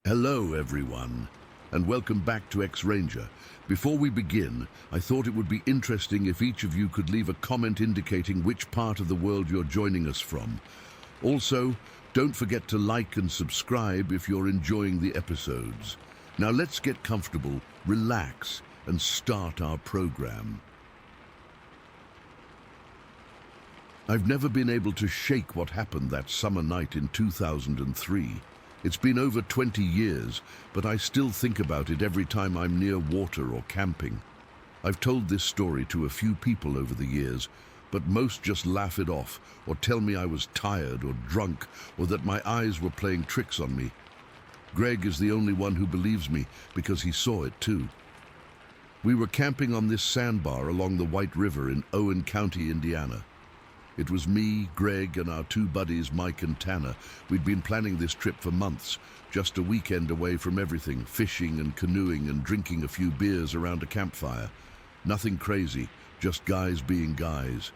Hello everyone, and welcome back to X-Ranger. Before we begin, I thought it would be interesting if each of you could leave a comment indicating which part of the world you're joining us from. Also, don't forget to like and subscribe if you're enjoying the episodes. Now let's get comfortable, relax, and start our program. I've never been able to shake what happened that summer night in 2003. It's been over 20 years, but I still think about it every time I'm near water or camping. I've told this story to a few people over the years, but most just laugh it off or tell me I was tired or drunk or that my eyes were playing tricks on me. Greg is the only one who believes me because he saw it too. We were camping on this sandbar along the White River in Owen County, Indiana. It was me, Greg, and our two buddies, Mike and Tanner. We'd been planning this trip for months, just a weekend away from everything, fishing and canoeing and drinking a few beers around a campfire. Nothing crazy, just guys being guys.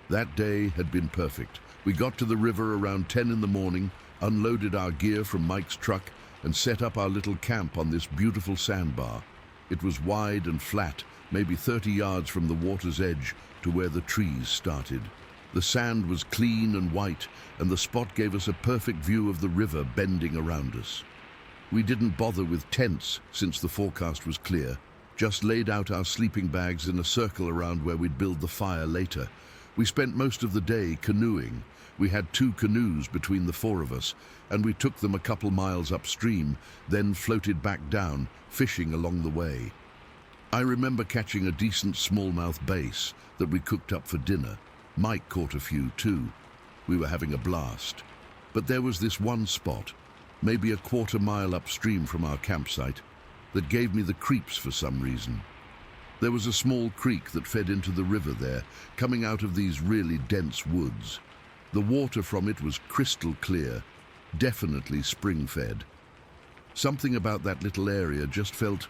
That day had been perfect. We got to the river around 10 in the morning, unloaded our gear from Mike's truck, and set up our little camp on this beautiful sandbar. It was wide and flat, maybe 30 yards from the water's edge to where the trees started. The sand was clean and white, and the spot gave us a perfect view of the river bending around us. We didn't bother with tents since the forecast was clear, just laid out our sleeping bags in a circle around where we'd build the fire later. We spent most of the day canoeing. We had 2 canoes between the 4 of us, and we took them a couple miles upstream, then floated back down, fishing along the way. I remember catching a decent smallmouth bass that we cooked up for dinner. Mike caught a few too. We were having a blast. But there was this one spot, maybe a quarter mile upstream from our campsite, that gave me the creeps for some reason. There was a small creek that fed into the river there, coming out of these really dense woods. The water from it was crystal clear, definitely spring-fed. Something about that little area just felt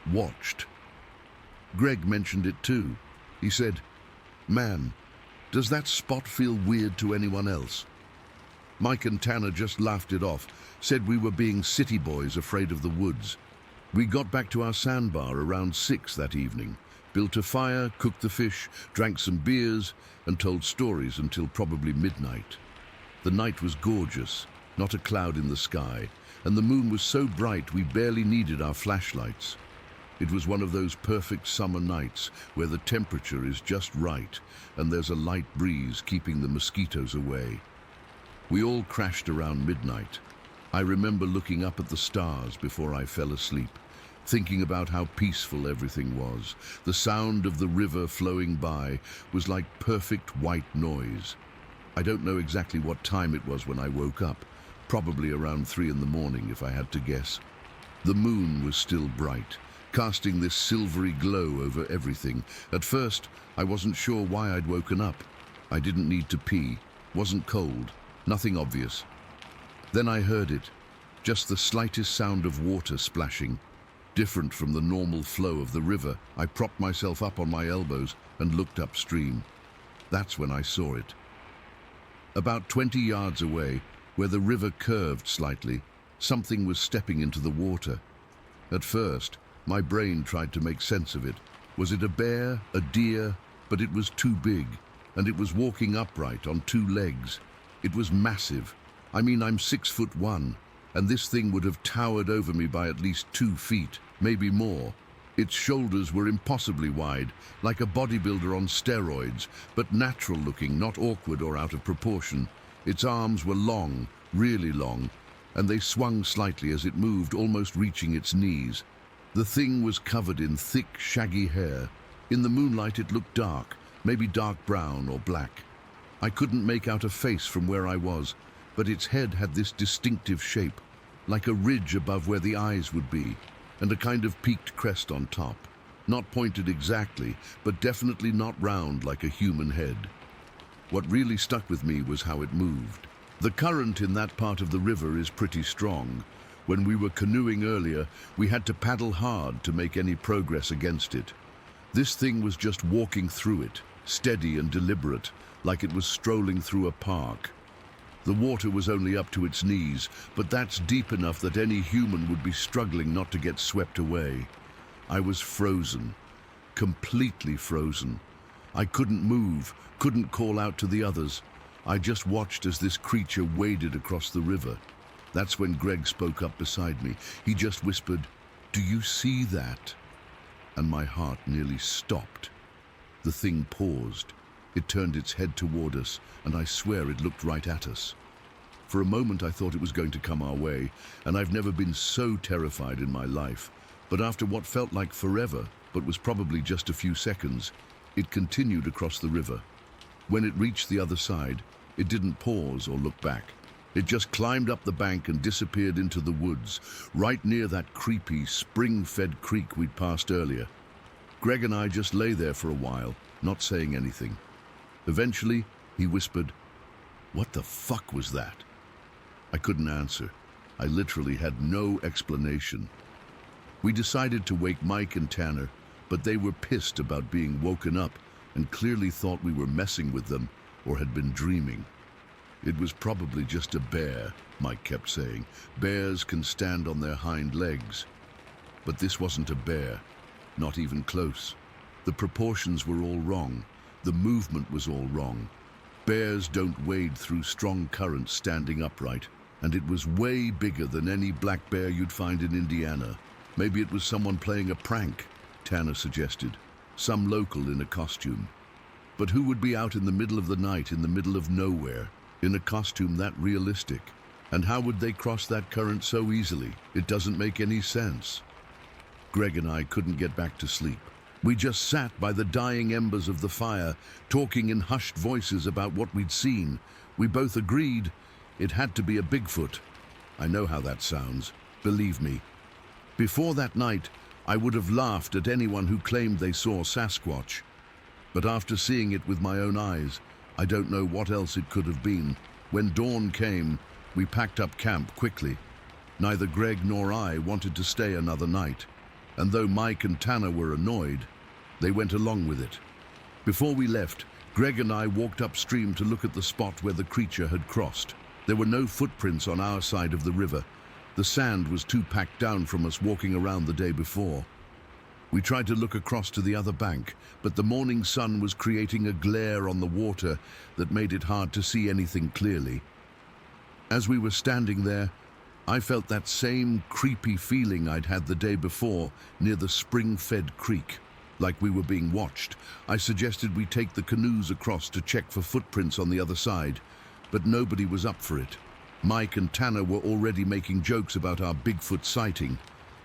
watched. Greg mentioned it too. He said, "Man, does that spot feel weird to anyone else?" Mike and Tanner just laughed it off, said we were being city boys afraid of the woods. We got back to our sandbar around 6 that evening, built a fire, cooked the fish, drank some beers, and told stories until probably midnight. The night was gorgeous, not a cloud in the sky, and the moon was so bright we barely needed our flashlights. It was one of those perfect summer nights where the temperature is just right and there's a light breeze keeping the mosquitoes away. We all crashed around midnight. I remember looking up at the stars before I fell asleep, thinking about how peaceful everything was. The sound of the river flowing by was like perfect white noise. I don't know exactly what time it was when I woke up, probably around 3 in the morning if I had to guess. The moon was still bright, casting this silvery glow over everything. At first, I wasn't sure why I'd woken up. I didn't need to pee, wasn't cold, nothing obvious. Then I heard it, just the slightest sound of water splashing, different from the normal flow of the river. I propped myself up on my elbows and looked upstream. That's when I saw it. About 20 yards away, where the river curved slightly, something was stepping into the water. At first, my brain tried to make sense of it. Was it a bear, a deer? But it was too big, and it was walking upright on 2 legs. It was massive. I mean, I'm 6'1", and this thing would have towered over me by at least 2 feet, maybe more. Its shoulders were impossibly wide, like a bodybuilder on steroids, but natural looking, not awkward or out of proportion. Its arms were long, really long, and they swung slightly as it moved, almost reaching its knees. The thing was covered in thick, shaggy hair. In the moonlight it looked dark, maybe dark brown or black. I couldn't make out a face from where I was, but its head had this distinctive shape, like a ridge above where the eyes would be, and a kind of peaked crest on top. Not pointed exactly, but definitely not round like a human head. What really stuck with me was how it moved. The current in that part of the river is pretty strong. When we were canoeing earlier, we had to paddle hard to make any progress against it. This thing was just walking through it, steady and deliberate, like it was strolling through a park. The water was only up to its knees, but that's deep enough that any human would be struggling not to get swept away. I was frozen, completely frozen. I couldn't move, couldn't call out to the others. I just watched as this creature waded across the river. That's when Greg spoke up beside me. He just whispered, "Do you see that?" And my heart nearly stopped. The thing paused. It turned its head toward us, and I swear it looked right at us. For a moment I thought it was going to come our way, and I've never been so terrified in my life. But after what felt like forever, but was probably just a few seconds, it continued across the river. When it reached the other side, it didn't pause or look back. It just climbed up the bank and disappeared into the woods, right near that creepy, spring-fed creek we'd passed earlier. Greg and I just lay there for a while, not saying anything. Eventually, he whispered, "What the fuck was that?" I couldn't answer. I literally had no explanation. We decided to wake Mike and Tanner, but they were pissed about being woken up and clearly thought we were messing with them or had been dreaming. It was probably just a bear, Mike kept saying. Bears can stand on their hind legs. But this wasn't a bear, not even close. The proportions were all wrong. The movement was all wrong. Bears don't wade through strong currents standing upright, and it was way bigger than any black bear you'd find in Indiana. Maybe it was someone playing a prank, Tanner suggested. Some local in a costume. But who would be out in the middle of the night, in the middle of nowhere, in a costume that realistic? And how would they cross that current so easily? It doesn't make any sense. Greg and I couldn't get back to sleep. We just sat by the dying embers of the fire, talking in hushed voices about what we'd seen. We both agreed it had to be a Bigfoot. I know how that sounds. Believe me. Before that night, I would have laughed at anyone who claimed they saw Sasquatch. But after seeing it with my own eyes, I don't know what else it could have been. When dawn came, we packed up camp quickly. Neither Greg nor I wanted to stay another night. And though Mike and Tanner were annoyed, they went along with it. Before we left, Greg and I walked upstream to look at the spot where the creature had crossed. There were no footprints on our side of the river. The sand was too packed down from us walking around the day before. We tried to look across to the other bank, but the morning sun was creating a glare on the water that made it hard to see anything clearly. As we were standing there, I felt that same creepy feeling I'd had the day before near the spring-fed creek, like we were being watched. I suggested we take the canoes across to check for footprints on the other side, but nobody was up for it. Mike and Tanner were already making jokes about our Bigfoot sighting,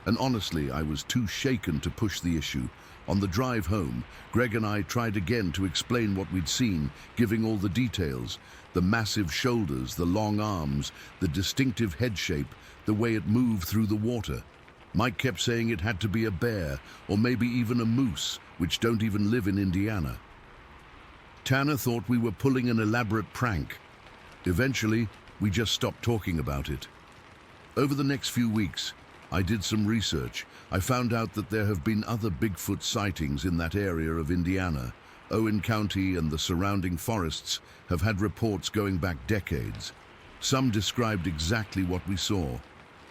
and honestly, I was too shaken to push the issue. On the drive home, Greg and I tried again to explain what we'd seen, giving all the details. The massive shoulders, the long arms, the distinctive head shape, the way it moved through the water. Mike kept saying it had to be a bear, or maybe even a moose, which don't even live in Indiana. Tanner thought we were pulling an elaborate prank. Eventually, we just stopped talking about it. Over the next few weeks, I did some research. I found out that there have been other Bigfoot sightings in that area of Indiana. Owen County and the surrounding forests have had reports going back decades. Some described exactly what we saw.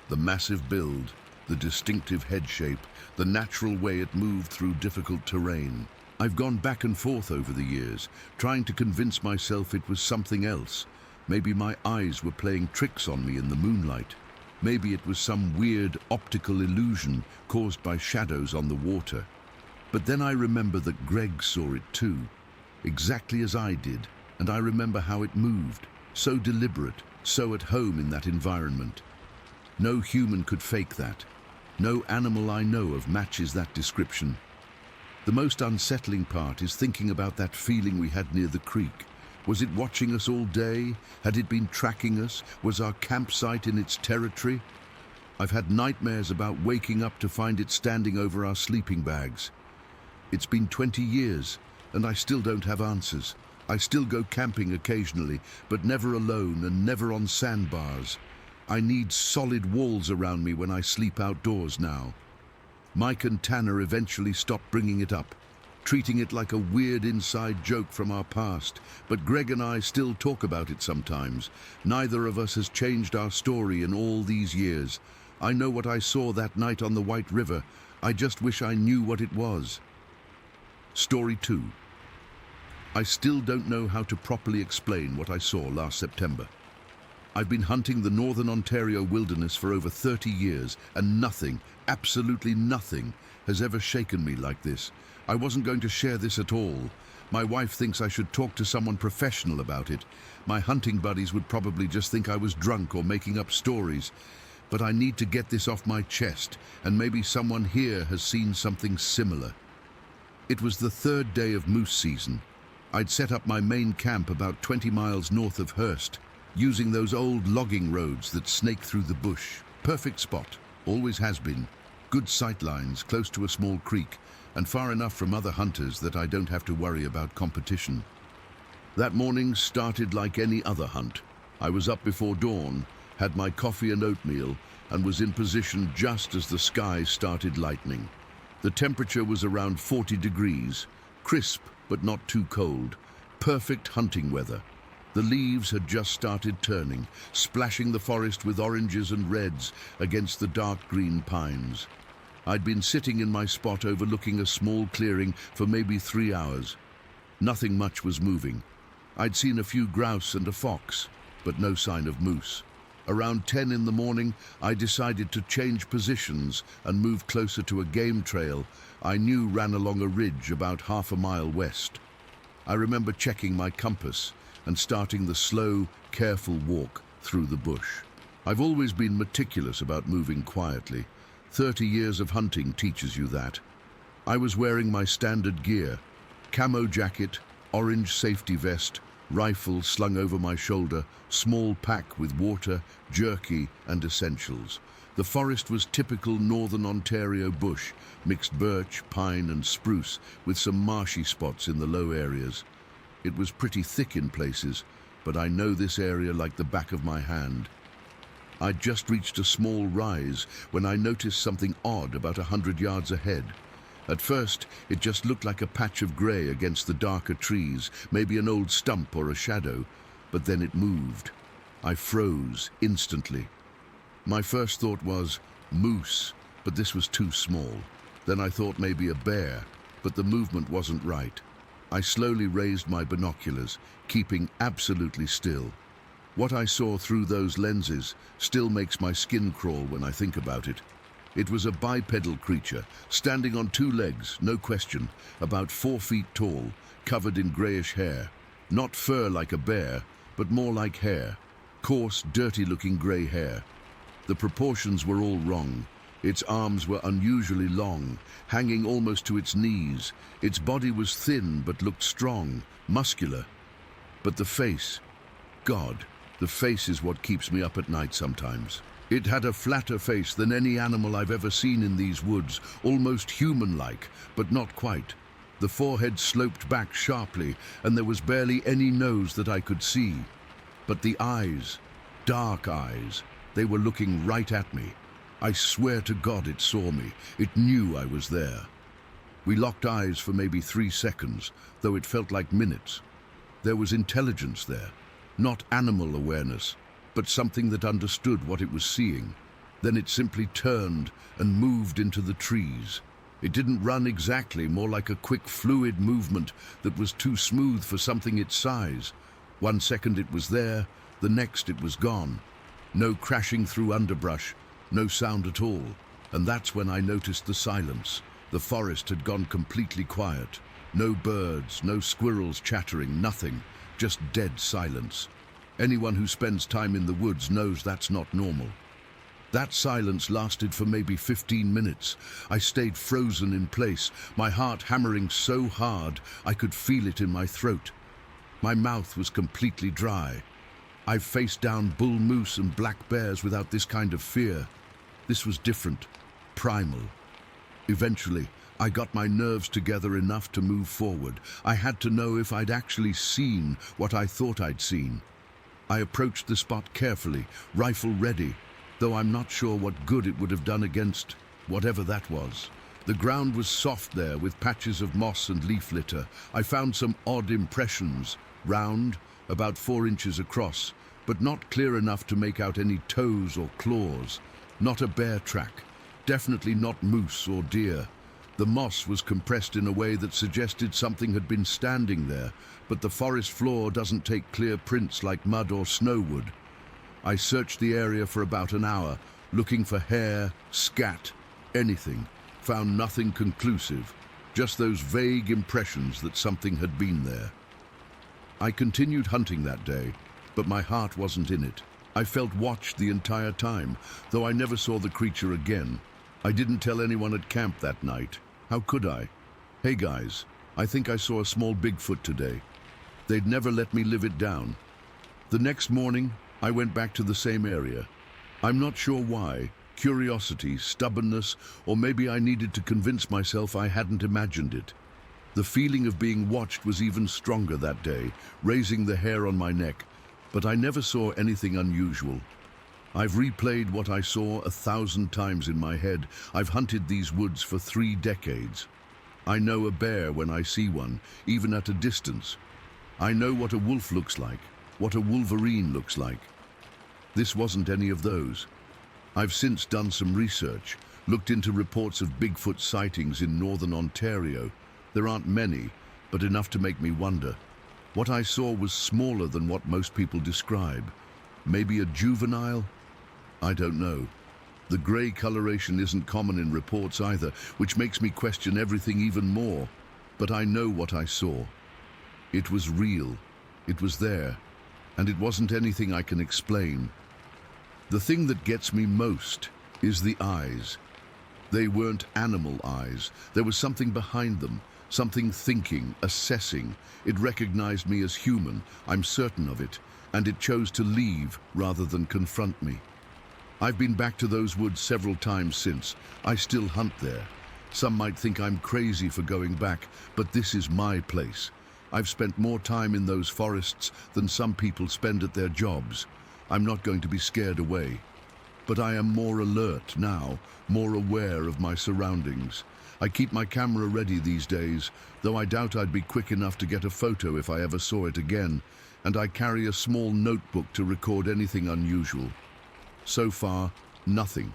The massive build, the distinctive head shape, the natural way it moved through difficult terrain. I've gone back and forth over the years, trying to convince myself it was something else. Maybe my eyes were playing tricks on me in the moonlight. Maybe it was some weird optical illusion caused by shadows on the water. But then I remember that Greg saw it too, exactly as I did, and I remember how it moved, so deliberate, so at home in that environment. No human could fake that. No animal I know of matches that description. The most unsettling part is thinking about that feeling we had near the creek. Was it watching us all day? Had it been tracking us? Was our campsite in its territory? I've had nightmares about waking up to find it standing over our sleeping bags. It's been 20 years, and I still don't have answers. I still go camping occasionally, but never alone and never on sandbars. I need solid walls around me when I sleep outdoors now. Mike and Tanner eventually stopped bringing it up. treating it like a weird inside joke from our past, but Greg and I still talk about it sometimes. Neither of us has changed our story in all these years. I know what I saw that night on the White River. I just wish I knew what it was. Story 2. I still don't know how to properly explain what I saw last September. I've been hunting the Northern Ontario wilderness for over 30 years, and nothing, absolutely nothing, has ever shaken me like this. I wasn't going to share this at all. My wife thinks I should talk to someone professional about it. My hunting buddies would probably just think I was drunk or making up stories. But I need to get this off my chest, and maybe someone here has seen something similar. It was the 3rd day of moose season. I'd set up my main camp about 20 miles north of Hearst, using those old logging roads that snake through the bush. Perfect spot, always has been. Good sight lines, close to a small creek, and far enough from other hunters that I don't have to worry about competition. That morning started like any other hunt. I was up before dawn, had my coffee and oatmeal, and was in position just as the sky started lightening. The temperature was around 40 degrees, crisp but not too cold, perfect hunting weather. The leaves had just started turning, splashing the forest with oranges and reds against the dark green pines. I'd been sitting in my spot overlooking a small clearing for maybe 3 hours. Nothing much was moving. I'd seen a few grouse and a fox, but no sign of moose. Around 10 in the morning, I decided to change positions and move closer to a game trail I knew ran along a ridge about half a mile west. I remember checking my compass and starting the slow, careful walk through the bush. I've always been meticulous about moving quietly. 30 years of hunting teaches you that. I was wearing my standard gear, camo jacket, orange safety vest, rifle slung over my shoulder, small pack with water, jerky, and essentials. The forest was typical Northern Ontario bush, mixed birch, pine, and spruce, with some marshy spots in the low areas. It was pretty thick in places, but I know this area like the back of my hand. I'd just reached a small rise when I noticed something odd about 100 yards ahead. At first, it just looked like a patch of grey against the darker trees, maybe an old stump or a shadow, but then it moved. I froze instantly. My first thought was moose, but this was too small. Then I thought maybe a bear, but the movement wasn't right. I slowly raised my binoculars, keeping absolutely still. What I saw through those lenses still makes my skin crawl when I think about it. It was a bipedal creature, standing on 2 legs, no question, about 4 feet tall, covered in greyish hair. Not fur like a bear, but more like hair. Coarse, dirty-looking grey hair. The proportions were all wrong. Its arms were unusually long, hanging almost to its knees. Its body was thin but looked strong, muscular. But the face, God, the face is what keeps me up at night sometimes. It had a flatter face than any animal I've ever seen in these woods, almost human-like, but not quite. The forehead sloped back sharply, and there was barely any nose that I could see. But the eyes, dark eyes, they were looking right at me. I swear to God it saw me. It knew I was there. We locked eyes for maybe 3 seconds, though it felt like minutes. There was intelligence there, not animal awareness, but something that understood what it was seeing. Then it simply turned and moved into the trees. It didn't run exactly, more like a quick fluid movement that was too smooth for something its size. 1 second it was there, the next it was gone. No crashing through underbrush, no sound at all. And that's when I noticed the silence. The forest had gone completely quiet. No birds, no squirrels chattering, nothing. Just dead silence. Anyone who spends time in the woods knows that's not normal. That silence lasted for maybe 15 minutes. I stayed frozen in place, my heart hammering so hard I could feel it in my throat. My mouth was completely dry. I've faced down bull moose and black bears without this kind of fear. This was different, primal. Eventually, I got my nerves together enough to move forward. I had to know if I'd actually seen what I thought I'd seen. I approached the spot carefully, rifle ready, though I'm not sure what good it would have done against whatever that was. The ground was soft there with patches of moss and leaf litter. I found some odd impressions, round, about 4 inches across, but not clear enough to make out any toes or claws. Not a bear track, definitely not moose or deer. The moss was compressed in a way that suggested something had been standing there, but the forest floor doesn't take clear prints like mud or snow would. I searched the area for about an hour, looking for hair, scat, anything. Found nothing conclusive, just those vague impressions that something had been there. I continued hunting that day, but my heart wasn't in it. I felt watched the entire time, though I never saw the creature again. I didn't tell anyone at camp that night. How could I? Hey guys, I think I saw a small Bigfoot today. They'd never let me live it down. The next morning, I went back to the same area. I'm not sure why. Curiosity, stubbornness, or maybe I needed to convince myself I hadn't imagined it. The feeling of being watched was even stronger that day, raising the hair on my neck, but I never saw anything unusual. I've replayed what I saw 1,000 times in my head. I've hunted these woods for 3 decades. I know a bear when I see one, even at a distance. I know what a wolf looks like, what a wolverine looks like. This wasn't any of those. I've since done some research, looked into reports of Bigfoot sightings in northern Ontario. There aren't many, but enough to make me wonder. What I saw was smaller than what most people describe. Maybe a juvenile? I don't know. The grey coloration isn't common in reports either, which makes me question everything even more. But I know what I saw. It was real. It was there. And it wasn't anything I can explain. The thing that gets me most is the eyes. They weren't animal eyes. There was something behind them, something thinking, assessing. It recognized me as human, I'm certain of it, and it chose to leave rather than confront me. I've been back to those woods several times since. I still hunt there. Some might think I'm crazy for going back, but this is my place. I've spent more time in those forests than some people spend at their jobs. I'm not going to be scared away. But I am more alert now, more aware of my surroundings. I keep my camera ready these days, though I doubt I'd be quick enough to get a photo if I ever saw it again, and I carry a small notebook to record anything unusual. So far, nothing.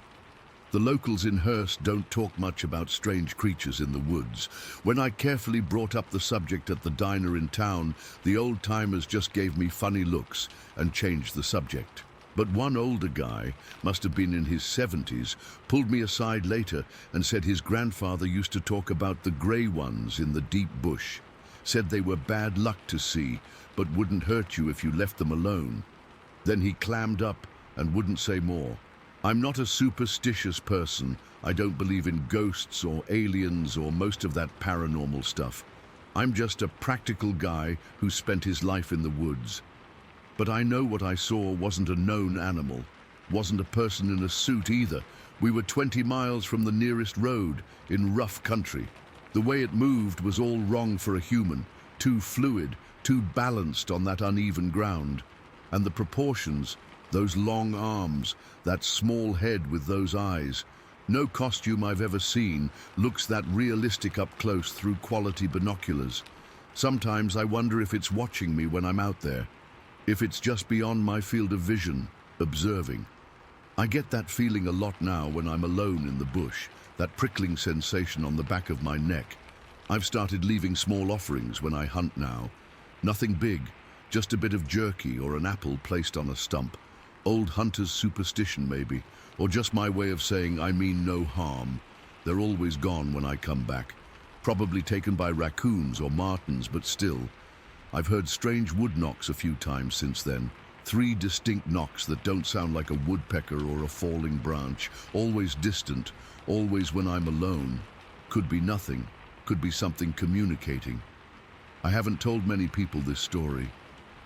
The locals in Hearst don't talk much about strange creatures in the woods. When I carefully brought up the subject at the diner in town, the old-timers just gave me funny looks and changed the subject. But one older guy, must have been in his 70s, pulled me aside later and said his grandfather used to talk about the grey ones in the deep bush. Said they were bad luck to see, but wouldn't hurt you if you left them alone. Then he clammed up and wouldn't say more. I'm not a superstitious person. I don't believe in ghosts or aliens or most of that paranormal stuff. I'm just a practical guy who spent his life in the woods. But I know what I saw wasn't a known animal, wasn't a person in a suit either. We were 20 miles from the nearest road, in rough country. The way it moved was all wrong for a human, too fluid, too balanced on that uneven ground. And the proportions, those long arms, that small head with those eyes. No costume I've ever seen looks that realistic up close through quality binoculars. Sometimes I wonder if it's watching me when I'm out there. If it's just beyond my field of vision, observing. I get that feeling a lot now when I'm alone in the bush, that prickling sensation on the back of my neck. I've started leaving small offerings when I hunt now. Nothing big, just a bit of jerky or an apple placed on a stump. Old hunter's superstition maybe, or just my way of saying I mean no harm. They're always gone when I come back. Probably taken by raccoons or martens, but still. I've heard strange wood knocks a few times since then. 3 distinct knocks that don't sound like a woodpecker or a falling branch. Always distant, always when I'm alone. Could be nothing, could be something communicating. I haven't told many people this story.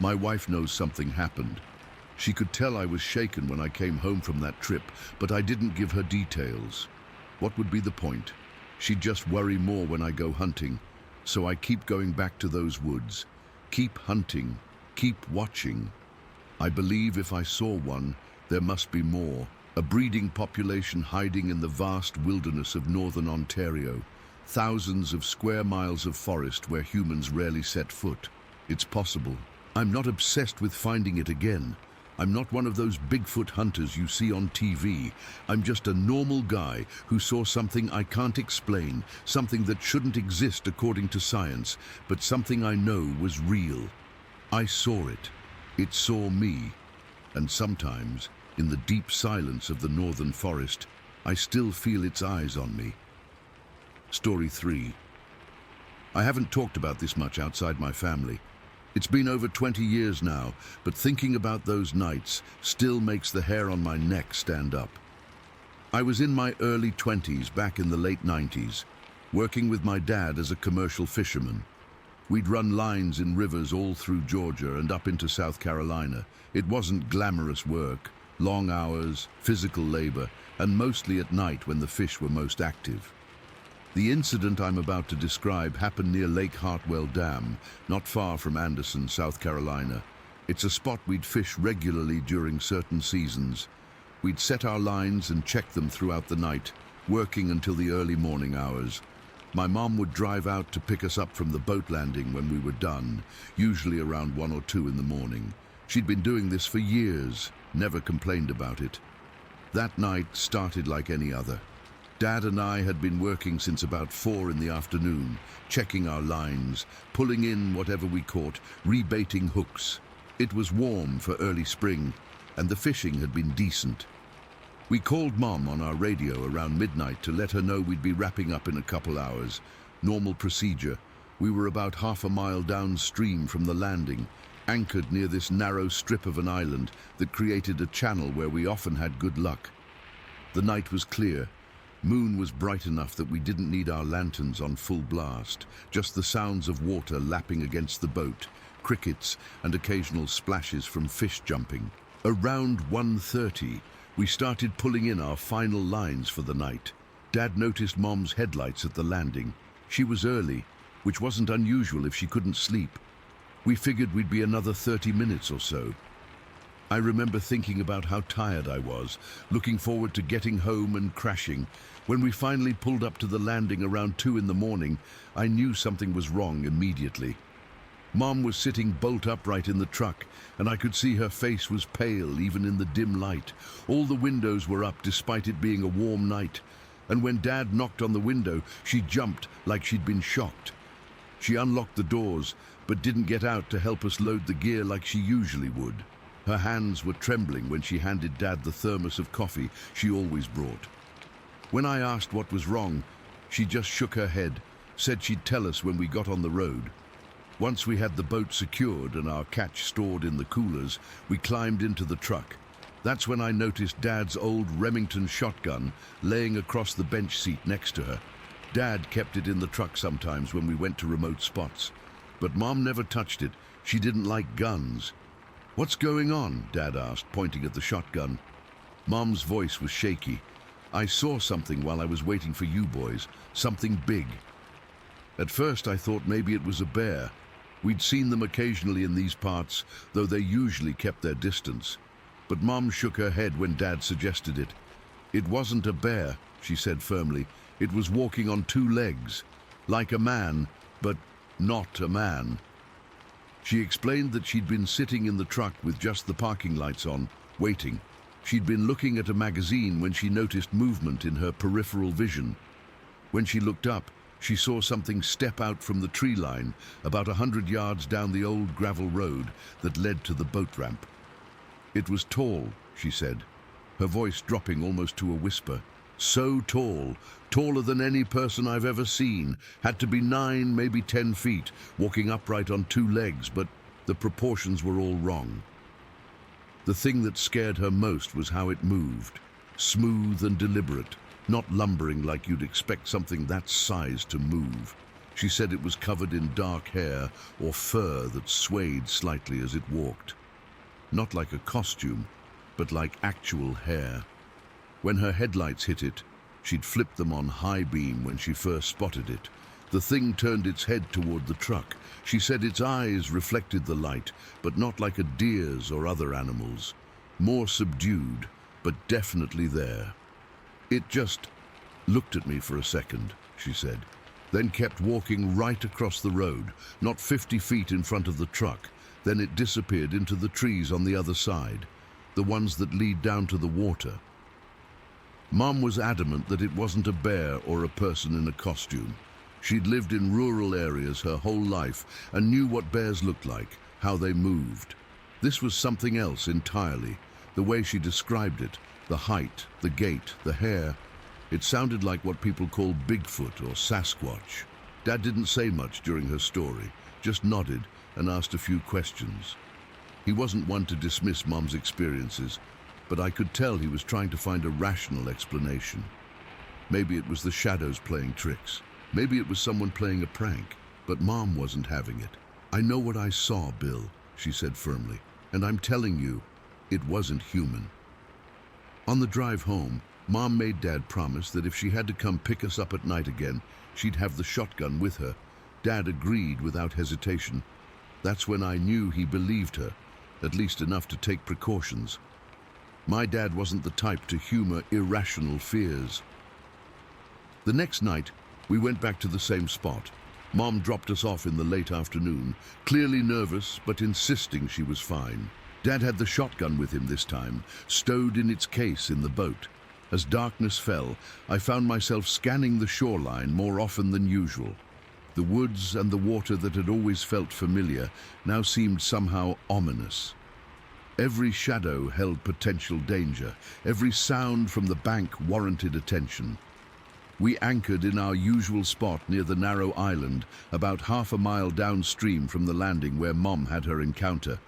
My wife knows something happened. She could tell I was shaken when I came home from that trip, but I didn't give her details. What would be the point? She'd just worry more when I go hunting. So I keep going back to those woods. Keep hunting. Keep watching. I believe if I saw one, there must be more. a breeding population hiding in the vast wilderness of northern Ontario, thousands of square miles of forest where humans rarely set foot. It's possible. I'm not obsessed with finding it again. I'm not one of those Bigfoot hunters you see on TV. I'm just a normal guy who saw something I can't explain, something that shouldn't exist according to science, but something I know was real. I saw it. It saw me. And sometimes, in the deep silence of the northern forest, I still feel its eyes on me. Story 3. I haven't talked about this much outside my family. It's been over 20 years now, but thinking about those nights still makes the hair on my neck stand up. I was in my early 20s back in the late 90s, working with my dad as a commercial fisherman. We'd run lines in rivers all through Georgia and up into South Carolina. It wasn't glamorous work, long hours, physical labor, and mostly at night when the fish were most active. The incident I'm about to describe happened near Lake Hartwell Dam, not far from Anderson, South Carolina. It's a spot we'd fish regularly during certain seasons. We'd set our lines and check them throughout the night, working until the early morning hours. My mom would drive out to pick us up from the boat landing when we were done, usually around 1 or 2 in the morning. She'd been doing this for years, never complained about it. That night started like any other. Dad and I had been working since about 4 in the afternoon, checking our lines, pulling in whatever we caught, rebaiting hooks. It was warm for early spring, and the fishing had been decent. We called Mom on our radio around midnight to let her know we'd be wrapping up in a couple hours. Normal procedure. We were about half a mile downstream from the landing, anchored near this narrow strip of an island that created a channel where we often had good luck. The night was clear. Moon was bright enough that we didn't need our lanterns on full blast, just the sounds of water lapping against the boat, crickets, and occasional splashes from fish jumping. Around 1:30, we started pulling in our final lines for the night. Dad noticed Mom's headlights at the landing. She was early, which wasn't unusual if she couldn't sleep. We figured we'd be another 30 minutes or so. I remember thinking about how tired I was, looking forward to getting home and crashing. When we finally pulled up to the landing around 2 in the morning, I knew something was wrong immediately. Mom was sitting bolt upright in the truck, and I could see her face was pale even in the dim light. All the windows were up despite it being a warm night, and when Dad knocked on the window, she jumped like she'd been shocked. She unlocked the doors, but didn't get out to help us load the gear like she usually would. Her hands were trembling when she handed Dad the thermos of coffee she always brought. When I asked what was wrong, she just shook her head, said she'd tell us when we got on the road. Once we had the boat secured and our catch stored in the coolers, we climbed into the truck. That's when I noticed Dad's old Remington shotgun laying across the bench seat next to her. Dad kept it in the truck sometimes when we went to remote spots, but Mom never touched it. She didn't like guns. "What's going on?" Dad asked, pointing at the shotgun. Mom's voice was shaky. "I saw something while I was waiting for you boys, something big." At first I thought maybe it was a bear. We'd seen them occasionally in these parts, though they usually kept their distance. But Mom shook her head when Dad suggested it. "It wasn't a bear," she said firmly. "It was walking on 2 legs, like a man, but not a man." She explained that she'd been sitting in the truck with just the parking lights on, waiting. She'd been looking at a magazine when she noticed movement in her peripheral vision. When she looked up, she saw something step out from the tree line about 100 yards down the old gravel road that led to the boat ramp. "It was tall," she said, her voice dropping almost to a whisper. "So tall, taller than any person I've ever seen. Had to be 9, maybe 10 feet, walking upright on 2 legs, but the proportions were all wrong." The thing that scared her most was how it moved, smooth and deliberate, not lumbering like you'd expect something that size to move. She said it was covered in dark hair or fur that swayed slightly as it walked. Not like a costume, but like actual hair. When her headlights hit it, she'd flipped them on high beam when she first spotted it. The thing turned its head toward the truck. She said its eyes reflected the light, but not like a deer's or other animals. More subdued, but definitely there. It just looked at me for a second, she said, then kept walking right across the road, not 50 feet in front of the truck. Then it disappeared into the trees on the other side, the ones that lead down to the water. Mom was adamant that it wasn't a bear or a person in a costume. She'd lived in rural areas her whole life and knew what bears looked like, how they moved. This was something else entirely. The way she described it, the height, the gait, the hair, it sounded like what people call Bigfoot or Sasquatch. Dad didn't say much during her story, just nodded and asked a few questions. He wasn't one to dismiss Mom's experiences, but I could tell he was trying to find a rational explanation. Maybe it was the shadows playing tricks. Maybe it was someone playing a prank, but Mom wasn't having it. "I know what I saw, Bill," she said firmly, "and I'm telling you, it wasn't human." On the drive home, Mom made Dad promise that if she had to come pick us up at night again, she'd have the shotgun with her. Dad agreed without hesitation. That's when I knew he believed her, at least enough to take precautions. My dad wasn't the type to humor irrational fears. The next night, we went back to the same spot. Mom dropped us off in the late afternoon, clearly nervous but insisting she was fine. Dad had the shotgun with him this time, stowed in its case in the boat. As darkness fell, I found myself scanning the shoreline more often than usual. The woods and the water that had always felt familiar now seemed somehow ominous. Every shadow held potential danger. Every sound from the bank warranted attention. We anchored in our usual spot near the narrow island, about half a mile downstream from the landing where Mom had her encounter.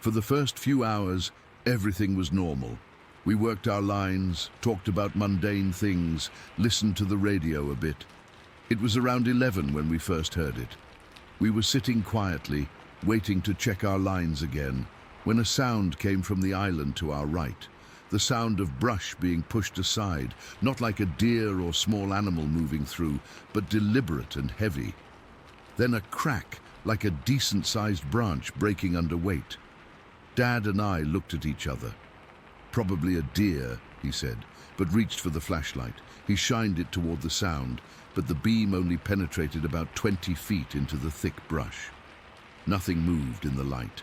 For the first few hours, everything was normal. We worked our lines, talked about mundane things, listened to the radio a bit. It was around 11 when we first heard it. We were sitting quietly, waiting to check our lines again, when a sound came from the island to our right. The sound of brush being pushed aside, not like a deer or small animal moving through, but deliberate and heavy. Then a crack, like a decent-sized branch breaking under weight. Dad and I looked at each other. "Probably a deer," he said, but reached for the flashlight. He shined it toward the sound, but the beam only penetrated about 20 feet into the thick brush. Nothing moved in the light.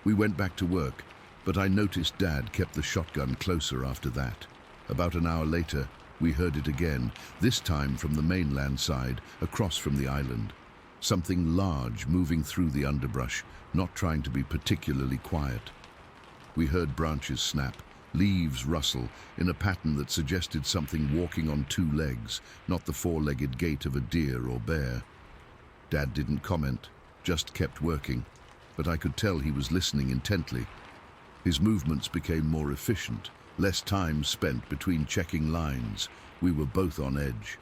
We went back to work, but I noticed Dad kept the shotgun closer after that. About an hour later, we heard it again, this time from the mainland side, across from the island. Something large moving through the underbrush, not trying to be particularly quiet. We heard branches snap, leaves rustle, in a pattern that suggested something walking on two legs, not the four-legged gait of a deer or bear. Dad didn't comment, just kept working, but I could tell he was listening intently. His movements became more efficient, less time spent between checking lines. We were both on edge.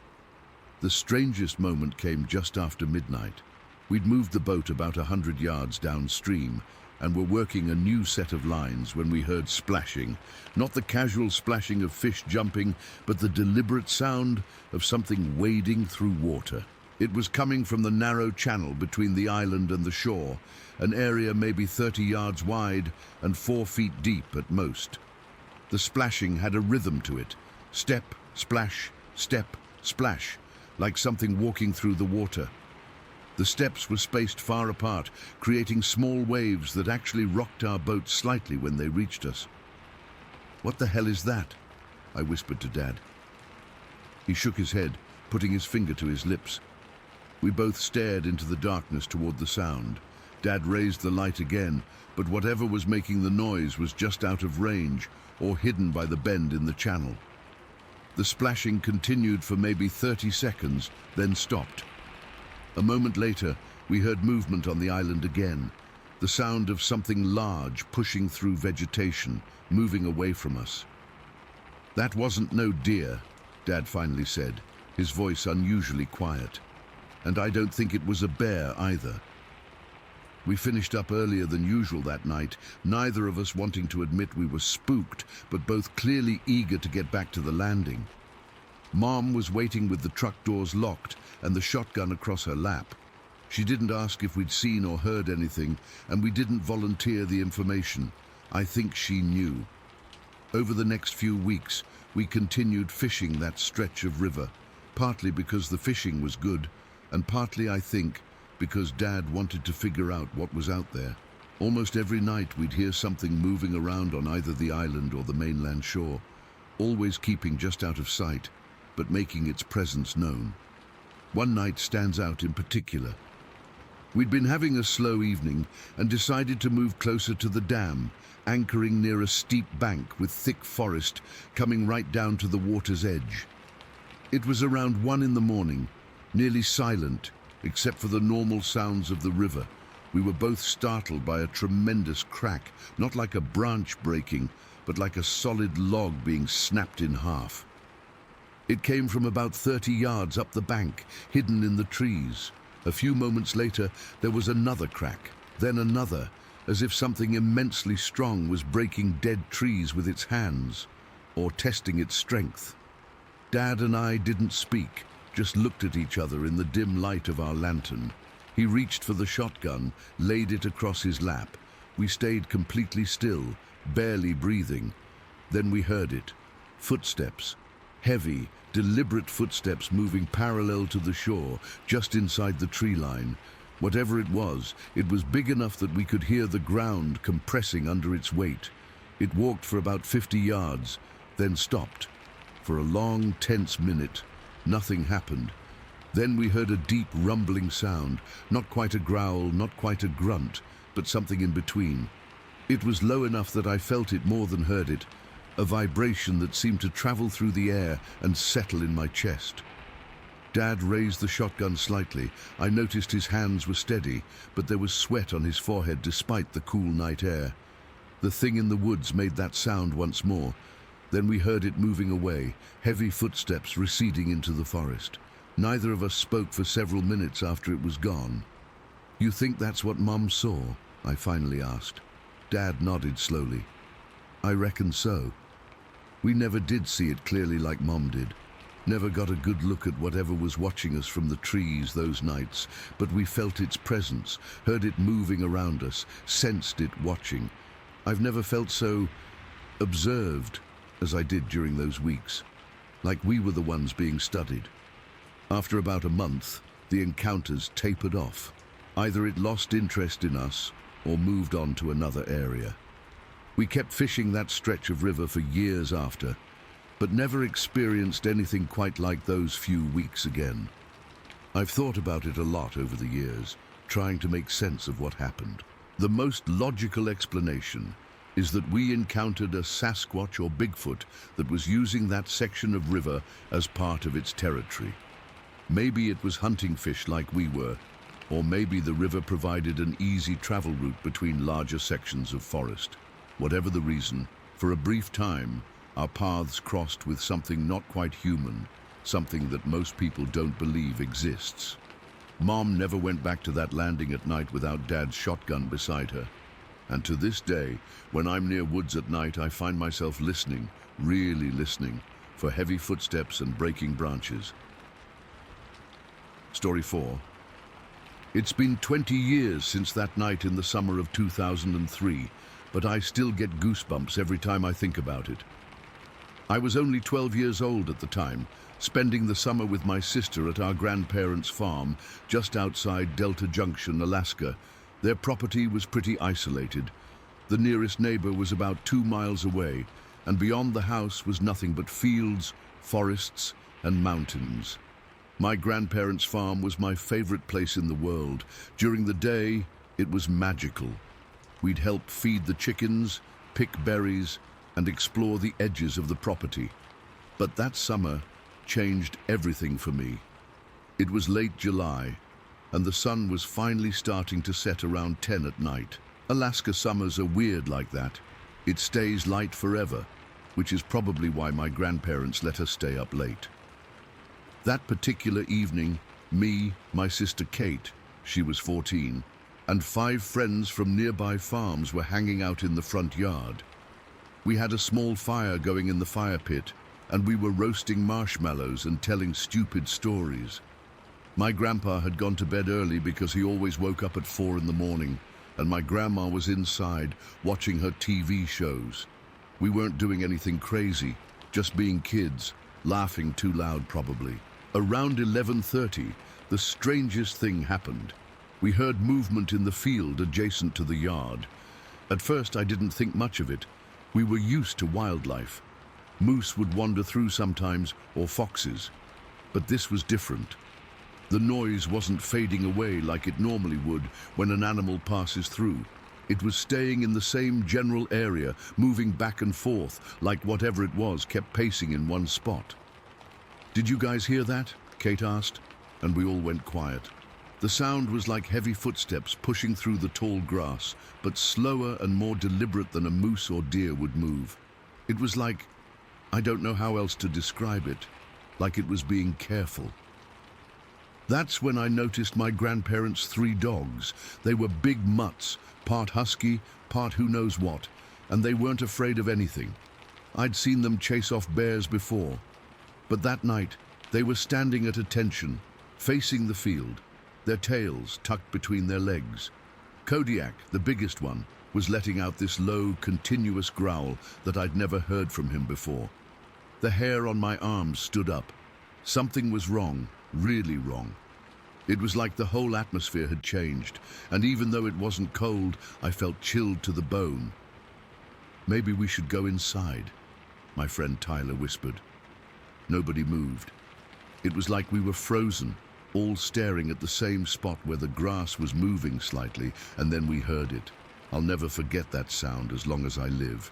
The strangest moment came just after midnight. We'd moved the boat about 100 yards downstream and were working a new set of lines when we heard splashing. Not the casual splashing of fish jumping, but the deliberate sound of something wading through water. It was coming from the narrow channel between the island and the shore, an area maybe 30 yards wide and 4 feet deep at most. The splashing had a rhythm to it. Step, splash, step, splash, like something walking through the water. The steps were spaced far apart, creating small waves that actually rocked our boat slightly when they reached us. "What the hell is that?" I whispered to Dad. He shook his head, putting his finger to his lips. We both stared into the darkness toward the sound. Dad raised the light again, but whatever was making the noise was just out of range or hidden by the bend in the channel. The splashing continued for maybe 30 seconds, then stopped. A moment later, we heard movement on the island again, the sound of something large pushing through vegetation, moving away from us. "That wasn't no deer," Dad finally said, his voice unusually quiet. "And I don't think it was a bear either." We finished up earlier than usual that night, neither of us wanting to admit we were spooked, but both clearly eager to get back to the landing. Mom was waiting with the truck doors locked and the shotgun across her lap. She didn't ask if we'd seen or heard anything, and we didn't volunteer the information. I think she knew. Over the next few weeks, we continued fishing that stretch of river, partly because the fishing was good, and partly, I think, because Dad wanted to figure out what was out there. Almost every night we'd hear something moving around on either the island or the mainland shore, always keeping just out of sight, but making its presence known. One night stands out in particular. We'd been having a slow evening and decided to move closer to the dam, anchoring near a steep bank with thick forest coming right down to the water's edge. It was around 1 in the morning, nearly silent, except for the normal sounds of the river. We were both startled by a tremendous crack, not like a branch breaking, but like a solid log being snapped in half. It came from about 30 yards up the bank, hidden in the trees. A few moments later, there was another crack, then another, as if something immensely strong was breaking dead trees with its hands, or testing its strength. Dad and I didn't speak, just looked at each other in the dim light of our lantern. He reached for the shotgun, laid it across his lap. We stayed completely still, barely breathing. Then we heard it. Footsteps. Heavy, deliberate footsteps moving parallel to the shore, just inside the tree line. Whatever it was big enough that we could hear the ground compressing under its weight. It walked for about 50 yards, then stopped. For a long, tense minute, nothing happened. Then we heard a deep rumbling sound, not quite a growl, not quite a grunt, but something in between. It was low enough that I felt it more than heard it, a vibration that seemed to travel through the air and settle in my chest. Dad raised the shotgun slightly. I noticed his hands were steady, but there was sweat on his forehead despite the cool night air. The thing in the woods made that sound once more. Then we heard it moving away, heavy footsteps receding into the forest. Neither of us spoke for several minutes after it was gone. "You think that's what Mom saw?" I finally asked. Dad nodded slowly. "I reckon so. We never did see it clearly like Mom did. Never got a good look at whatever was watching us from the trees those nights, but we felt its presence, heard it moving around us, sensed it watching. I've never felt so observed as I did during those weeks, like we were the ones being studied." After about a month, the encounters tapered off. Either it lost interest in us or moved on to another area. We kept fishing that stretch of river for years after, but never experienced anything quite like those few weeks again. I've thought about it a lot over the years, trying to make sense of what happened. The most logical explanation is that we encountered a Sasquatch or Bigfoot that was using that section of river as part of its territory. Maybe it was hunting fish like we were, or maybe the river provided an easy travel route between larger sections of forest. Whatever the reason, for a brief time, our paths crossed with something not quite human, something that most people don't believe exists. Mom never went back to that landing at night without Dad's shotgun beside her. And to this day, when I'm near woods at night, I find myself listening, really listening, for heavy footsteps and breaking branches. Story 4. It's been 20 years since that night in the summer of 2003, but I still get goosebumps every time I think about it. I was only 12 years old at the time, spending the summer with my sister at our grandparents' farm just outside Delta Junction, Alaska. Their property was pretty isolated. The nearest neighbor was about 2 miles away, and beyond the house was nothing but fields, forests, and mountains. My grandparents' farm was my favorite place in the world. During the day, it was magical. We'd help feed the chickens, pick berries, and explore the edges of the property. But that summer changed everything for me. It was late July, and the sun was finally starting to set around 10 at night. Alaska summers are weird like that. It stays light forever, which is probably why my grandparents let us stay up late. That particular evening, me, my sister Kate, she was 14, and 5 friends from nearby farms were hanging out in the front yard. We had a small fire going in the fire pit, and we were roasting marshmallows and telling stupid stories. My grandpa had gone to bed early because he always woke up at 4 in the morning, and my grandma was inside watching her TV shows. We weren't doing anything crazy, just being kids, laughing too loud probably. Around 11:30, the strangest thing happened. We heard movement in the field adjacent to the yard. At first, I didn't think much of it. We were used to wildlife. Moose would wander through sometimes, or foxes. But this was different. The noise wasn't fading away like it normally would when an animal passes through. It was staying in the same general area, moving back and forth, like whatever it was kept pacing in one spot. "Did you guys hear that?" Kate asked, and we all went quiet. The sound was like heavy footsteps pushing through the tall grass, but slower and more deliberate than a moose or deer would move. It was like, I don't know how else to describe it, like it was being careful. That's when I noticed my grandparents' 3 dogs. They were big mutts, part husky, part who knows what, and they weren't afraid of anything. I'd seen them chase off bears before, but that night they were standing at attention, facing the field, their tails tucked between their legs. Kodiak, the biggest one, was letting out this low, continuous growl that I'd never heard from him before. The hair on my arms stood up. Something was wrong, really wrong. It was like the whole atmosphere had changed, and even though it wasn't cold, I felt chilled to the bone. "Maybe we should go inside," my friend Tyler whispered. Nobody moved. It was like we were frozen, all staring at the same spot where the grass was moving slightly, and then we heard it. I'll never forget that sound as long as I live.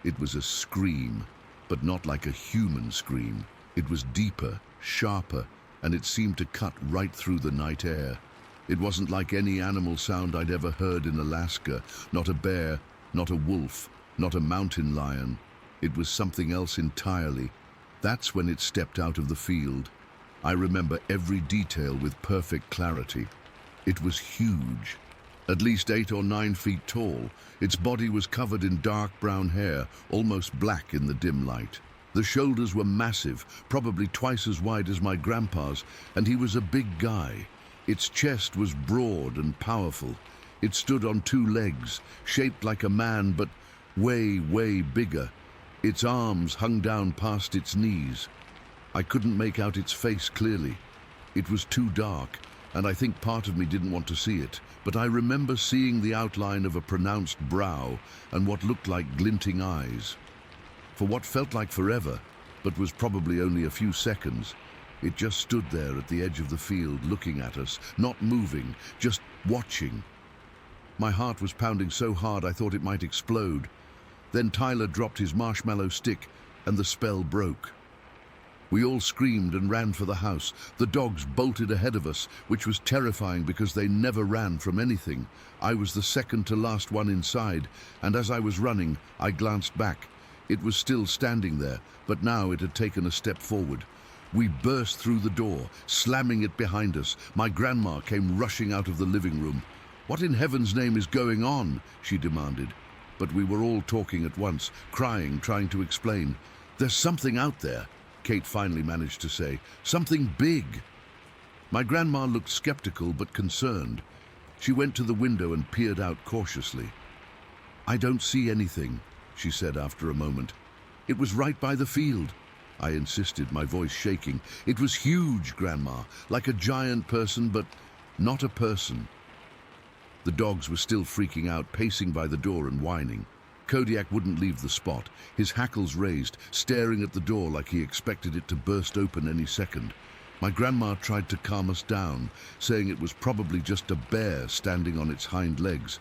It was a scream, but not like a human scream. It was deeper, sharper, and it seemed to cut right through the night air. It wasn't like any animal sound I'd ever heard in Alaska, not a bear, not a wolf, not a mountain lion. It was something else entirely. That's when it stepped out of the field. I remember every detail with perfect clarity. It was huge, at least 8 or 9 feet tall. Its body was covered in dark brown hair, almost black in the dim light. The shoulders were massive, probably twice as wide as my grandpa's, and he was a big guy. Its chest was broad and powerful. It stood on 2 legs, shaped like a man, but way, way bigger. Its arms hung down past its knees. I couldn't make out its face clearly. It was too dark, and I think part of me didn't want to see it, but I remember seeing the outline of a pronounced brow and what looked like glinting eyes. For what felt like forever, but was probably only a few seconds, it just stood there at the edge of the field looking at us, not moving, just watching. My heart was pounding so hard I thought it might explode. Then Tyler dropped his marshmallow stick and the spell broke. We all screamed and ran for the house. The dogs bolted ahead of us, which was terrifying because they never ran from anything. I was the second to last one inside, and as I was running, I glanced back. It was still standing there, but now it had taken a step forward. We burst through the door, slamming it behind us. My grandma came rushing out of the living room. "What in heaven's name is going on?" she demanded. But we were all talking at once, crying, trying to explain. "There's something out there," Kate finally managed to say. "Something big." My grandma looked skeptical but concerned. She went to the window and peered out cautiously. "I don't see anything," she said after a moment. "It was right by the field," I insisted, my voice shaking. "It was huge, Grandma, like a giant person, but not a person." The dogs were still freaking out, pacing by the door and whining. Kodiak wouldn't leave the spot, his hackles raised, staring at the door like he expected it to burst open any second. My grandma tried to calm us down, saying it was probably just a bear standing on its hind legs.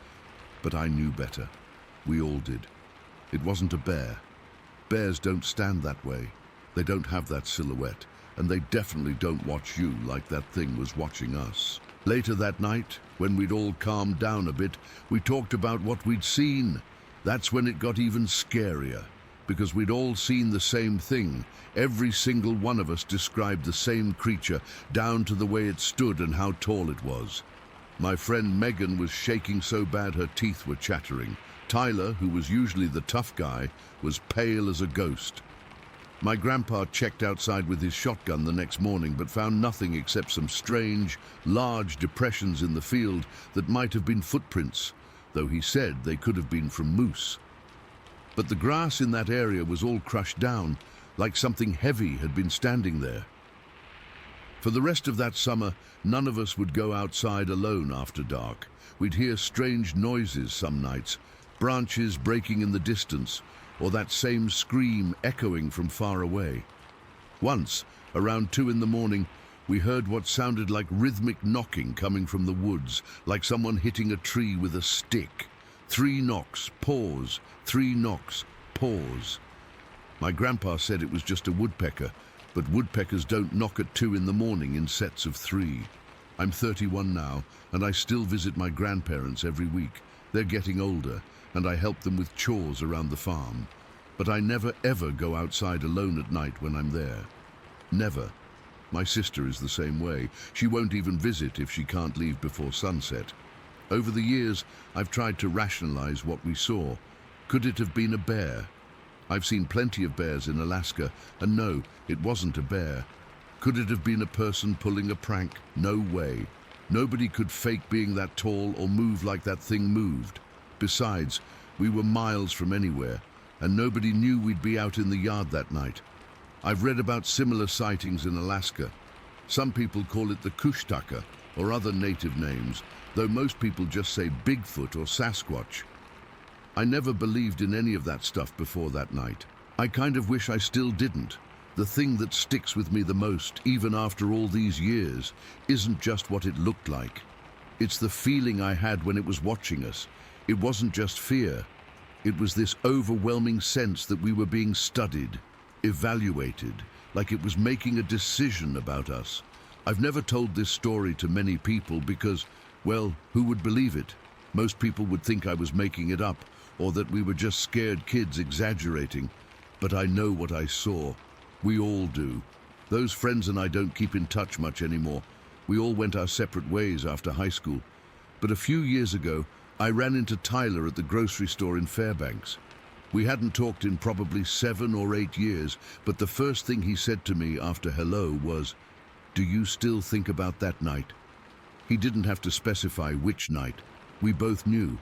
But I knew better. We all did. It wasn't a bear. Bears don't stand that way. They don't have that silhouette, and they definitely don't watch you like that thing was watching us. Later that night, when we'd all calmed down a bit, we talked about what we'd seen. That's when it got even scarier, because we'd all seen the same thing. Every single one of us described the same creature, down to the way it stood and how tall it was. My friend Megan was shaking so bad her teeth were chattering. Tyler, who was usually the tough guy, was pale as a ghost. My grandpa checked outside with his shotgun the next morning but found nothing except some strange, large depressions in the field that might have been footprints, though he said they could have been from moose. But the grass in that area was all crushed down, like something heavy had been standing there. For the rest of that summer, none of us would go outside alone after dark. We'd hear strange noises some nights, branches breaking in the distance, or that same scream echoing from far away. Once, around 2 in the morning, we heard what sounded like rhythmic knocking coming from the woods, like someone hitting a tree with a stick. 3 knocks, pause, 3 knocks, pause. My grandpa said it was just a woodpecker, but woodpeckers don't knock at 2 in the morning in sets of 3. I'm 31 now, and I still visit my grandparents every week. They're getting older, and I help them with chores around the farm. But I never ever go outside alone at night when I'm there. Never. My sister is the same way. She won't even visit if she can't leave before sunset. Over the years, I've tried to rationalize what we saw. Could it have been a bear? I've seen plenty of bears in Alaska, and no, it wasn't a bear. Could it have been a person pulling a prank? No way. Nobody could fake being that tall or move like that thing moved. Besides, we were miles from anywhere, and nobody knew we'd be out in the yard that night. I've read about similar sightings in Alaska. Some people call it the Kushtaka, or other native names, though most people just say Bigfoot or Sasquatch. I never believed in any of that stuff before that night. I kind of wish I still didn't. The thing that sticks with me the most, even after all these years, isn't just what it looked like. It's the feeling I had when it was watching us. It wasn't just fear. It was this overwhelming sense that we were being studied, evaluated, like it was making a decision about us. I've never told this story to many people because, well, who would believe it? Most people would think I was making it up, or that we were just scared kids exaggerating. But I know what I saw. We all do. Those friends and I don't keep in touch much anymore. We all went our separate ways after high school. But a few years ago, I ran into Tyler at the grocery store in Fairbanks. We hadn't talked in probably 7 or 8 years, but the first thing he said to me after hello was, "Do you still think about that night?" He didn't have to specify which night. We both knew.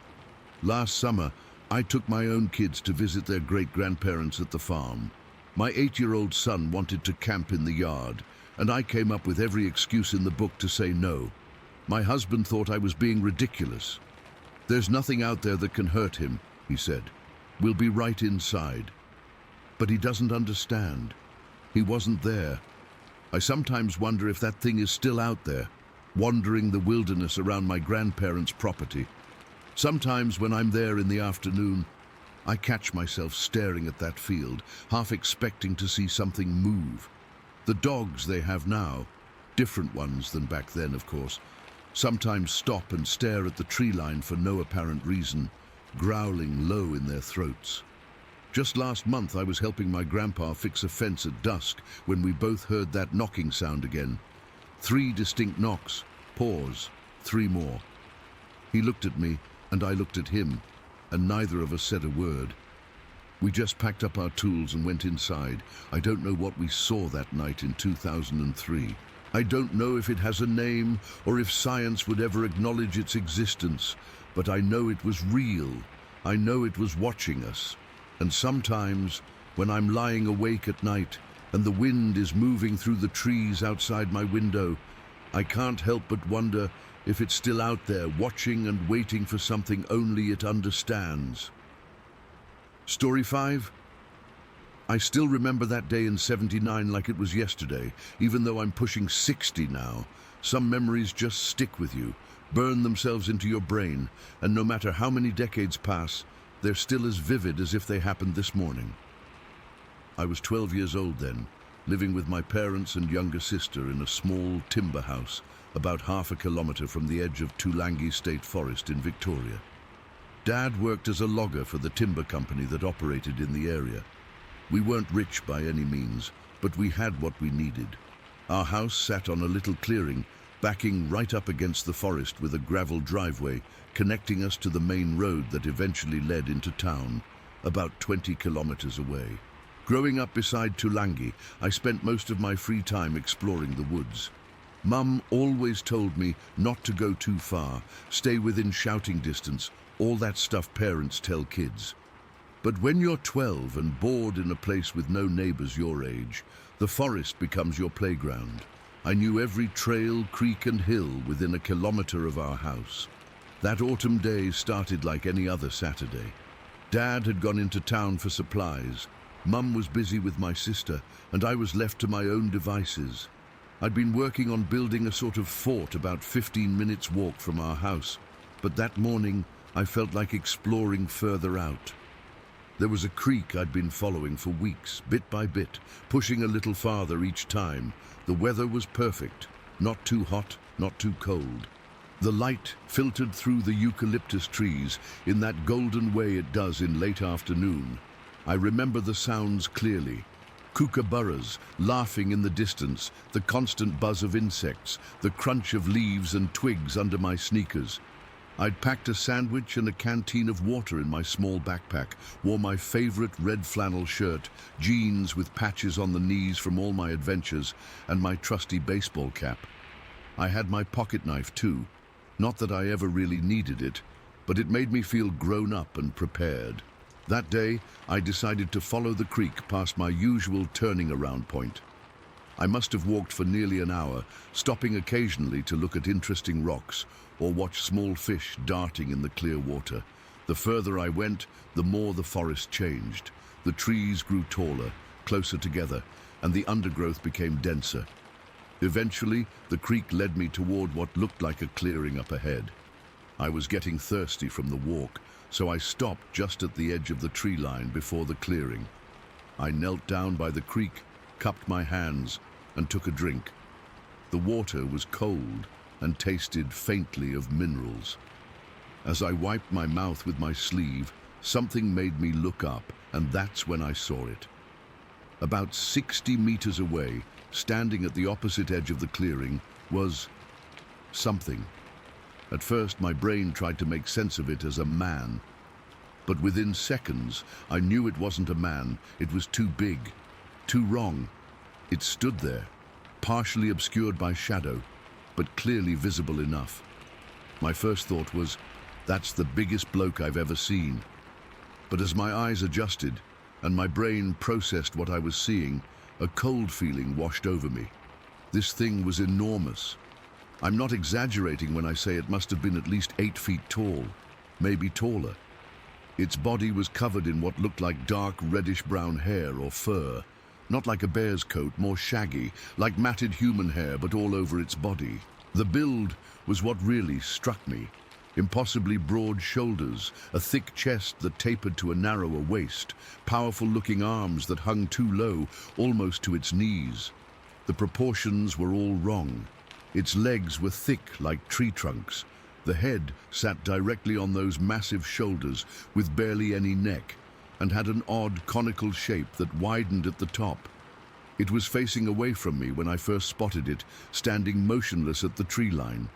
Last summer, I took my own kids to visit their great-grandparents at the farm. My 8-year-old son wanted to camp in the yard, and I came up with every excuse in the book to say no. My husband thought I was being ridiculous. "There's nothing out there that can hurt him," he said. "We'll be right inside." But he doesn't understand. He wasn't there. I sometimes wonder if that thing is still out there, wandering the wilderness around my grandparents' property. Sometimes when I'm there in the afternoon, I catch myself staring at that field, half expecting to see something move. The dogs they have now, different ones than back then, of course, sometimes stop and stare at the tree line for no apparent reason, growling low in their throats. Just last month I was helping my grandpa fix a fence at dusk when we both heard that knocking sound again. 3 distinct knocks, pause, 3 more. He looked at me and I looked at him, and neither of us said a word. We just packed up our tools and went inside. I don't know what we saw that night in 2003. I don't know if it has a name or if science would ever acknowledge its existence, but I know it was real. I know it was watching us. And sometimes, when I'm lying awake at night and the wind is moving through the trees outside my window, I can't help but wonder if it's still out there, watching and waiting for something only it understands. Story 5. I still remember that day in '79 like it was yesterday, even though I'm pushing 60 now. Some memories just stick with you, burn themselves into your brain, and no matter how many decades pass, they're still as vivid as if they happened this morning. I was 12 years old then, living with my parents and younger sister in a small timber house about half a kilometer from the edge of Tulangi State Forest in Victoria. Dad worked as a logger for the timber company that operated in the area. We weren't rich by any means, but we had what we needed. Our house sat on a little clearing, backing right up against the forest with a gravel driveway connecting us to the main road that eventually led into town, about 20 kilometers away. Growing up beside Tulangi, I spent most of my free time exploring the woods. Mum always told me not to go too far, stay within shouting distance, all that stuff parents tell kids. But when you're 12 and bored in a place with no neighbors your age, the forest becomes your playground. I knew every trail, creek and hill within a kilometer of our house. That autumn day started like any other Saturday. Dad had gone into town for supplies. Mum was busy with my sister, and I was left to my own devices. I'd been working on building a sort of fort about 15 minutes walk from our house, but that morning I felt like exploring further out. There was a creek I'd been following for weeks, bit by bit, pushing a little farther each time. The weather was perfect, not too hot, not too cold. The light filtered through the eucalyptus trees in that golden way it does in late afternoon. I remember the sounds clearly. Kookaburras laughing in the distance, the constant buzz of insects, the crunch of leaves and twigs under my sneakers. I'd packed a sandwich and a canteen of water in my small backpack, wore my favorite red flannel shirt, jeans with patches on the knees from all my adventures, and my trusty baseball cap. I had my pocket knife too. Not that I ever really needed it, but it made me feel grown up and prepared. That day, I decided to follow the creek past my usual turning around point. I must have walked for nearly an hour, stopping occasionally to look at interesting rocks or watch small fish darting in the clear water. The further I went, the more the forest changed. The trees grew taller, closer together, and the undergrowth became denser. Eventually, the creek led me toward what looked like a clearing up ahead. I was getting thirsty from the walk, so I stopped just at the edge of the tree line before the clearing. I knelt down by the creek, cupped my hands, and took a drink. The water was cold and tasted faintly of minerals. As I wiped my mouth with my sleeve, something made me look up, and that's when I saw it. About 60 meters away, standing at the opposite edge of the clearing, was something. At first, my brain tried to make sense of it as a man. But within seconds, I knew it wasn't a man. It was too big, too wrong. It stood there, partially obscured by shadow, but clearly visible enough. My first thought was, that's the biggest bloke I've ever seen. But as my eyes adjusted and my brain processed what I was seeing, a cold feeling washed over me. This thing was enormous. I'm not exaggerating when I say it must have been at least 8 feet tall, maybe taller. Its body was covered in what looked like dark reddish-brown hair or fur. Not like a bear's coat, more shaggy, like matted human hair, but all over its body. The build was what really struck me. Impossibly broad shoulders, a thick chest that tapered to a narrower waist, powerful-looking arms that hung too low, almost to its knees. The proportions were all wrong. Its legs were thick like tree trunks. The head sat directly on those massive shoulders with barely any neck, and had an odd conical shape that widened at the top. It was facing away from me when I first spotted it, standing motionless at the tree line.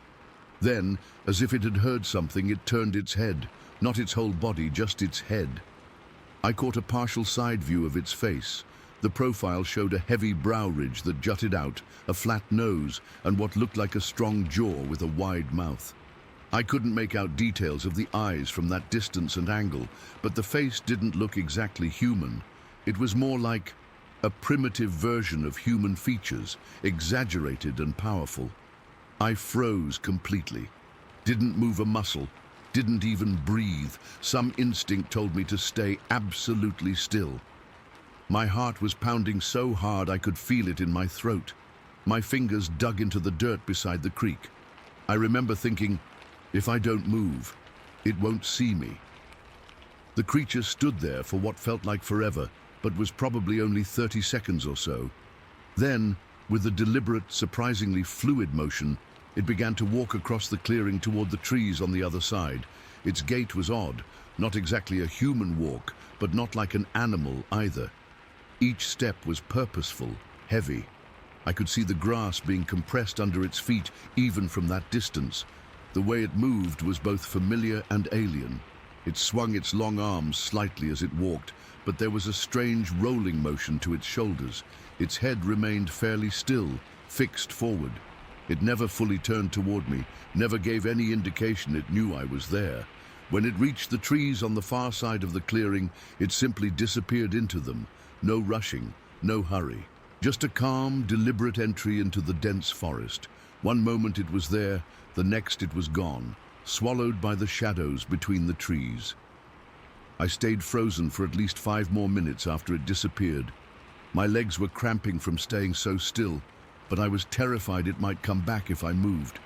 Then, as if it had heard something, it turned its head, not its whole body, just its head. I caught a partial side view of its face. The profile showed a heavy brow ridge that jutted out, a flat nose, and what looked like a strong jaw with a wide mouth. I couldn't make out details of the eyes from that distance and angle, but the face didn't look exactly human. It was more like a primitive version of human features, exaggerated and powerful. I froze completely. Didn't move a muscle, didn't even breathe. Some instinct told me to stay absolutely still. My heart was pounding so hard I could feel it in my throat. My fingers dug into the dirt beside the creek. I remember thinking, if I don't move, it won't see me. The creature stood there for what felt like forever, but was probably only 30 seconds or so. Then, with a deliberate, surprisingly fluid motion, it began to walk across the clearing toward the trees on the other side. Its gait was odd, not exactly a human walk, but not like an animal either. Each step was purposeful, heavy. I could see the grass being compressed under its feet even from that distance. The way it moved was both familiar and alien. It swung its long arms slightly as it walked, but there was a strange rolling motion to its shoulders. Its head remained fairly still, fixed forward. It never fully turned toward me, never gave any indication it knew I was there. When it reached the trees on the far side of the clearing, it simply disappeared into them. No rushing, no hurry. Just a calm, deliberate entry into the dense forest. One moment it was there, the next it was gone, swallowed by the shadows between the trees. I stayed frozen for at least 5 more minutes after it disappeared. My legs were cramping from staying so still, but I was terrified it might come back if I moved.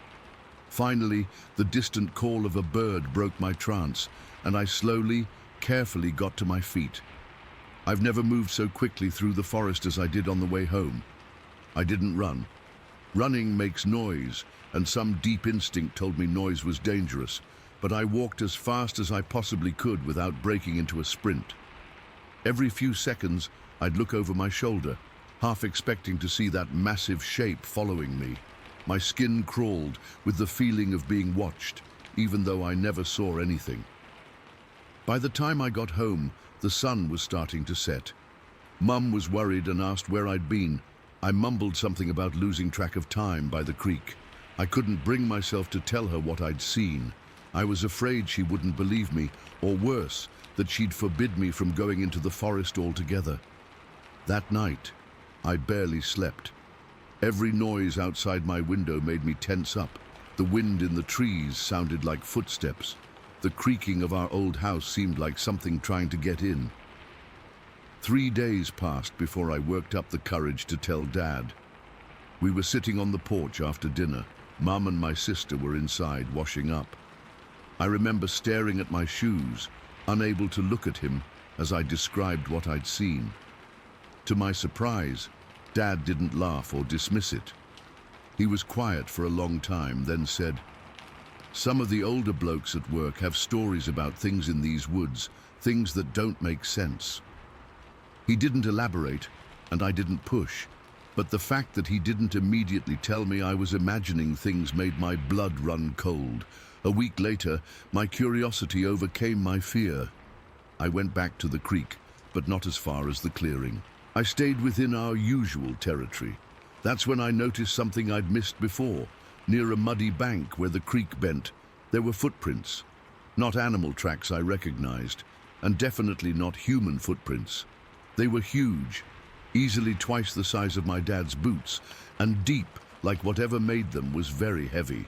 Finally, the distant call of a bird broke my trance, and I slowly, carefully got to my feet. I've never moved so quickly through the forest as I did on the way home. I didn't run. Running makes noise, and some deep instinct told me noise was dangerous, but I walked as fast as I possibly could without breaking into a sprint. Every few seconds, I'd look over my shoulder, half expecting to see that massive shape following me. My skin crawled with the feeling of being watched, even though I never saw anything. By the time I got home, the sun was starting to set. Mum was worried and asked where I'd been. I mumbled something about losing track of time by the creek. I couldn't bring myself to tell her what I'd seen. I was afraid she wouldn't believe me, or worse, that she'd forbid me from going into the forest altogether. That night, I barely slept. Every noise outside my window made me tense up. The wind in the trees sounded like footsteps. The creaking of our old house seemed like something trying to get in. 3 days passed before I worked up the courage to tell Dad. We were sitting on the porch after dinner. Mum and my sister were inside washing up. I remember staring at my shoes, unable to look at him as I described what I'd seen. To my surprise, Dad didn't laugh or dismiss it. He was quiet for a long time, then said, "Some of the older blokes at work have stories about things in these woods, things that don't make sense." He didn't elaborate, and I didn't push, but the fact that he didn't immediately tell me I was imagining things made my blood run cold. A week later, my curiosity overcame my fear. I went back to the creek, but not as far as the clearing. I stayed within our usual territory. That's when I noticed something I'd missed before. Near a muddy bank where the creek bent, there were footprints. Not animal tracks I recognized, and definitely not human footprints. They were huge, easily twice the size of my dad's boots, and deep, like whatever made them was very heavy.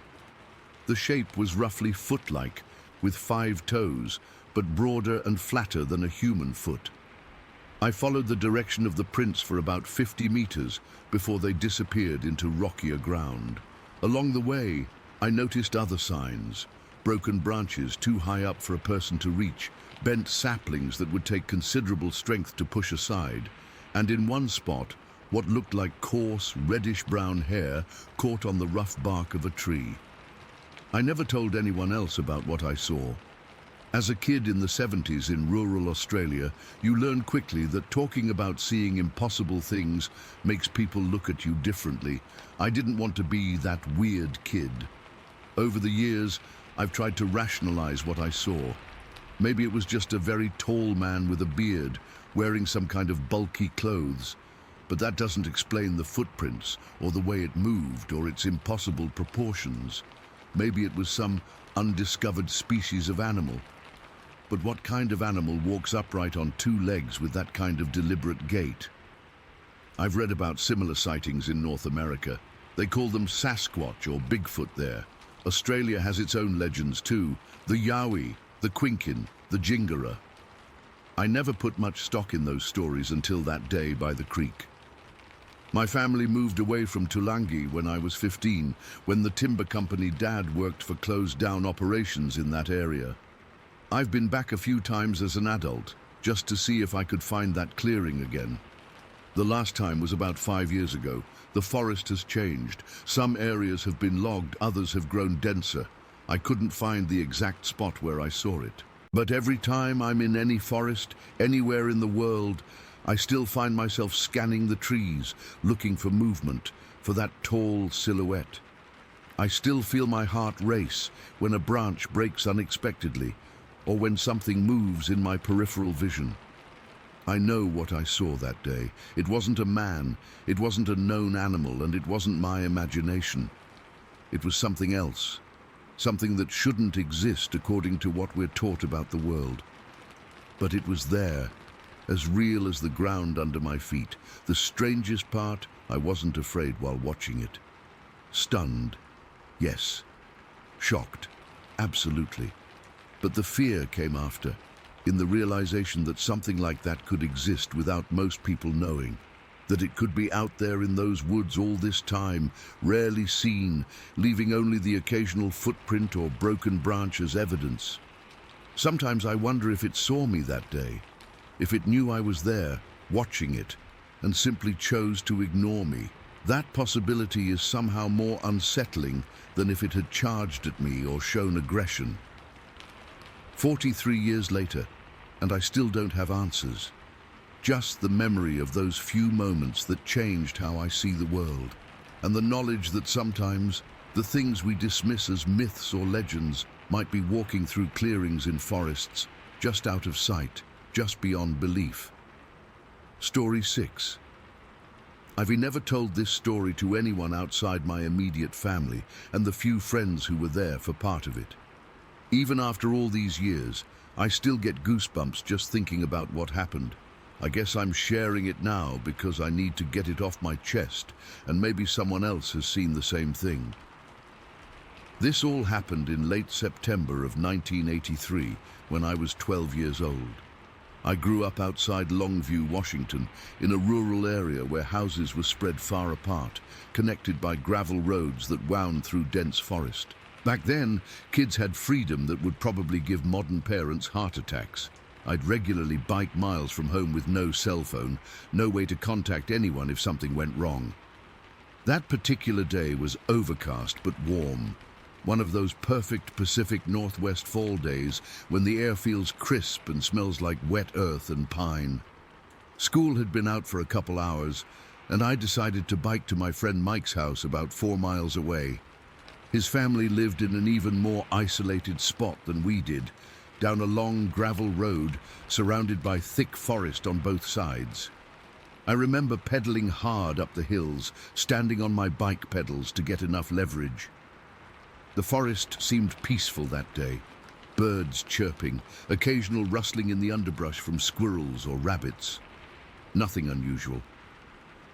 The shape was roughly foot-like, with 5 toes, but broader and flatter than a human foot. I followed the direction of the prints for about 50 meters before they disappeared into rockier ground. Along the way, I noticed other signs: broken branches too high up for a person to reach, bent saplings that would take considerable strength to push aside, and in one spot, what looked like coarse, reddish-brown hair caught on the rough bark of a tree. I never told anyone else about what I saw. As a kid in the 70s in rural Australia, you learn quickly that talking about seeing impossible things makes people look at you differently. I didn't want to be that weird kid. Over the years, I've tried to rationalize what I saw. Maybe it was just a very tall man with a beard, wearing some kind of bulky clothes. But that doesn't explain the footprints, or the way it moved, or its impossible proportions. Maybe it was some undiscovered species of animal. But what kind of animal walks upright on 2 legs with that kind of deliberate gait? I've read about similar sightings in North America. They call them Sasquatch or Bigfoot there. Australia has its own legends too: the Yowie, the Quinkin, the Jingara. I never put much stock in those stories until that day by the creek. My family moved away from Tulangi when I was 15, when the timber company Dad worked for closed down operations in that area. I've been back a few times as an adult, just to see if I could find that clearing again. The last time was about 5 years ago. The forest has changed. Some areas have been logged, others have grown denser. I couldn't find the exact spot where I saw it. But every time I'm in any forest, anywhere in the world, I still find myself scanning the trees, looking for movement, for that tall silhouette. I still feel my heart race when a branch breaks unexpectedly, or when something moves in my peripheral vision. I know what I saw that day. It wasn't a man, it wasn't a known animal, and it wasn't my imagination. It was something else. something that shouldn't exist according to what we're taught about the world. But it was there, as real as the ground under my feet. The strangest part, I wasn't afraid while watching it. Stunned, yes. Shocked, absolutely. But the fear came after, in the realization that something like that could exist without most people knowing. That it could be out there in those woods all this time, rarely seen, leaving only the occasional footprint or broken branch as evidence. Sometimes I wonder if it saw me that day, if it knew I was there, watching it, and simply chose to ignore me. That possibility is somehow more unsettling than if it had charged at me or shown aggression. 43 years later, and I still don't have answers. Just the memory of those few moments that changed how I see the world, and the knowledge that sometimes the things we dismiss as myths or legends might be walking through clearings in forests, just out of sight, just beyond belief. Story 6. I've never told this story to anyone outside my immediate family and the few friends who were there for part of it. Even after all these years, I still get goosebumps just thinking about what happened. I guess I'm sharing it now because I need to get it off my chest, and maybe someone else has seen the same thing. This all happened in late September of 1983, when I was 12 years old. I grew up outside Longview, Washington, in a rural area where houses were spread far apart, connected by gravel roads that wound through dense forest. Back then, kids had freedom that would probably give modern parents heart attacks. I'd regularly bike miles from home with no cell phone, no way to contact anyone if something went wrong. That particular day was overcast but warm. One of those perfect Pacific Northwest fall days when the air feels crisp and smells like wet earth and pine. School had been out for a couple hours, and I decided to bike to my friend Mike's house about 4 miles away. His family lived in an even more isolated spot than we did, down a long gravel road surrounded by thick forest on both sides. I remember pedaling hard up the hills, standing on my bike pedals to get enough leverage. The forest seemed peaceful that day, birds chirping, occasional rustling in the underbrush from squirrels or rabbits. Nothing unusual.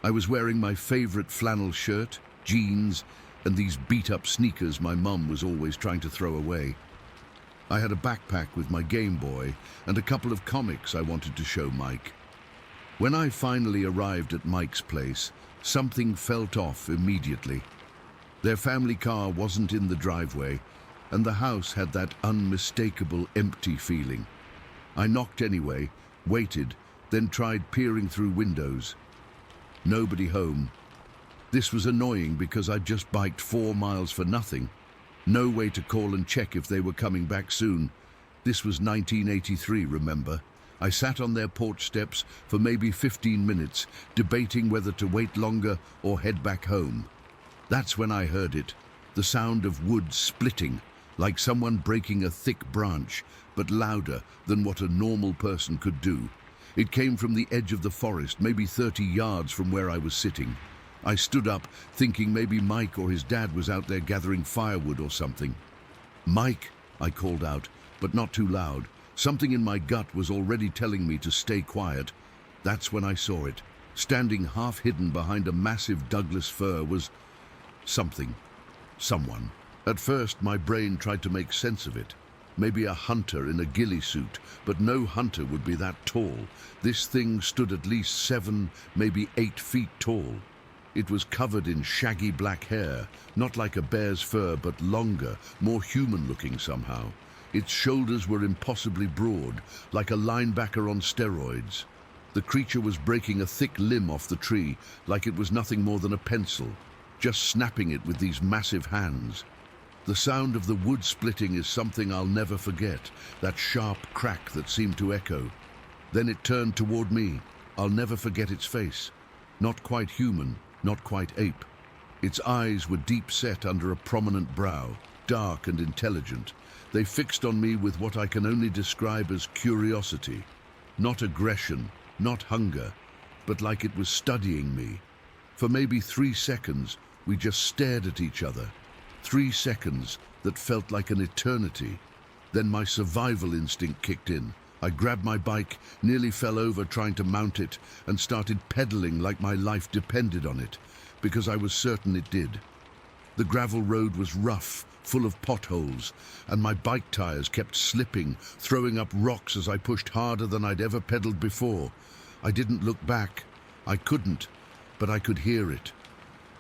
I was wearing my favorite flannel shirt, jeans, and these beat-up sneakers my mum was always trying to throw away. I had a backpack with my Game Boy and a couple of comics I wanted to show Mike. When I finally arrived at Mike's place, something felt off immediately. Their family car wasn't in the driveway, and the house had that unmistakable empty feeling. I knocked anyway, waited, then tried peering through windows. Nobody home. This was annoying because I'd just biked 4 miles for nothing. No way to call and check if they were coming back soon. This was 1983, remember? I sat on their porch steps for maybe 15 minutes, debating whether to wait longer or head back home. That's when I heard it, the sound of wood splitting, like someone breaking a thick branch, but louder than what a normal person could do. It came from the edge of the forest, maybe 30 yards from where I was sitting. I stood up, thinking maybe Mike or his dad was out there gathering firewood or something. "Mike," I called out, but not too loud. Something in my gut was already telling me to stay quiet. That's when I saw it. Standing half hidden behind a massive Douglas fir was something. Someone. At first, my brain tried to make sense of it. Maybe a hunter in a ghillie suit, but no hunter would be that tall. This thing stood at least 7, maybe 8 feet tall. It was covered in shaggy black hair, not like a bear's fur, but longer, more human-looking somehow. Its shoulders were impossibly broad, like a linebacker on steroids. The creature was breaking a thick limb off the tree, like it was nothing more than a pencil, just snapping it with these massive hands. The sound of the wood splitting is something I'll never forget, that sharp crack that seemed to echo. Then it turned toward me. I'll never forget its face. Not quite human, not quite ape. Its eyes were deep set under a prominent brow, dark and intelligent. They fixed on me with what I can only describe as curiosity. Not aggression, not hunger, but like it was studying me. For maybe 3 seconds, we just stared at each other. 3 seconds, that felt like an eternity. Then my survival instinct kicked in. I grabbed my bike, nearly fell over trying to mount it, and started pedaling like my life depended on it, because I was certain it did. The gravel road was rough, full of potholes, and my bike tires kept slipping, throwing up rocks as I pushed harder than I'd ever pedaled before. I didn't look back. I couldn't, but I could hear it.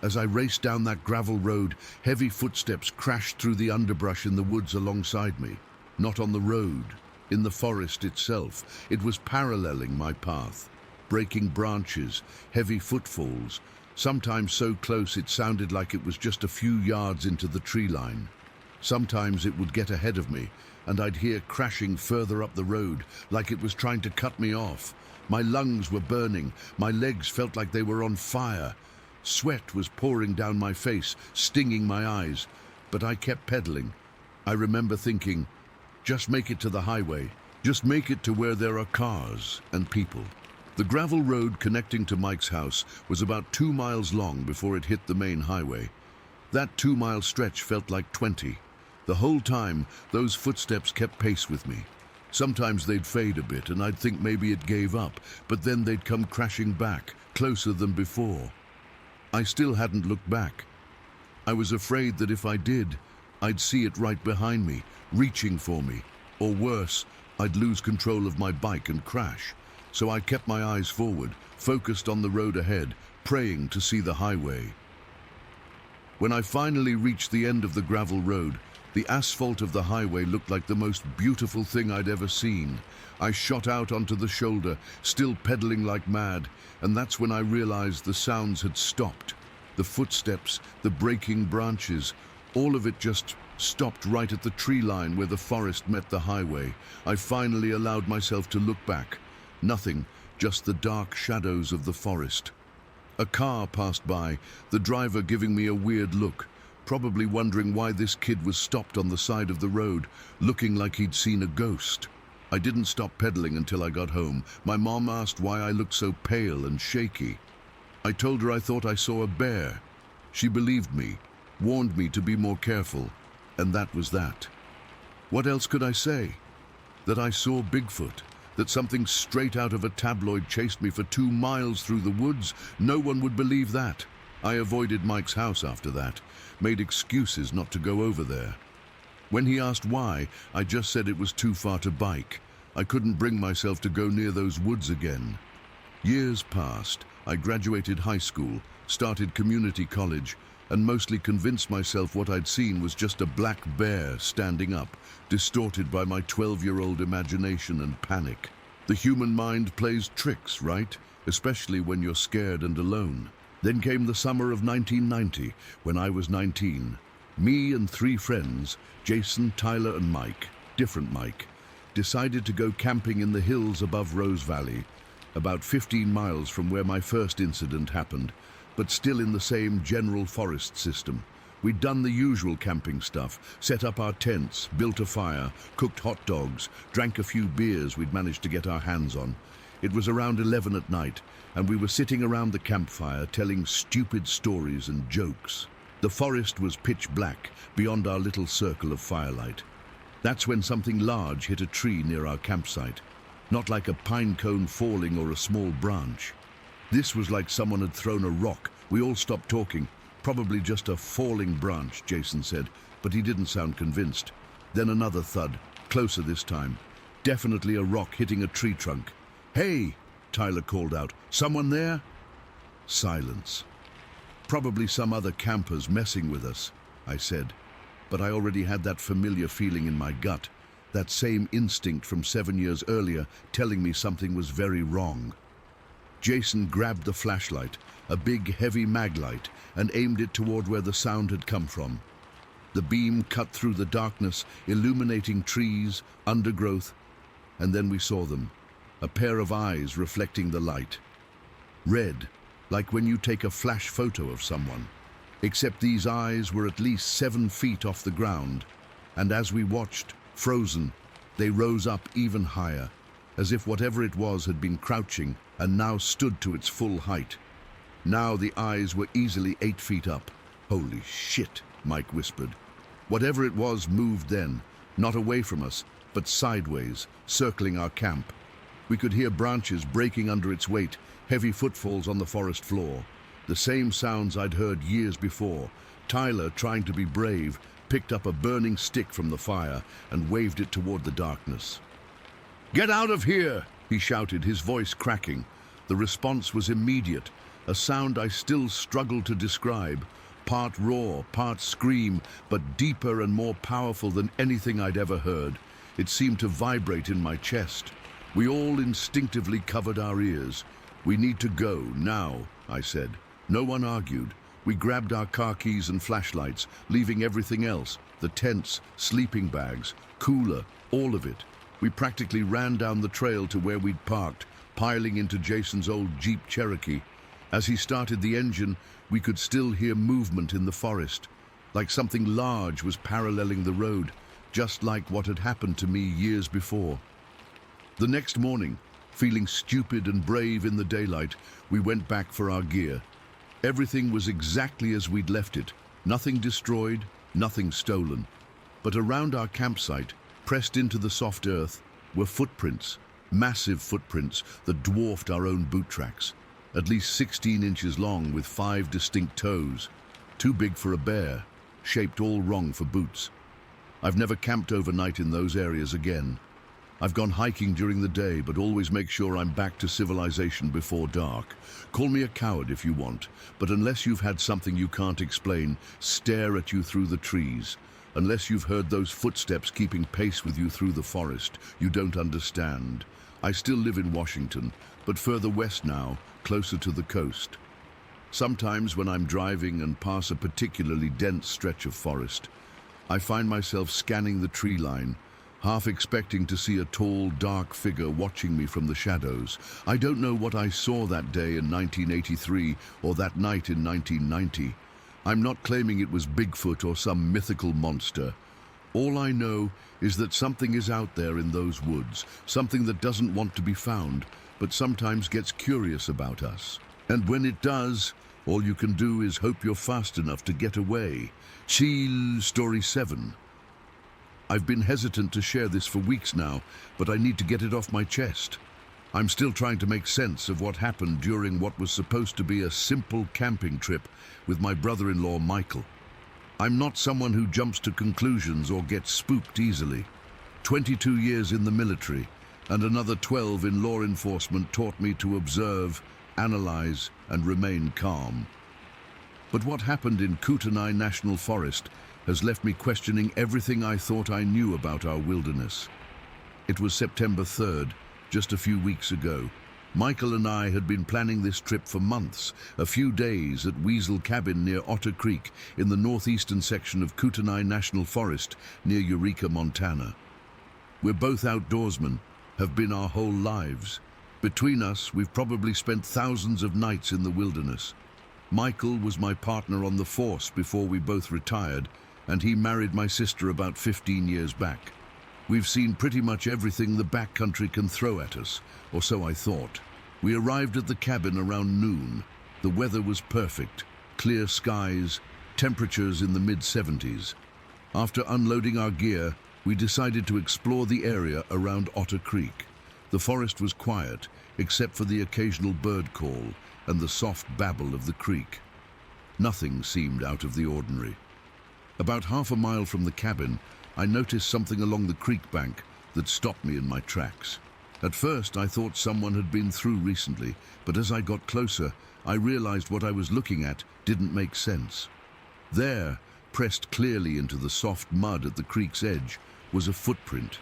As I raced down that gravel road, heavy footsteps crashed through the underbrush in the woods alongside me. Not on the road, in the forest itself. It was paralleling my path. Breaking branches, heavy footfalls, sometimes so close it sounded like it was just a few yards into the tree line. Sometimes it would get ahead of me, and I'd hear crashing further up the road, like it was trying to cut me off. My lungs were burning, my legs felt like they were on fire. Sweat was pouring down my face, stinging my eyes, but I kept pedaling. I remember thinking, just make it to the highway, just make it to where there are cars and people. The gravel road connecting to Mike's house was about 2 miles long before it hit the main highway. That 2-mile stretch felt like 20. The whole time, those footsteps kept pace with me. Sometimes they'd fade a bit and I'd think maybe it gave up, but then they'd come crashing back, closer than before. I still hadn't looked back. I was afraid that if I did, I'd see it right behind me, reaching for me, or worse, I'd lose control of my bike and crash. So I kept my eyes forward, focused on the road ahead, praying to see the highway. When I finally reached the end of the gravel road, the asphalt of the highway looked like the most beautiful thing I'd ever seen. I shot out onto the shoulder, still pedaling like mad, and that's when I realized the sounds had stopped. The footsteps, the breaking branches, all of it just stopped right at the tree line where the forest met the highway. I finally allowed myself to look back. Nothing, just the dark shadows of the forest. A car passed by, the driver giving me a weird look, probably wondering why this kid was stopped on the side of the road, looking like he'd seen a ghost. I didn't stop pedaling until I got home. My mom asked why I looked so pale and shaky. I told her I thought I saw a bear. She believed me, warned me to be more careful, and that was that. What else could I say? That I saw Bigfoot, that something straight out of a tabloid chased me for 2 miles through the woods? No one would believe that. I avoided Mike's house after that, made excuses not to go over there. When he asked why, I just said it was too far to bike. I couldn't bring myself to go near those woods again. Years passed. I graduated high school, started community college, and mostly convinced myself what I'd seen was just a black bear standing up, distorted by my 12-year-old imagination and panic. The human mind plays tricks, right? Especially when you're scared and alone. Then came the summer of 1990, when I was 19. Me and 3 friends, Jason, Tyler, and Mike, different Mike, decided to go camping in the hills above Rose Valley, about 15 miles from where my first incident happened, but still in the same general forest system. We'd done the usual camping stuff, set up our tents, built a fire, cooked hot dogs, drank a few beers we'd managed to get our hands on. It was around 11 at night, and we were sitting around the campfire telling stupid stories and jokes. The forest was pitch black beyond our little circle of firelight. That's when something large hit a tree near our campsite. Not like a pine cone falling or a small branch. This was like someone had thrown a rock. We all stopped talking. Probably just a falling branch, Jason said, but he didn't sound convinced. Then another thud, closer this time. Definitely a rock hitting a tree trunk. "Hey!" Tyler called out. "Someone there?" Silence. "Probably some other campers messing with us," I said. But I already had that familiar feeling in my gut, that same instinct from 7 years earlier telling me something was very wrong. Jason grabbed the flashlight, a big heavy mag light, and aimed it toward where the sound had come from. The beam cut through the darkness, illuminating trees, undergrowth, and then we saw them, a pair of eyes reflecting the light. Red, like when you take a flash photo of someone. Except these eyes were at least 7 feet off the ground, and as we watched, frozen, they rose up even higher, as if whatever it was had been crouching and now stood to its full height. Now the eyes were easily 8 feet up. "Holy shit," Mike whispered. Whatever it was moved then, not away from us, but sideways, circling our camp. We could hear branches breaking under its weight, heavy footfalls on the forest floor. The same sounds I'd heard years before. Tyler, trying to be brave, picked up a burning stick from the fire and waved it toward the darkness. "Get out of here!" he shouted, his voice cracking. The response was immediate, a sound I still struggle to describe. Part roar, part scream, but deeper and more powerful than anything I'd ever heard. It seemed to vibrate in my chest. We all instinctively covered our ears. "We need to go, now," I said. No one argued. We grabbed our car keys and flashlights, leaving everything else, the tents, sleeping bags, cooler, all of it. We practically ran down the trail to where we'd parked, piling into Jason's old Jeep Cherokee. As he started the engine, we could still hear movement in the forest, like something large was paralleling the road, just like what had happened to me years before. The next morning, feeling stupid and brave in the daylight, we went back for our gear. Everything was exactly as we'd left it, nothing destroyed, nothing stolen. But around our campsite, pressed into the soft earth, were footprints, massive footprints that dwarfed our own boot tracks. At least 16 inches long with 5 distinct toes, too big for a bear, shaped all wrong for boots. I've never camped overnight in those areas again. I've gone hiking during the day, but always make sure I'm back to civilization before dark. Call me a coward if you want, but unless you've had something you can't explain stare at you through the trees, unless you've heard those footsteps keeping pace with you through the forest, you don't understand. I still live in Washington, but further west now, closer to the coast. Sometimes when I'm driving and pass a particularly dense stretch of forest, I find myself scanning the tree line, half expecting to see a tall, dark figure watching me from the shadows. I don't know what I saw that day in 1983 or that night in 1990. I'm not claiming it was Bigfoot or some mythical monster. All I know is that something is out there in those woods, something that doesn't want to be found, but sometimes gets curious about us. And when it does, all you can do is hope you're fast enough to get away. Eel Story 7. I've been hesitant to share this for weeks now, but I need to get it off my chest. I'm still trying to make sense of what happened during what was supposed to be a simple camping trip with my brother-in-law Michael. I'm not someone who jumps to conclusions or gets spooked easily. 22 years in the military and another 12 in law enforcement taught me to observe, analyze, and remain calm. But what happened in Kootenai National Forest has left me questioning everything I thought I knew about our wilderness. It was September 3rd, just a few weeks ago. Michael and I had been planning this trip for months, a few days at Weasel Cabin near Otter Creek in the northeastern section of Kootenai National Forest near Eureka, Montana. We're both outdoorsmen, have been our whole lives. Between us, we've probably spent thousands of nights in the wilderness. Michael was my partner on the force before we both retired, and he married my sister about 15 years back. We've seen pretty much everything the backcountry can throw at us, or so I thought. We arrived at the cabin around noon. The weather was perfect, clear skies, temperatures in the mid-70s. After unloading our gear, we decided to explore the area around Otter Creek. The forest was quiet, except for the occasional bird call and the soft babble of the creek. Nothing seemed out of the ordinary. About half a mile from the cabin, I noticed something along the creek bank that stopped me in my tracks. At first, I thought someone had been through recently, but as I got closer, I realized what I was looking at didn't make sense. There, pressed clearly into the soft mud at the creek's edge, was a footprint.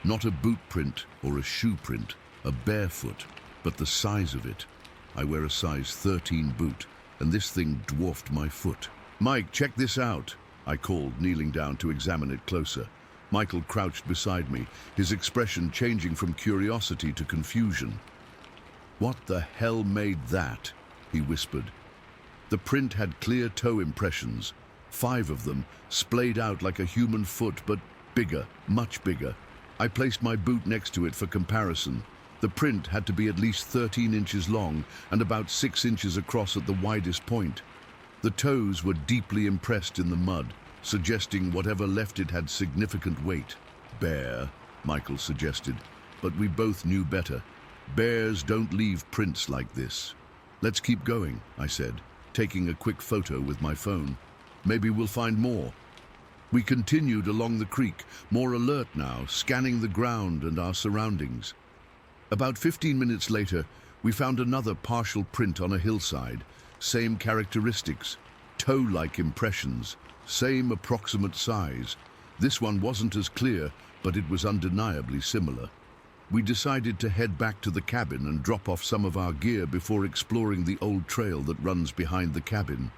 Not a boot print or a shoe print, a barefoot, but the size of it. I wear a size 13 boot, and this thing dwarfed my foot. "Mike, check this out," I called, kneeling down to examine it closer. Michael crouched beside me, his expression changing from curiosity to confusion. "What the hell made that?" he whispered. The print had clear toe impressions, 5 of them, splayed out like a human foot, but bigger, much bigger. I placed my boot next to it for comparison. The print had to be at least 13 inches long and about 6 inches across at the widest point. The toes were deeply impressed in the mud, suggesting whatever left it had significant weight. Bear, Michael suggested, but we both knew better. Bears don't leave prints like this. Let's keep going, I said, taking a quick photo with my phone. Maybe we'll find more. We continued along the creek, more alert now, scanning the ground and our surroundings. About 15 minutes later, we found another partial print on a hillside. Same characteristics, toe-like impressions, same approximate size. This one wasn't as clear, but it was undeniably similar. We decided to head back to the cabin and drop off some of our gear before exploring the old trail that runs behind the cabin.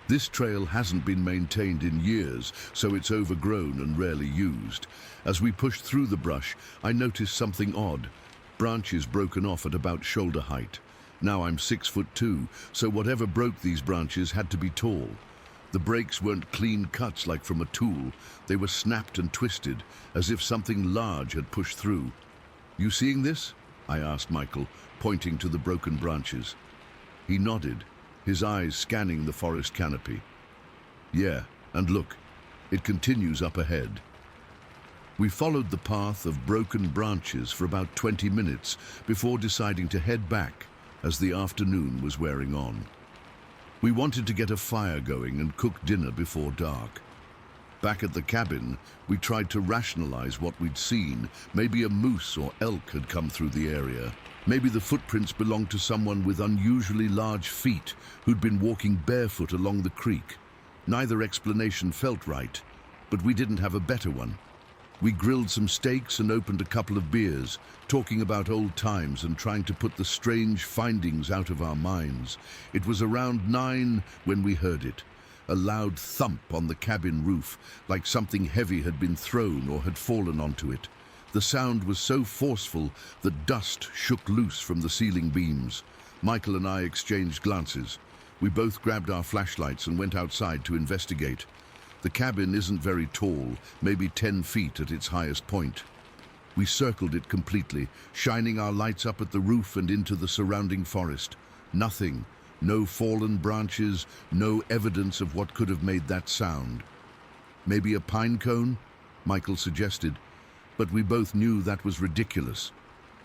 This trail hasn't been maintained in years, so it's overgrown and rarely used. As we pushed through the brush, I noticed something odd. Branches broken off at about shoulder height. Now I'm 6'2", so whatever broke these branches had to be tall. The breaks weren't clean cuts like from a tool. They were snapped and twisted, as if something large had pushed through. "You seeing this?" I asked Michael, pointing to the broken branches. He nodded, his eyes scanning the forest canopy. "Yeah, and look, it continues up ahead." We followed the path of broken branches for about 20 minutes before deciding to head back as the afternoon was wearing on. We wanted to get a fire going and cook dinner before dark. Back at the cabin, we tried to rationalize what we'd seen. Maybe a moose or elk had come through the area. Maybe the footprints belonged to someone with unusually large feet who'd been walking barefoot along the creek. Neither explanation felt right, but we didn't have a better one. We grilled some steaks and opened a couple of beers, talking about old times and trying to put the strange findings out of our minds. It was around 9 when we heard it. A loud thump on the cabin roof, like something heavy had been thrown or had fallen onto it. The sound was so forceful that dust shook loose from the ceiling beams. Michael and I exchanged glances. We both grabbed our flashlights and went outside to investigate. The cabin isn't very tall, maybe 10 feet at its highest point. We circled it completely, shining our lights up at the roof and into the surrounding forest. Nothing. No fallen branches, no evidence of what could have made that sound. "Maybe a pine cone?" Michael suggested, but we both knew that was ridiculous.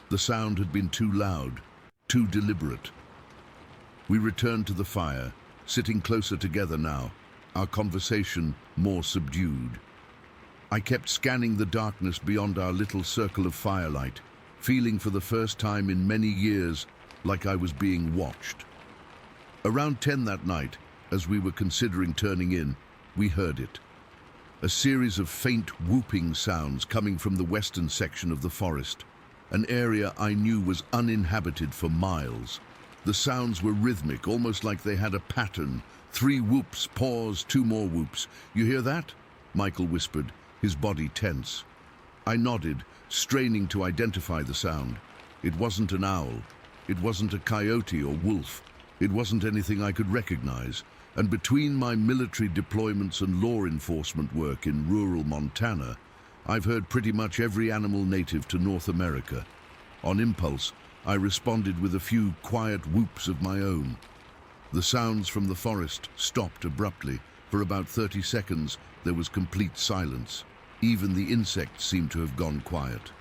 The sound had been too loud, too deliberate. We returned to the fire, sitting closer together now, our conversation more subdued. I kept scanning the darkness beyond our little circle of firelight, feeling for the first time in many years like I was being watched. Around 10 that night, as we were considering turning in, we heard it. A series of faint whooping sounds coming from the western section of the forest, an area I knew was uninhabited for miles. The sounds were rhythmic, almost like they had a pattern. 3 whoops, pause, 2 more whoops. "You hear that?" Michael whispered, his body tense. I nodded, straining to identify the sound. It wasn't an owl. It wasn't a coyote or wolf. It wasn't anything I could recognize. And between my military deployments and law enforcement work in rural Montana, I've heard pretty much every animal native to North America. On impulse, I responded with a few quiet whoops of my own. The sounds from the forest stopped abruptly. For about 30 seconds, there was complete silence. Even the insects seemed to have gone quiet.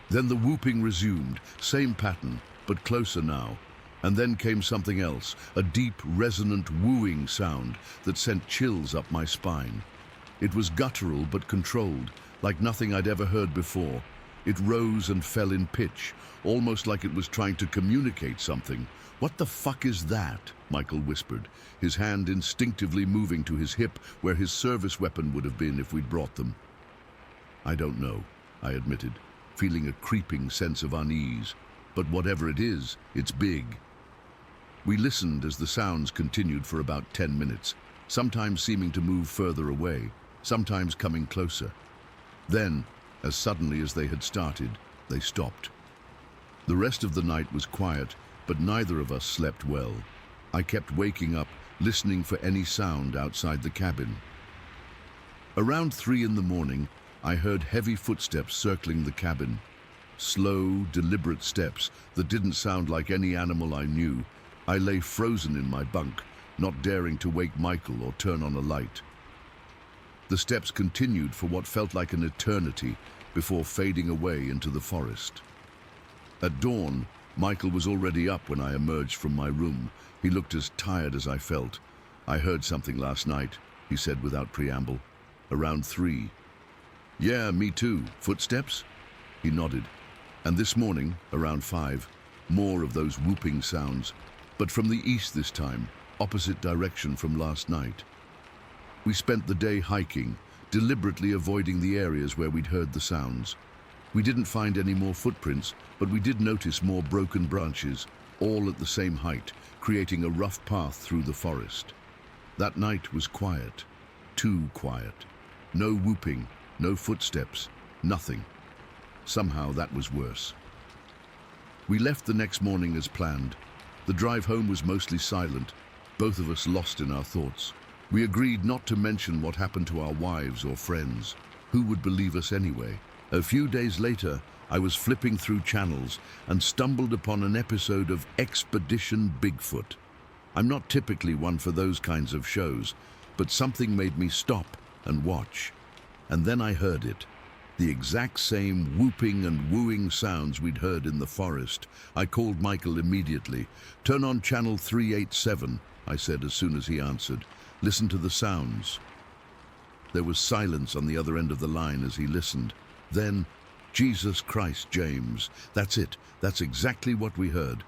Then the whooping resumed, same pattern, but closer now. And then came something else, a deep, resonant wooing sound that sent chills up my spine. It was guttural but controlled, like nothing I'd ever heard before. It rose and fell in pitch, almost like it was trying to communicate something. "What the fuck is that?" Michael whispered, his hand instinctively moving to his hip where his service weapon would have been if we'd brought them. "I don't know," I admitted, feeling a creeping sense of unease. "But whatever it is, it's big." We listened as the sounds continued for about 10 minutes, sometimes seeming to move further away, sometimes coming closer. Then, as suddenly as they had started, they stopped. The rest of the night was quiet, but neither of us slept well. I kept waking up, listening for any sound outside the cabin. Around 3 in the morning, I heard heavy footsteps circling the cabin. Slow, deliberate steps that didn't sound like any animal I knew. I lay frozen in my bunk, not daring to wake Michael or turn on a light. The steps continued for what felt like an eternity before fading away into the forest. At dawn, Michael was already up when I emerged from my room. He looked as tired as I felt. "I heard something last night," he said without preamble. "Around 3. "Yeah, me too. Footsteps?" He nodded. "And this morning, around 5, more of those whooping sounds, but from the east this time, opposite direction from last night." We spent the day hiking, deliberately avoiding the areas where we'd heard the sounds. We didn't find any more footprints, but we did notice more broken branches, all at the same height, creating a rough path through the forest. That night was quiet, too quiet. No whooping, no footsteps, nothing. Somehow that was worse. We left the next morning as planned. The drive home was mostly silent, both of us lost in our thoughts. We agreed not to mention what happened to our wives or friends. Who would believe us anyway? A few days later, I was flipping through channels and stumbled upon an episode of Expedition Bigfoot. I'm not typically one for those kinds of shows, but something made me stop and watch. And then I heard it. The exact same whooping and wooing sounds we'd heard in the forest. I called Michael immediately. "Turn on channel 387, I said as soon as he answered. "Listen to the sounds." There was silence on the other end of the line as he listened. Then, "Jesus Christ, James, that's it. That's exactly what we heard."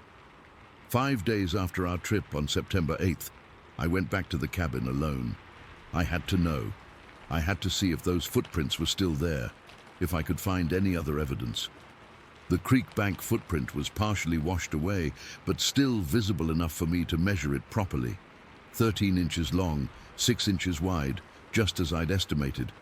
5 days after our trip on September 8th, I went back to the cabin alone. I had to know. I had to see if those footprints were still there, if I could find any other evidence. The creek bank footprint was partially washed away, but still visible enough for me to measure it properly. 13 inches long, 6 inches wide, just as I'd estimated.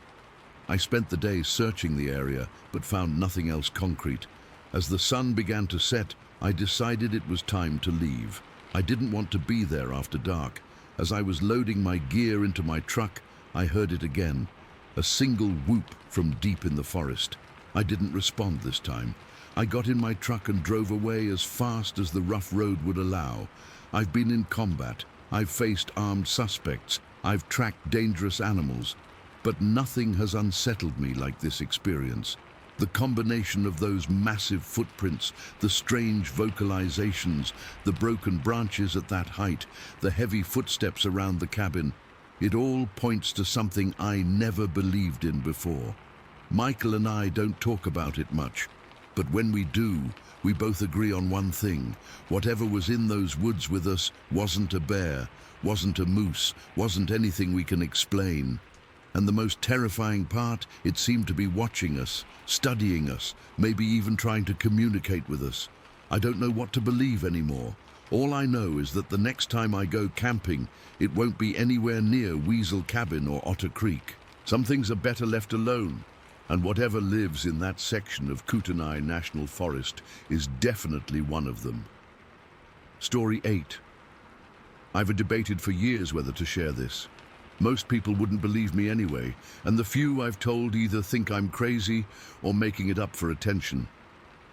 I spent the day searching the area, but found nothing else concrete. As the sun began to set, I decided it was time to leave. I didn't want to be there after dark. As I was loading my gear into my truck, I heard it again. A single whoop from deep in the forest. I didn't respond this time. I got in my truck and drove away as fast as the rough road would allow. I've been in combat. I've faced armed suspects. I've tracked dangerous animals. But nothing has unsettled me like this experience. The combination of those massive footprints, the strange vocalizations, the broken branches at that height, the heavy footsteps around the cabin, it all points to something I never believed in before. Michael and I don't talk about it much, but when we do, we both agree on one thing. Whatever was in those woods with us wasn't a bear, wasn't a moose, wasn't anything we can explain. And the most terrifying part, it seemed to be watching us, studying us, maybe even trying to communicate with us. I don't know what to believe anymore. All I know is that the next time I go camping, it won't be anywhere near Weasel Cabin or Otter Creek. Some things are better left alone, and whatever lives in that section of Kootenai National Forest is definitely one of them. Story 8. I've debated for years whether to share this. Most people wouldn't believe me anyway, and the few I've told either think I'm crazy or making it up for attention.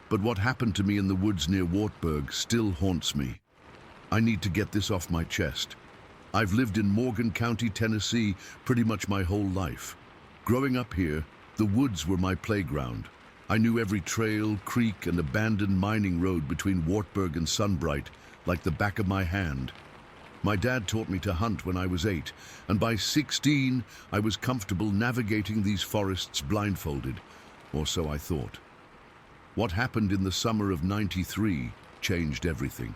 But what happened to me in the woods near Wartburg still haunts me. I need to get this off my chest. I've lived in Morgan County, Tennessee, pretty much my whole life. Growing up here, the woods were my playground. I knew every trail, creek, and abandoned mining road between Wartburg and Sunbright like the back of my hand. My dad taught me to hunt when I was 8, and by 16, I was comfortable navigating these forests blindfolded, or so I thought. What happened in the summer of '93 changed everything.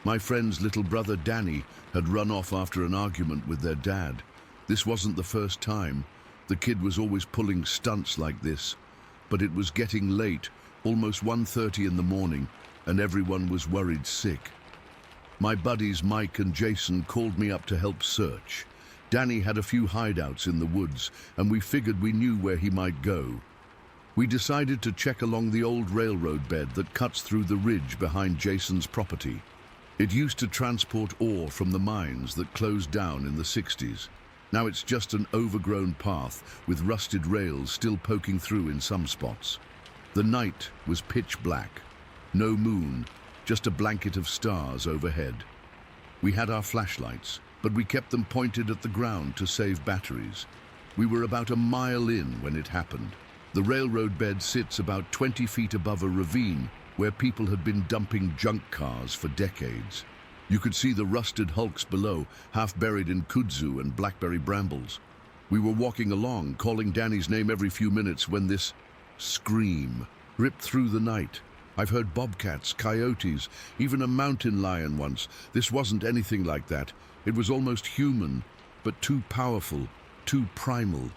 My friend's little brother Danny had run off after an argument with their dad. This wasn't the first time. The kid was always pulling stunts like this, but it was getting late, almost 1:30 in the morning, and everyone was worried sick. My buddies Mike and Jason called me up to help search. Danny had a few hideouts in the woods, and we figured we knew where he might go. We decided to check along the old railroad bed that cuts through the ridge behind Jason's property. It used to transport ore from the mines that closed down in the '60s. Now it's just an overgrown path with rusted rails still poking through in some spots. The night was pitch black. No moon, just a blanket of stars overhead. We had our flashlights, but we kept them pointed at the ground to save batteries. We were about a mile in when it happened. The railroad bed sits about 20 feet above a ravine where people had been dumping junk cars for decades. You could see the rusted hulks below, half buried in kudzu and blackberry brambles. We were walking along, calling Danny's name every few minutes when this scream ripped through the night. I've heard bobcats, coyotes, even a mountain lion once. This wasn't anything like that. It was almost human, but too powerful, too primal.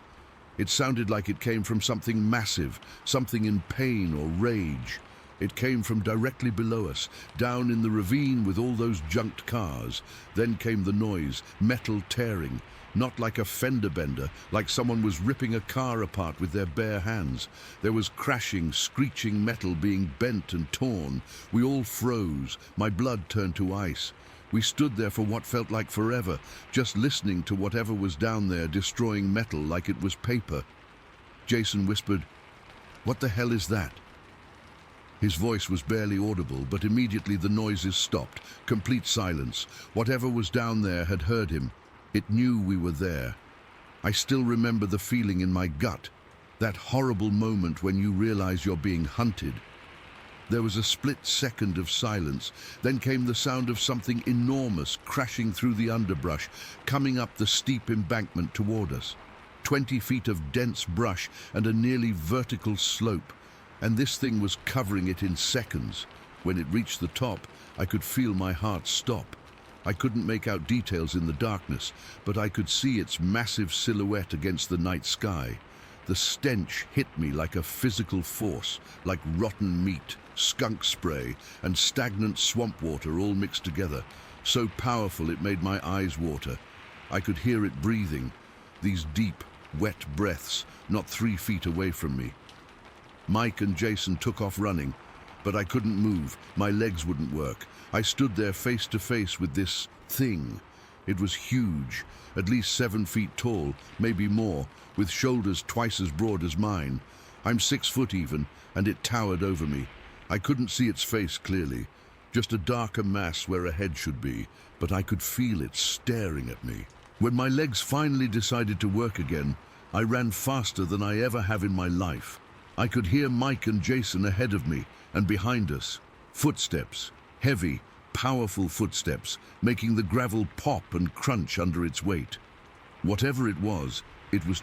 It sounded like it came from something massive, something in pain or rage. It came from directly below us, down in the ravine with all those junked cars. Then came the noise, metal tearing, not like a fender bender, like someone was ripping a car apart with their bare hands. There was crashing, screeching metal being bent and torn. We all froze. My blood turned to ice. We stood there for what felt like forever, just listening to whatever was down there destroying metal like it was paper. Jason whispered, "What the hell is that?" His voice was barely audible, but immediately the noises stopped. Complete silence. Whatever was down there had heard him. It knew we were there. I still remember the feeling in my gut, that horrible moment when you realize you're being hunted. There was a split second of silence, then came the sound of something enormous crashing through the underbrush, coming up the steep embankment toward us. 20 feet of dense brush and a nearly vertical slope, and this thing was covering it in seconds. When it reached the top, I could feel my heart stop. I couldn't make out details in the darkness, but I could see its massive silhouette against the night sky. The stench hit me like a physical force, like rotten meat, skunk spray, and stagnant swamp water all mixed together. So powerful it made my eyes water. I could hear it breathing, these deep, wet breaths, not 3 feet away from me. Mike and Jason took off running, but I couldn't move. My legs wouldn't work. I stood there face to face with this thing. It was huge, at least 7 feet tall, maybe more, with shoulders twice as broad as mine. I'm 6 foot even, and it towered over me. I couldn't see its face clearly, just a darker mass where a head should be, but I could feel it staring at me. When my legs finally decided to work again, I ran faster than I ever have in my life. I could hear Mike and Jason ahead of me and behind us. Footsteps, heavy, powerful footsteps, making the gravel pop and crunch under its weight. Whatever it was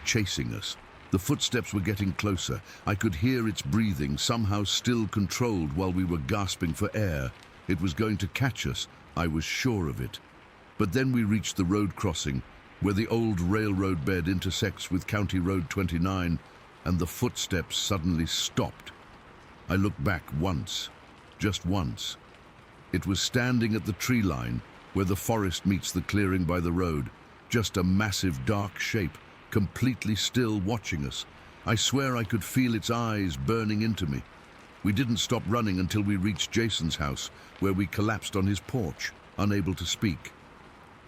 chasing us. The footsteps were getting closer. I could hear its breathing, somehow still controlled while we were gasping for air. It was going to catch us, I was sure of it. But then we reached the road crossing, where the old railroad bed intersects with County Road 29, and the footsteps suddenly stopped. I looked back once, just once. It was standing at the tree line, where the forest meets the clearing by the road, just a massive dark shape, completely still watching us. I swear I could feel its eyes burning into me. We didn't stop running until we reached Jason's house, where we collapsed on his porch, unable to speak.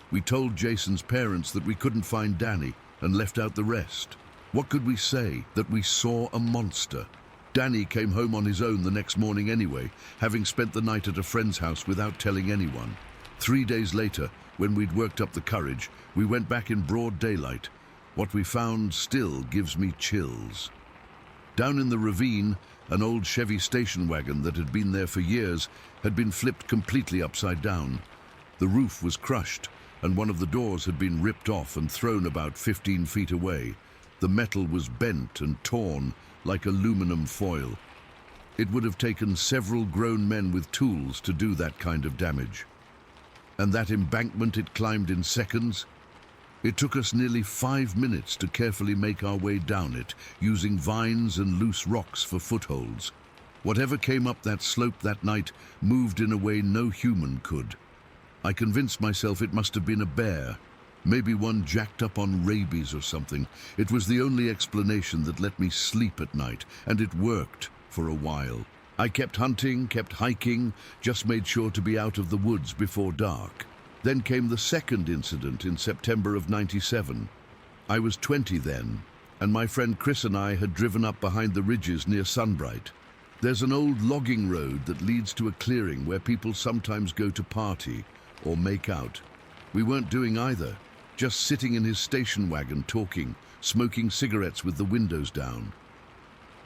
We told Jason's parents that we couldn't find Danny and left out the rest. What could we say? That we saw a monster? Danny came home on his own the next morning anyway, having spent the night at a friend's house without telling anyone. 3 days later, when we'd worked up the courage, we went back in broad daylight. What we found still gives me chills. Down in the ravine, an old Chevy station wagon that had been there for years had been flipped completely upside down. The roof was crushed, and one of the doors had been ripped off and thrown about 15 feet away. The metal was bent and torn like aluminum foil. It would have taken several grown men with tools to do that kind of damage. And that embankment it climbed in seconds? It took us nearly 5 minutes to carefully make our way down it, using vines and loose rocks for footholds. Whatever came up that slope that night moved in a way no human could. I convinced myself it must have been a bear, maybe one jacked up on rabies or something. It was the only explanation that let me sleep at night, and it worked for a while. I kept hunting, kept hiking, just made sure to be out of the woods before dark. Then came the second incident in September of '97. I was 20 then, and my friend Chris and I had driven up behind the ridges near Sunbright. There's an old logging road that leads to a clearing where people sometimes go to party or make out. We weren't doing either. just sitting in his station wagon talking, smoking cigarettes with the windows down.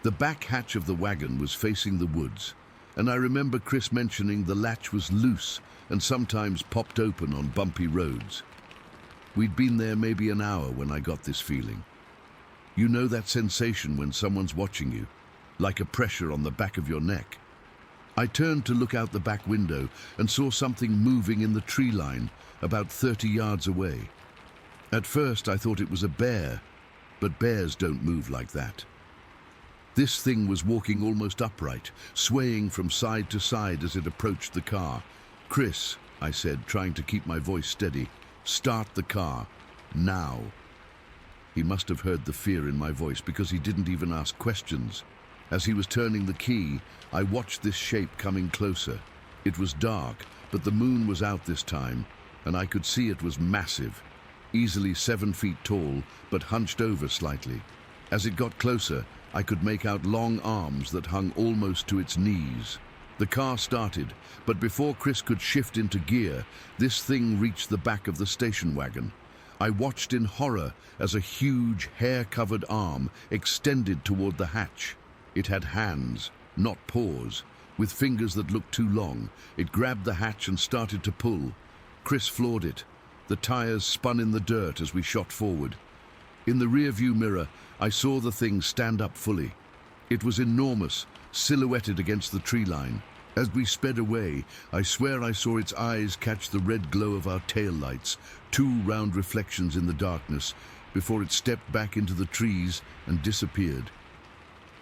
The back hatch of the wagon was facing the woods, and I remember Chris mentioning the latch was loose and sometimes popped open on bumpy roads. We'd been there maybe an hour when I got this feeling. You know that sensation when someone's watching you, like a pressure on the back of your neck. I turned to look out the back window and saw something moving in the tree line about 30 yards away. At first I thought it was a bear, but bears don't move like that. This thing was walking almost upright, swaying from side to side as it approached the car. "Chris," I said, trying to keep my voice steady, "start the car, now." He must have heard the fear in my voice because he didn't even ask questions. As he was turning the key, I watched this shape coming closer. It was dark, but the moon was out this time, and I could see it was massive, easily 7 feet tall, but hunched over slightly. As it got closer, I could make out long arms that hung almost to its knees. The car started, but before Chris could shift into gear, this thing reached the back of the station wagon. I watched in horror as a huge, hair-covered arm extended toward the hatch. It had hands, not paws, with fingers that looked too long. It grabbed the hatch and started to pull. Chris floored it. The tires spun in the dirt as we shot forward. In the rear-view mirror, I saw the thing stand up fully. It was enormous, silhouetted against the tree line. As we sped away, I swear I saw its eyes catch the red glow of our tail lights, 2 round reflections in the darkness, before it stepped back into the trees and disappeared.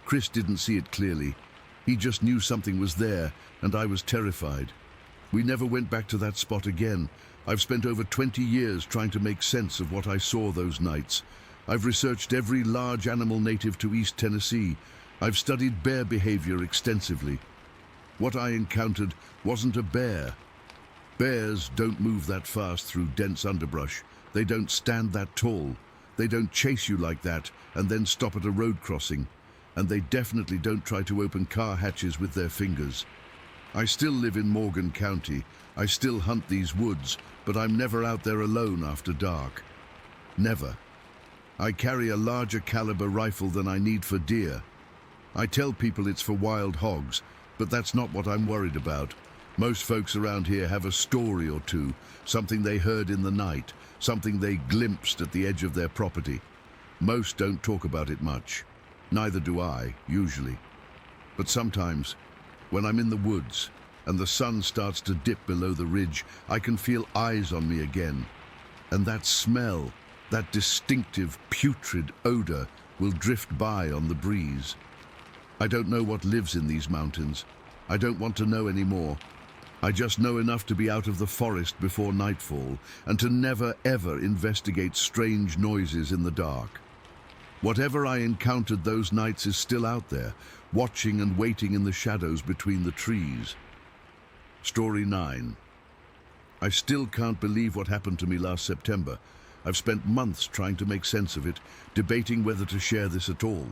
Chris didn't see it clearly. He just knew something was there, and I was terrified. We never went back to that spot again. I've spent over 20 years trying to make sense of what I saw those nights. I've researched every large animal native to East Tennessee. I've studied bear behavior extensively. What I encountered wasn't a bear. Bears don't move that fast through dense underbrush. They don't stand that tall. They don't chase you like that and then stop at a road crossing. And they definitely don't try to open car hatches with their fingers. I still live in Morgan County. I still hunt these woods, but I'm never out there alone after dark. Never. I carry a larger caliber rifle than I need for deer. I tell people it's for wild hogs, but that's not what I'm worried about. Most folks around here have a story or two, something they heard in the night, something they glimpsed at the edge of their property. Most don't talk about it much. Neither do I, usually. But sometimes, when I'm in the woods and the sun starts to dip below the ridge, I can feel eyes on me again. And that smell, that distinctive, putrid odor, will drift by on the breeze. I don't know what lives in these mountains. I don't want to know anymore. I just know enough to be out of the forest before nightfall and to never, ever investigate strange noises in the dark. Whatever I encountered those nights is still out there, watching and waiting in the shadows between the trees. Story 9. I still can't believe what happened to me last September. I've spent months trying to make sense of it, debating whether to share this at all.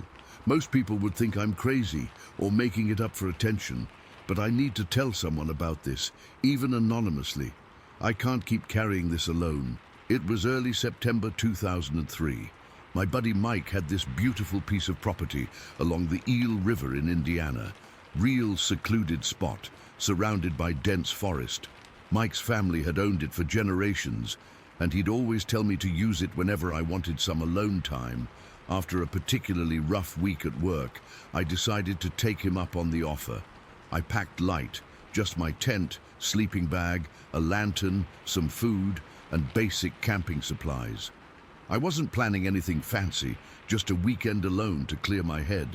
Most people would think I'm crazy or making it up for attention, but I need to tell someone about this, even anonymously. I can't keep carrying this alone. It was early September 2003. My buddy Mike had this beautiful piece of property along the Eel River in Indiana. Real secluded spot, surrounded by dense forest. Mike's family had owned it for generations, and he'd always tell me to use it whenever I wanted some alone time. After a particularly rough week at work, I decided to take him up on the offer. I packed light, just my tent, sleeping bag, a lantern, some food, and basic camping supplies. I wasn't planning anything fancy, just a weekend alone to clear my head.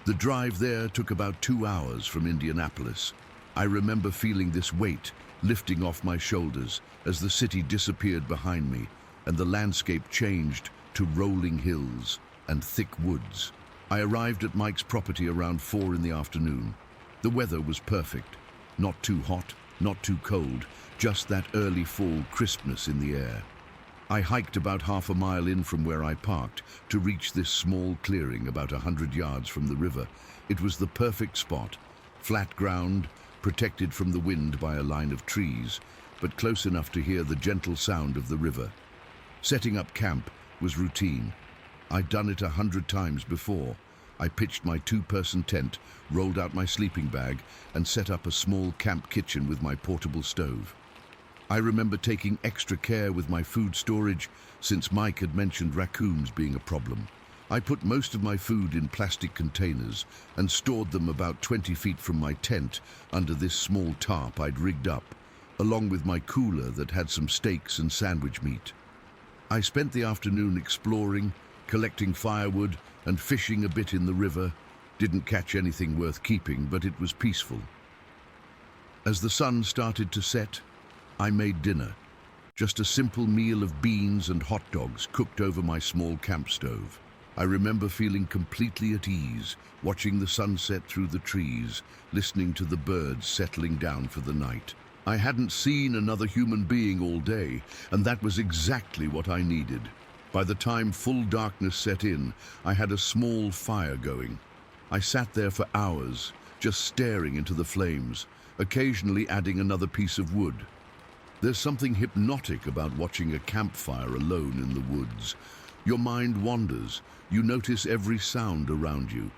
The drive there took about 2 hours from Indianapolis. I remember feeling this weight lifting off my shoulders as the city disappeared behind me and the landscape changed to rolling hills and thick woods. I arrived at Mike's property around 4 in the afternoon. The weather was perfect. Not too hot, not too cold, just that early fall crispness in the air. I hiked about half a mile in from where I parked to reach this small clearing about 100 yards from the river. It was the perfect spot, flat ground, protected from the wind by a line of trees, but close enough to hear the gentle sound of the river. Setting up camp was routine. I'd done it 100 times before. I pitched my two-person tent, rolled out my sleeping bag, and set up a small camp kitchen with my portable stove. I remember taking extra care with my food storage since Mike had mentioned raccoons being a problem. I put most of my food in plastic containers and stored them about 20 feet from my tent under this small tarp I'd rigged up, along with my cooler that had some steaks and sandwich meat. I spent the afternoon exploring, collecting firewood and fishing a bit in the river. Didn't catch anything worth keeping, but it was peaceful. As the sun started to set, I made dinner. Just a simple meal of beans and hot dogs cooked over my small camp stove. I remember feeling completely at ease, watching the sunset through the trees, listening to the birds settling down for the night. I hadn't seen another human being all day, and that was exactly what I needed. By the time full darkness set in, I had a small fire going. I sat there for hours, just staring into the flames, occasionally adding another piece of wood. There's something hypnotic about watching a campfire alone in the woods. Your mind wanders. You notice every sound around you.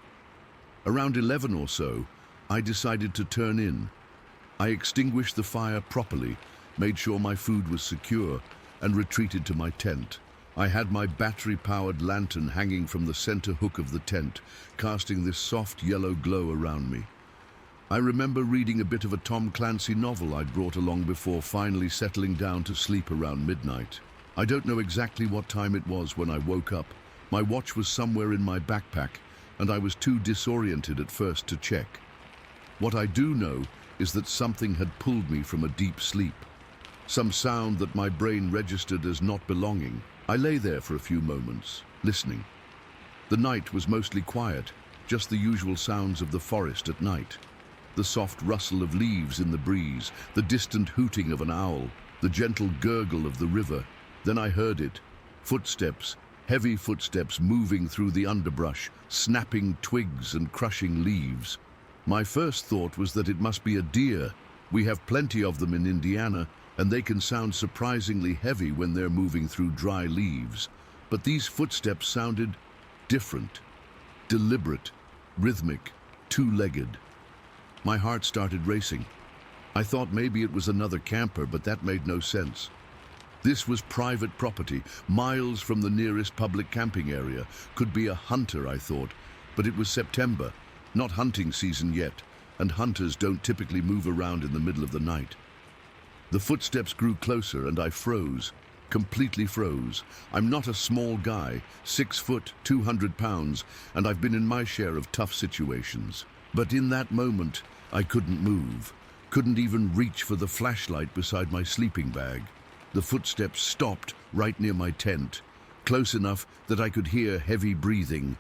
Around 11 or so, I decided to turn in. I extinguished the fire properly, made sure my food was secure, and retreated to my tent. I had my battery-powered lantern hanging from the center hook of the tent, casting this soft yellow glow around me. I remember reading a bit of a Tom Clancy novel I'd brought along before finally settling down to sleep around midnight. I don't know exactly what time it was when I woke up. My watch was somewhere in my backpack, and I was too disoriented at first to check. What I do know is that something had pulled me from a deep sleep. Some sound that my brain registered as not belonging. I lay there for a few moments, listening. The night was mostly quiet, just the usual sounds of the forest at night. The soft rustle of leaves in the breeze, the distant hooting of an owl, the gentle gurgle of the river. Then I heard it. Footsteps, heavy footsteps moving through the underbrush, snapping twigs and crushing leaves. My first thought was that it must be a deer. We have plenty of them in Indiana, and they can sound surprisingly heavy when they're moving through dry leaves. But these footsteps sounded different, deliberate, rhythmic, two-legged. My heart started racing. I thought maybe it was another camper, but that made no sense. This was private property, miles from the nearest public camping area. Could be a hunter, I thought, but it was September, not hunting season yet, and hunters don't typically move around in the middle of the night. The footsteps grew closer and I froze, completely froze. I'm not a small guy, 6 foot, 200 pounds, and I've been in my share of tough situations. But in that moment, I couldn't move, couldn't even reach for the flashlight beside my sleeping bag. The footsteps stopped right near my tent, close enough that I could hear heavy breathing.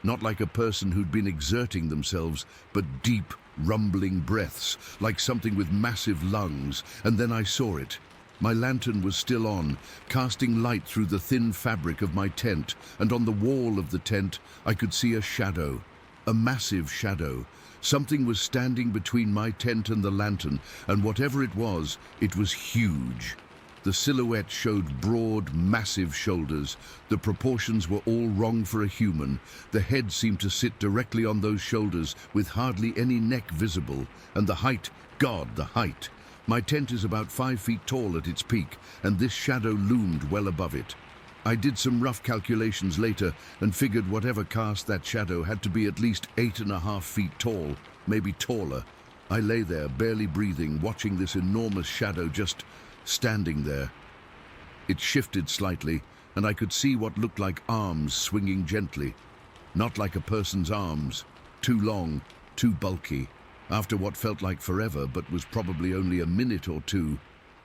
Not like a person who'd been exerting themselves, but deep, rumbling breaths, like something with massive lungs. And then I saw it. My lantern was still on, casting light through the thin fabric of my tent, and on the wall of the tent I could see a shadow, a massive shadow. Something was standing between my tent and the lantern, and whatever it was huge. The silhouette showed broad, massive shoulders. The proportions were all wrong for a human. The head seemed to sit directly on those shoulders with hardly any neck visible. And the height, God, the height. My tent is about 5 feet tall at its peak, and this shadow loomed well above it. I did some rough calculations later and figured whatever cast that shadow had to be at least 8.5 feet tall, maybe taller. I lay there, barely breathing, watching this enormous shadow just standing there. It shifted slightly, and I could see what looked like arms swinging gently. Not like a person's arms. Too long, too bulky. After what felt like forever, but was probably only a minute or two,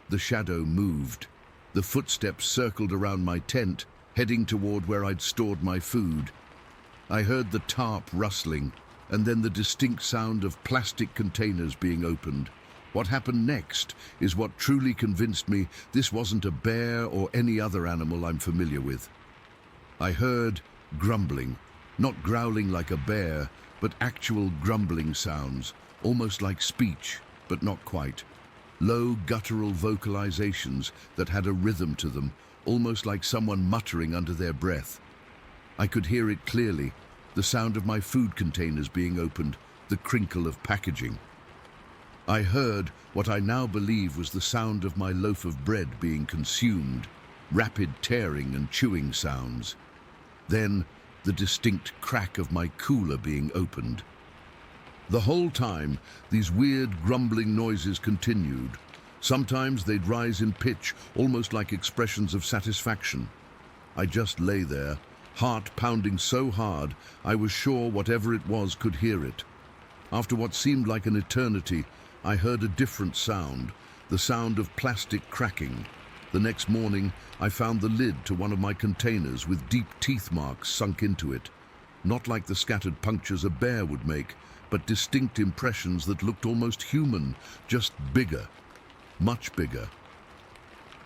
the shadow moved. The footsteps circled around my tent, heading toward where I'd stored my food. I heard the tarp rustling, and then the distinct sound of plastic containers being opened. What happened next is what truly convinced me this wasn't a bear or any other animal I'm familiar with. I heard grumbling, not growling like a bear, but actual grumbling sounds, almost like speech, but not quite. Low guttural vocalizations that had a rhythm to them, almost like someone muttering under their breath. I could hear it clearly, the sound of my food containers being opened, the crinkle of packaging. I heard what I now believe was the sound of my loaf of bread being consumed, rapid tearing and chewing sounds. Then, the distinct crack of my cooler being opened. The whole time, these weird grumbling noises continued. Sometimes they'd rise in pitch, almost like expressions of satisfaction. I just lay there, heart pounding so hard, I was sure whatever it was could hear it. After what seemed like an eternity, I heard a different sound, the sound of plastic cracking. The next morning, I found the lid to one of my containers with deep teeth marks sunk into it. Not like the scattered punctures a bear would make, but distinct impressions that looked almost human, just bigger, much bigger.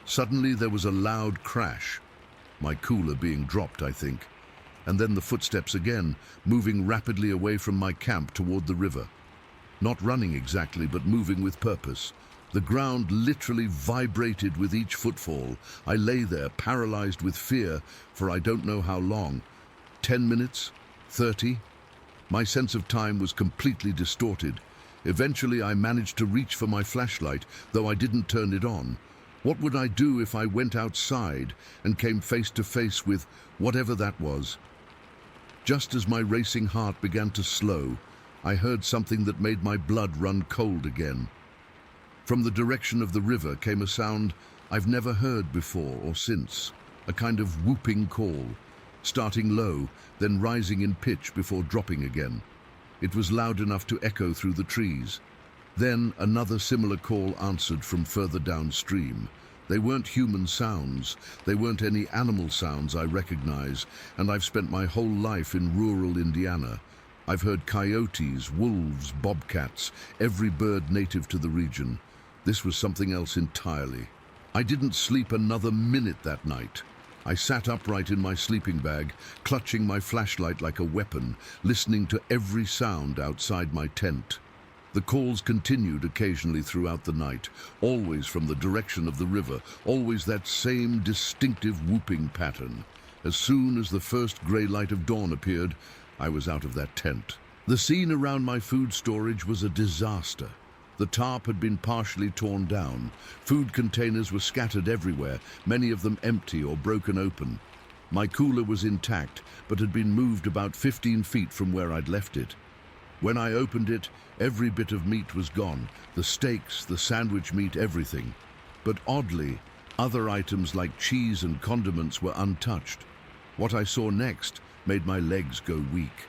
Suddenly there was a loud crash, my cooler being dropped, I think, and then the footsteps again, moving rapidly away from my camp toward the river. Not running exactly, but moving with purpose. The ground literally vibrated with each footfall. I lay there, paralyzed with fear, for I don't know how long. 10 minutes? 30? My sense of time was completely distorted. Eventually, I managed to reach for my flashlight, though I didn't turn it on. What would I do if I went outside and came face to face with whatever that was? Just as my racing heart began to slow, I heard something that made my blood run cold again. From the direction of the river came a sound I've never heard before or since, a kind of whooping call, starting low, then rising in pitch before dropping again. It was loud enough to echo through the trees. Then another similar call answered from further downstream. They weren't human sounds, they weren't any animal sounds I recognize, and I've spent my whole life in rural Indiana. I've heard coyotes, wolves, bobcats, every bird native to the region. This was something else entirely. I didn't sleep another minute that night. I sat upright in my sleeping bag, clutching my flashlight like a weapon, listening to every sound outside my tent. The calls continued occasionally throughout the night, always from the direction of the river, always that same distinctive whooping pattern. As soon as the first grey light of dawn appeared, I was out of that tent. The scene around my food storage was a disaster. The tarp had been partially torn down. Food containers were scattered everywhere, many of them empty or broken open. My cooler was intact, but had been moved about 15 feet from where I'd left it. When I opened it, every bit of meat was gone, the steaks, the sandwich meat, everything. But oddly, other items like cheese and condiments were untouched. What I saw next made my legs go weak.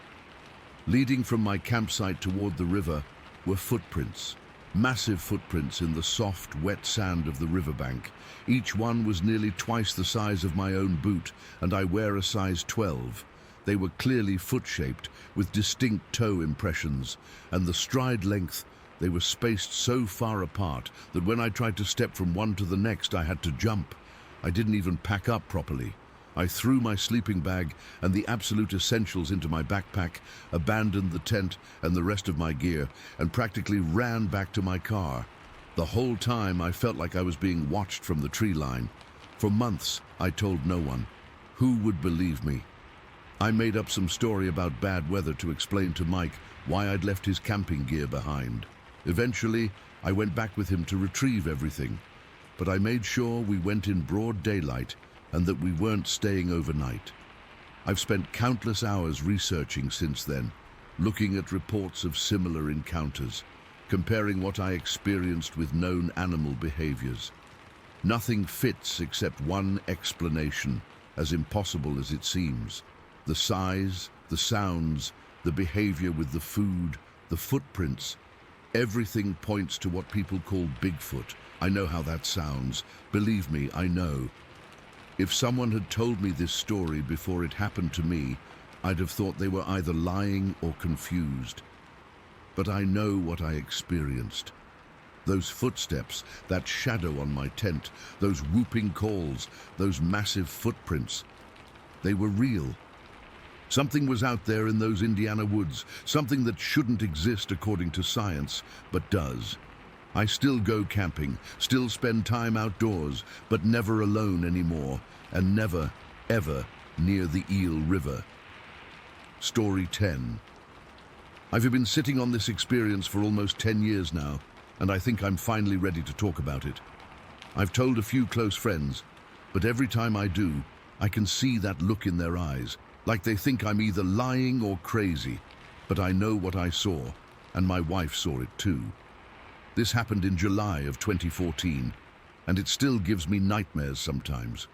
Leading from my campsite toward the river were footprints. Massive footprints in the soft, wet sand of the riverbank. Each one was nearly twice the size of my own boot, and I wear a size 12. They were clearly foot-shaped, with distinct toe impressions, and the stride length, they were spaced so far apart that when I tried to step from one to the next, I had to jump. I didn't even pack up properly. I threw my sleeping bag and the absolute essentials into my backpack, abandoned the tent and the rest of my gear, and practically ran back to my car. The whole time I felt like I was being watched from the tree line. For months, I told no one. Who would believe me? I made up some story about bad weather to explain to Mike why I'd left his camping gear behind. Eventually, I went back with him to retrieve everything, but I made sure we went in broad daylight and that we weren't staying overnight. I've spent countless hours researching since then, looking at reports of similar encounters, comparing what I experienced with known animal behaviors. Nothing fits except one explanation, as impossible as it seems. The size, the sounds, the behavior with the food, the footprints, everything points to what people call Bigfoot. I know how that sounds. Believe me, I know. If someone had told me this story before it happened to me, I'd have thought they were either lying or confused. But I know what I experienced. Those footsteps, that shadow on my tent, those whooping calls, those massive footprints, they were real. Something was out there in those Indiana woods, something that shouldn't exist according to science, but does. I still go camping, still spend time outdoors, but never alone anymore, and never, ever near the Eel River. Story 10. I've been sitting on this experience for almost 10 years now, and I think I'm finally ready to talk about it. I've told a few close friends, but every time I do, I can see that look in their eyes, like they think I'm either lying or crazy. But I know what I saw, and my wife saw it too. This happened in July of 2014, and it still gives me nightmares sometimes.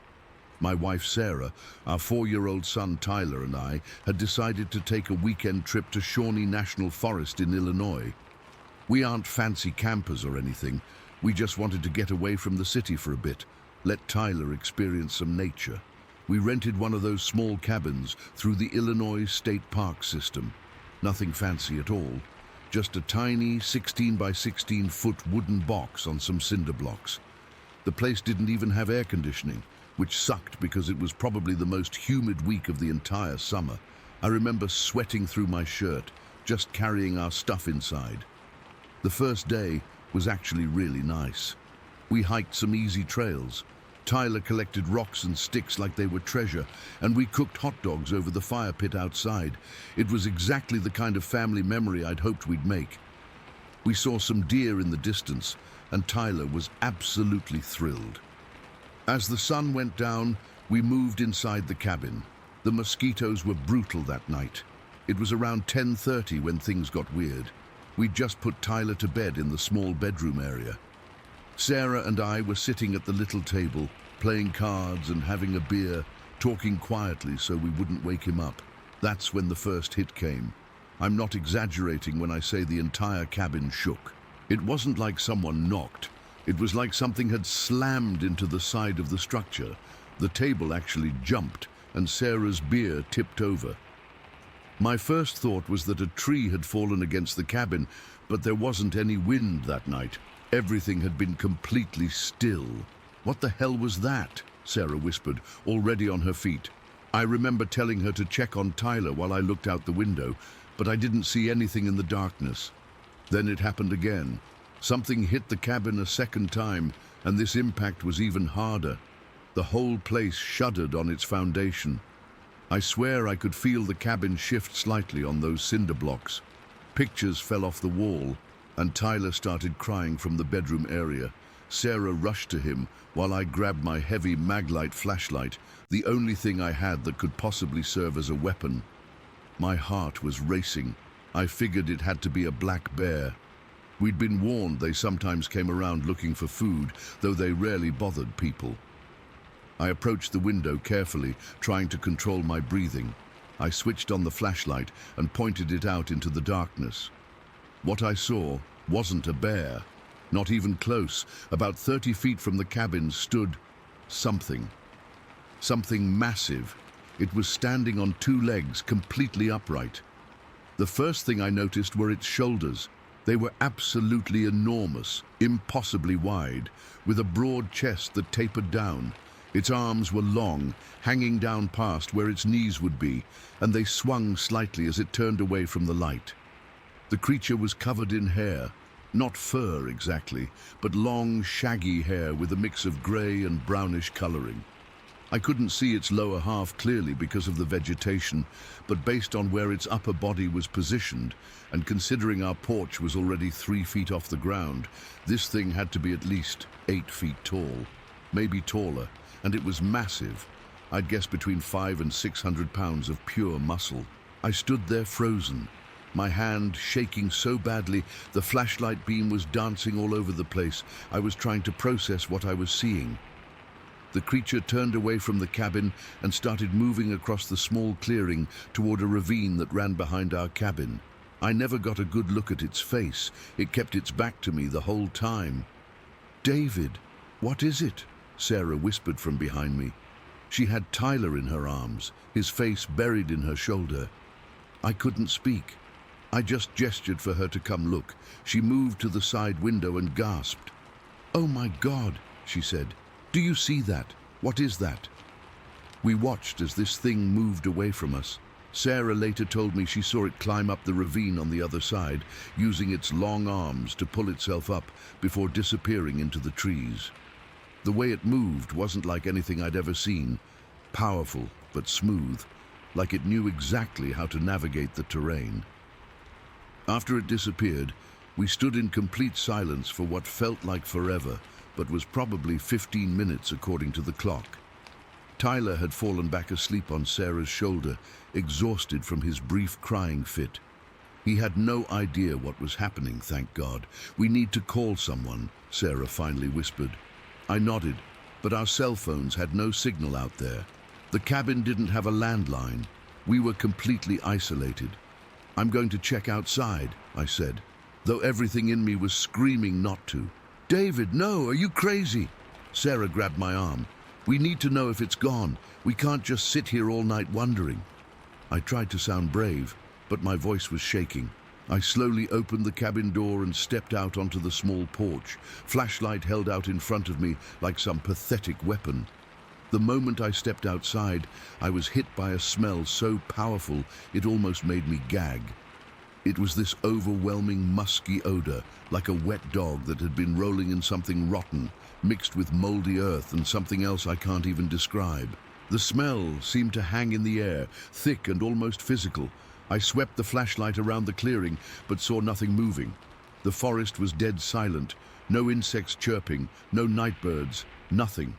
My wife Sarah, our 4-year-old son Tyler and I had decided to take a weekend trip to Shawnee National Forest in Illinois. We aren't fancy campers or anything. We just wanted to get away from the city for a bit, let Tyler experience some nature. We rented one of those small cabins through the Illinois State Park system. Nothing fancy at all. Just a tiny 16 by 16 foot wooden box on some cinder blocks. The place didn't even have air conditioning, which sucked because it was probably the most humid week of the entire summer. I remember sweating through my shirt, just carrying our stuff inside. The first day was actually really nice. We hiked some easy trails. Tyler collected rocks and sticks like they were treasure, and we cooked hot dogs over the fire pit outside. It was exactly the kind of family memory I'd hoped we'd make. We saw some deer in the distance, and Tyler was absolutely thrilled. As the sun went down, we moved inside the cabin. The mosquitoes were brutal that night. It was around 10:30 when things got weird. We'd just put Tyler to bed in the small bedroom area. Sarah and I were sitting at the little table, playing cards and having a beer, talking quietly so we wouldn't wake him up. That's when the first hit came. I'm not exaggerating when I say the entire cabin shook. It wasn't like someone knocked. It was like something had slammed into the side of the structure. The table actually jumped, and Sarah's beer tipped over. My first thought was that a tree had fallen against the cabin, but there wasn't any wind that night. Everything had been completely still. "What the hell was that?" Sarah whispered, already on her feet. I remember telling her to check on Tyler while I looked out the window, but I didn't see anything in the darkness. Then it happened again. Something hit the cabin a second time, and this impact was even harder. The whole place shuddered on its foundation. I swear I could feel the cabin shift slightly on those cinder blocks. Pictures fell off the wall, and Tyler started crying from the bedroom area. Sarah rushed to him while I grabbed my heavy Maglite flashlight, the only thing I had that could possibly serve as a weapon. My heart was racing. I figured it had to be a black bear. We'd been warned they sometimes came around looking for food, though they rarely bothered people. I approached the window carefully, trying to control my breathing. I switched on the flashlight and pointed it out into the darkness. What I saw wasn't a bear. Not even close. About 30 feet from the cabin stood something. Something massive. It was standing on 2 legs, completely upright. The first thing I noticed were its shoulders. They were absolutely enormous, impossibly wide, with a broad chest that tapered down. Its arms were long, hanging down past where its knees would be, and they swung slightly as it turned away from the light. The creature was covered in hair, not fur exactly, but long, shaggy hair with a mix of grey and brownish coloring. I couldn't see its lower half clearly because of the vegetation, but based on where its upper body was positioned, and considering our porch was already 3 feet off the ground, this thing had to be at least 8 feet tall, maybe taller, and it was massive. I'd guess between 500 and 600 pounds of pure muscle. I stood there frozen, my hand shaking so badly the flashlight beam was dancing all over the place. I was trying to process what I was seeing. The creature turned away from the cabin and started moving across the small clearing toward a ravine that ran behind our cabin. I never got a good look at its face. It kept its back to me the whole time. "David, what is it?" Sarah whispered from behind me. She had Tyler in her arms, his face buried in her shoulder. I couldn't speak. I just gestured for her to come look. She moved to the side window and gasped. "Oh my God," she said. "Do you see that? What is that?" We watched as this thing moved away from us. Sarah later told me she saw it climb up the ravine on the other side, using its long arms to pull itself up before disappearing into the trees. The way it moved wasn't like anything I'd ever seen, powerful but smooth, like it knew exactly how to navigate the terrain. After it disappeared, we stood in complete silence for what felt like forever, but was probably 15 minutes according to the clock. Tyler had fallen back asleep on Sarah's shoulder, exhausted from his brief crying fit. He had no idea what was happening, thank God. "We need to call someone," Sarah finally whispered. I nodded, but our cell phones had no signal out there. The cabin didn't have a landline. We were completely isolated. "I'm going to check outside," I said, though everything in me was screaming not to. "David, no, are you crazy?" Sarah grabbed my arm. "We need to know if it's gone. We can't just sit here all night wondering." I tried to sound brave, but my voice was shaking. I slowly opened the cabin door and stepped out onto the small porch, flashlight held out in front of me like some pathetic weapon. The moment I stepped outside, I was hit by a smell so powerful it almost made me gag. It was this overwhelming musky odor, like a wet dog that had been rolling in something rotten, mixed with moldy earth and something else I can't even describe. The smell seemed to hang in the air, thick and almost physical. I swept the flashlight around the clearing, but saw nothing moving. The forest was dead silent, no insects chirping, no nightbirds, nothing.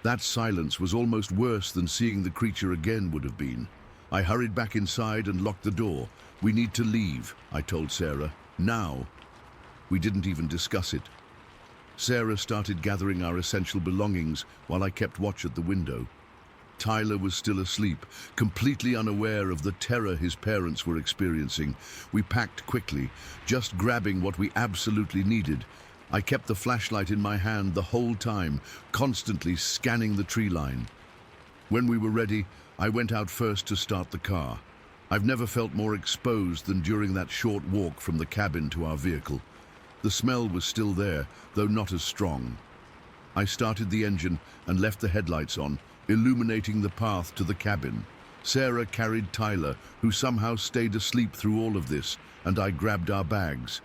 That silence was almost worse than seeing the creature again would have been. I hurried back inside and locked the door. "We need to leave," I told Sarah. "Now." We didn't even discuss it. Sarah started gathering our essential belongings while I kept watch at the window. Tyler was still asleep, completely unaware of the terror his parents were experiencing. We packed quickly, just grabbing what we absolutely needed. I kept the flashlight in my hand the whole time, constantly scanning the tree line. When we were ready, I went out first to start the car. I've never felt more exposed than during that short walk from the cabin to our vehicle. The smell was still there, though not as strong. I started the engine and left the headlights on, illuminating the path to the cabin. Sarah carried Tyler, who somehow stayed asleep through all of this, and I grabbed our bags.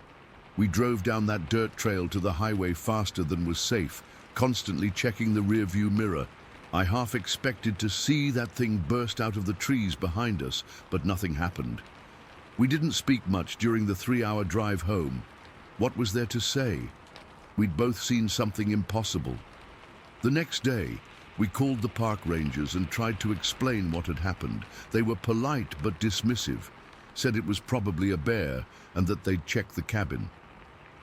We drove down that dirt trail to the highway faster than was safe, constantly checking the rearview mirror. I half expected to see that thing burst out of the trees behind us, but nothing happened. We didn't speak much during the 3-hour drive home. What was there to say? We'd both seen something impossible. The next day, we called the park rangers and tried to explain what had happened. They were polite but dismissive, said it was probably a bear and that they'd check the cabin.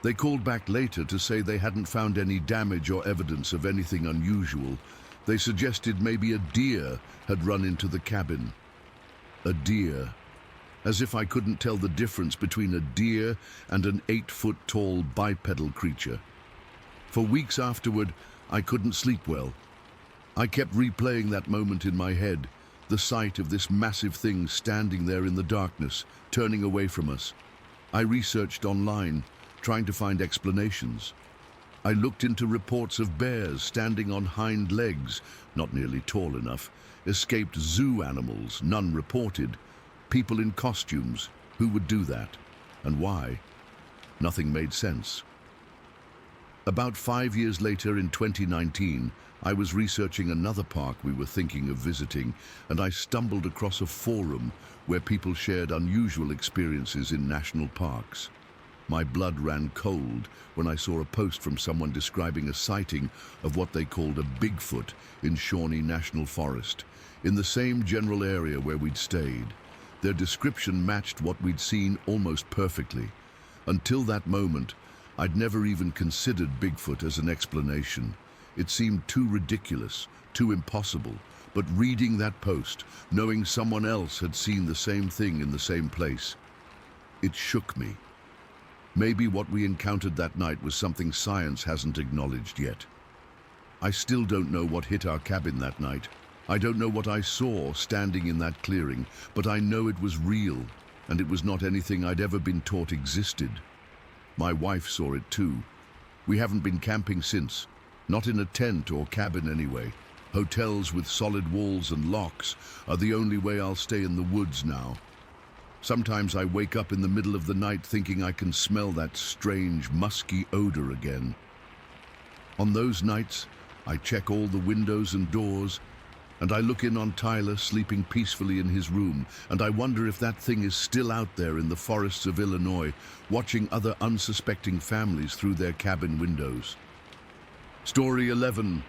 They called back later to say they hadn't found any damage or evidence of anything unusual. They suggested maybe a deer had run into the cabin. A deer. As if I couldn't tell the difference between a deer and an 8-foot-tall bipedal creature. For weeks afterward, I couldn't sleep well. I kept replaying that moment in my head, the sight of this massive thing standing there in the darkness, turning away from us. I researched online, trying to find explanations. I looked into reports of bears standing on hind legs, not nearly tall enough, escaped zoo animals, none reported, people in costumes. Who would do that? And why? Nothing made sense. About 5 years later, in 2019, I was researching another park we were thinking of visiting, and I stumbled across a forum where people shared unusual experiences in national parks. My blood ran cold when I saw a post from someone describing a sighting of what they called a Bigfoot in Shawnee National Forest, in the same general area where we'd stayed. Their description matched what we'd seen almost perfectly. Until that moment, I'd never even considered Bigfoot as an explanation. It seemed too ridiculous, too impossible. But reading that post, knowing someone else had seen the same thing in the same place, it shook me. Maybe what we encountered that night was something science hasn't acknowledged yet. I still don't know what hit our cabin that night. I don't know what I saw standing in that clearing, but I know it was real, and it was not anything I'd ever been taught existed. My wife saw it too. We haven't been camping since, not in a tent or cabin anyway. Hotels with solid walls and locks are the only way I'll stay in the woods now. Sometimes I wake up in the middle of the night thinking I can smell that strange, musky odor again. On those nights, I check all the windows and doors, and I look in on Tyler sleeping peacefully in his room, and I wonder if that thing is still out there in the forests of Illinois, watching other unsuspecting families through their cabin windows. Story 11.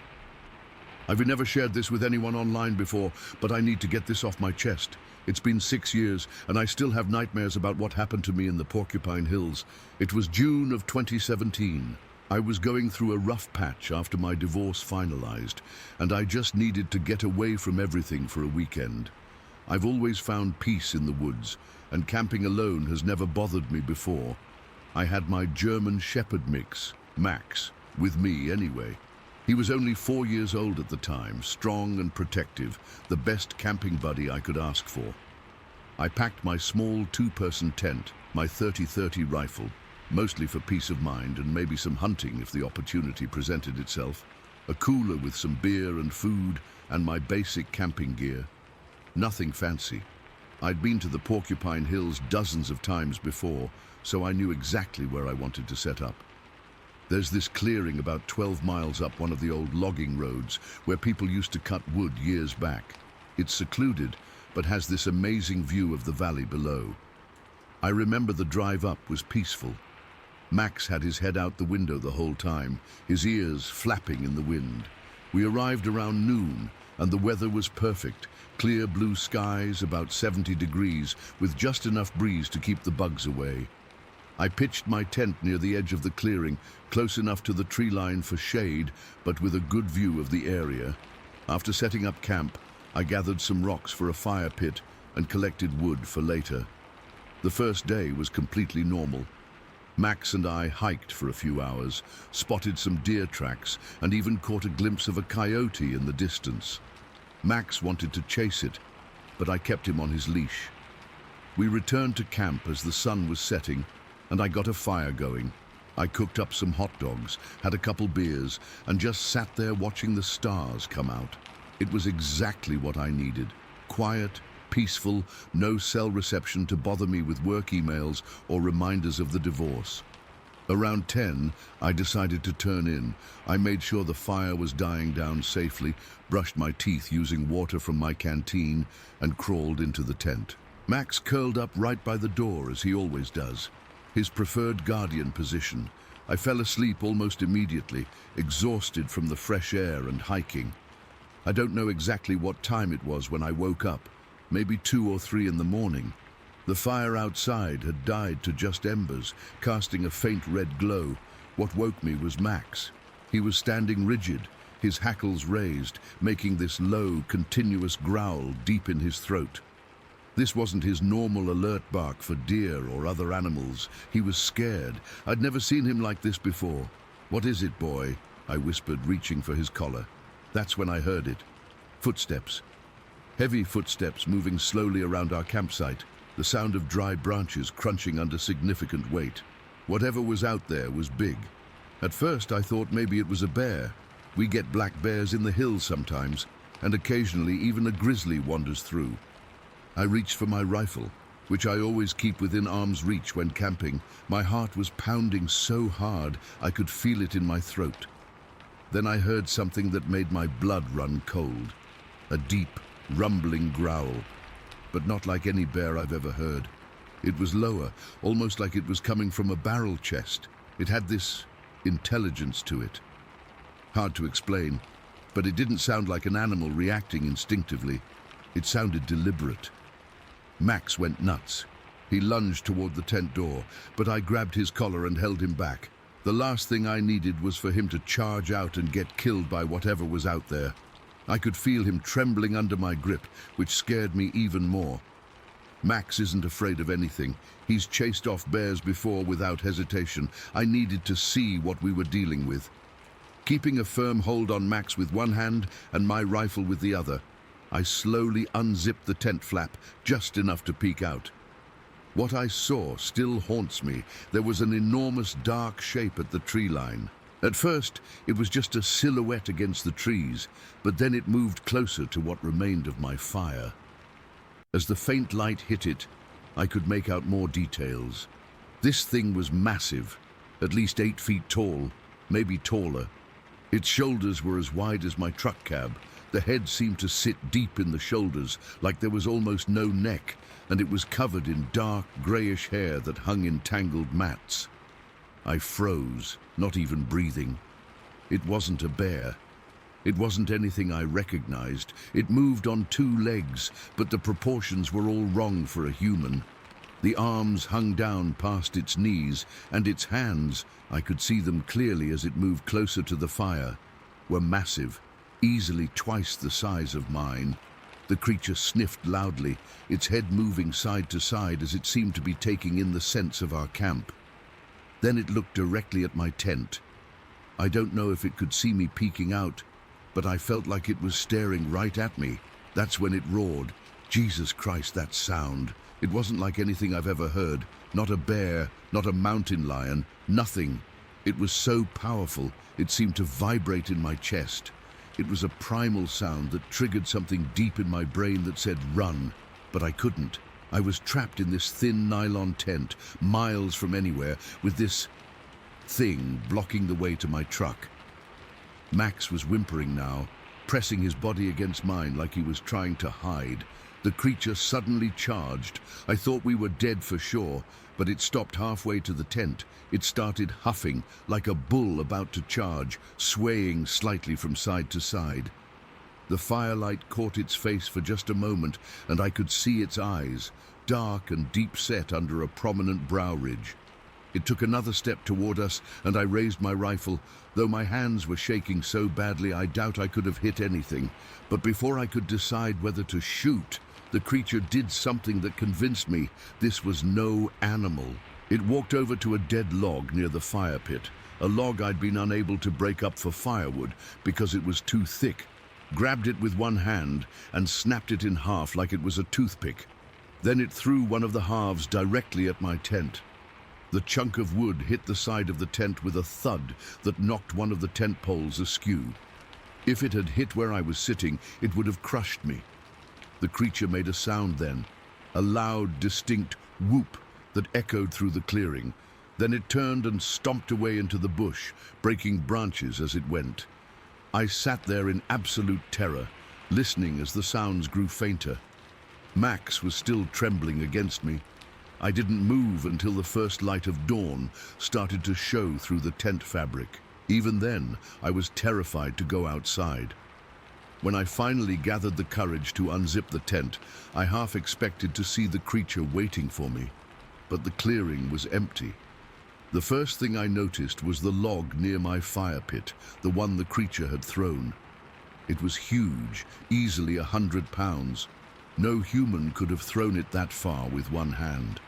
I've never shared this with anyone online before, but I need to get this off my chest. It's been 6 years, and I still have nightmares about what happened to me in the Porcupine Hills. It was June of 2017. I was going through a rough patch after my divorce finalized, and I just needed to get away from everything for a weekend. I've always found peace in the woods, and camping alone has never bothered me before. I had my German Shepherd mix, Max, with me anyway. He was only 4 years old at the time, strong and protective, the best camping buddy I could ask for. I packed my small 2-person tent, my 30-30 rifle, mostly for peace of mind and maybe some hunting if the opportunity presented itself, a cooler with some beer and food, and my basic camping gear. Nothing fancy. I'd been to the Porcupine Hills dozens of times before, so I knew exactly where I wanted to set up. There's this clearing about 12 miles up one of the old logging roads where people used to cut wood years back. It's secluded, but has this amazing view of the valley below. I remember the drive up was peaceful. Max had his head out the window the whole time, his ears flapping in the wind. We arrived around noon, and the weather was perfect. Clear blue skies, about 70 degrees, with just enough breeze to keep the bugs away. I pitched my tent near the edge of the clearing, close enough to the tree line for shade, but with a good view of the area. After setting up camp, I gathered some rocks for a fire pit and collected wood for later. The first day was completely normal. Max and I hiked for a few hours, spotted some deer tracks, and even caught a glimpse of a coyote in the distance. Max wanted to chase it, but I kept him on his leash. We returned to camp as the sun was setting, and I got a fire going. I cooked up some hot dogs, had a couple beers, and just sat there watching the stars come out. It was exactly what I needed. Quiet, peaceful, no cell reception to bother me with work emails or reminders of the divorce. Around 10, I decided to turn in. I made sure the fire was dying down safely, brushed my teeth using water from my canteen, and crawled into the tent. Max curled up right by the door, as he always does, his preferred guardian position. I fell asleep almost immediately, exhausted from the fresh air and hiking. I don't know exactly what time it was when I woke up, maybe 2 or 3 in the morning. The fire outside had died to just embers, casting a faint red glow. What woke me was Max. He was standing rigid, his hackles raised, making this low, continuous growl deep in his throat. This wasn't his normal alert bark for deer or other animals. He was scared. I'd never seen him like this before. "What is it, boy?" I whispered, reaching for his collar. That's when I heard it. Footsteps. Heavy footsteps moving slowly around our campsite, the sound of dry branches crunching under significant weight. Whatever was out there was big. At first I thought maybe it was a bear. We get black bears in the hills sometimes, and occasionally even a grizzly wanders through. I reached for my rifle, which I always keep within arm's reach when camping. My heart was pounding so hard I could feel it in my throat. Then I heard something that made my blood run cold. A deep, rumbling growl, but not like any bear I've ever heard. It was lower, almost like it was coming from a barrel chest. It had this intelligence to it. Hard to explain, but it didn't sound like an animal reacting instinctively. It sounded deliberate. Max went nuts. He lunged toward the tent door, but I grabbed his collar and held him back. The last thing I needed was for him to charge out and get killed by whatever was out there. I could feel him trembling under my grip, which scared me even more. Max isn't afraid of anything. He's chased off bears before without hesitation. I needed to see what we were dealing with. Keeping a firm hold on Max with one hand and my rifle with the other, I slowly unzipped the tent flap, just enough to peek out. What I saw still haunts me. There was an enormous dark shape at the tree line. At first, it was just a silhouette against the trees, but then it moved closer to what remained of my fire. As the faint light hit it, I could make out more details. This thing was massive, at least 8 feet tall, maybe taller. Its shoulders were as wide as my truck cab. The head seemed to sit deep in the shoulders, like there was almost no neck, and it was covered in dark, grayish hair that hung in tangled mats. I froze, not even breathing. It wasn't a bear. It wasn't anything I recognized. It moved on 2 legs, but the proportions were all wrong for a human. The arms hung down past its knees, and its hands, I could see them clearly as it moved closer to the fire, were massive, easily twice the size of mine. The creature sniffed loudly, its head moving side to side as it seemed to be taking in the scents of our camp. Then it looked directly at my tent. I don't know if it could see me peeking out, but I felt like it was staring right at me. That's when it roared. Jesus Christ, that sound. It wasn't like anything I've ever heard. Not a bear, not a mountain lion, nothing. It was so powerful, it seemed to vibrate in my chest. It was a primal sound that triggered something deep in my brain that said run, but I couldn't. I was trapped in this thin nylon tent, miles from anywhere, with this thing blocking the way to my truck. Max was whimpering now, pressing his body against mine like he was trying to hide. The creature suddenly charged. I thought we were dead for sure, but it stopped halfway to the tent. It started huffing like a bull about to charge, swaying slightly from side to side. The firelight caught its face for just a moment, and I could see its eyes, dark and deep-set under a prominent brow ridge. It took another step toward us, and I raised my rifle, though my hands were shaking so badly I doubt I could have hit anything. But before I could decide whether to shoot, the creature did something that convinced me this was no animal. It walked over to a dead log near the fire pit, a log I'd been unable to break up for firewood because it was too thick, grabbed it with one hand and snapped it in half like it was a toothpick. Then it threw one of the halves directly at my tent. The chunk of wood hit the side of the tent with a thud that knocked one of the tent poles askew. If it had hit where I was sitting, it would have crushed me. The creature made a sound then, a loud, distinct whoop that echoed through the clearing. Then it turned and stomped away into the bush, breaking branches as it went. I sat there in absolute terror, listening as the sounds grew fainter. Max was still trembling against me. I didn't move until the first light of dawn started to show through the tent fabric. Even then, I was terrified to go outside. When I finally gathered the courage to unzip the tent, I half expected to see the creature waiting for me. But the clearing was empty. The first thing I noticed was the log near my fire pit, the one the creature had thrown. It was huge, easily 100 pounds. No human could have thrown it that far with one hand.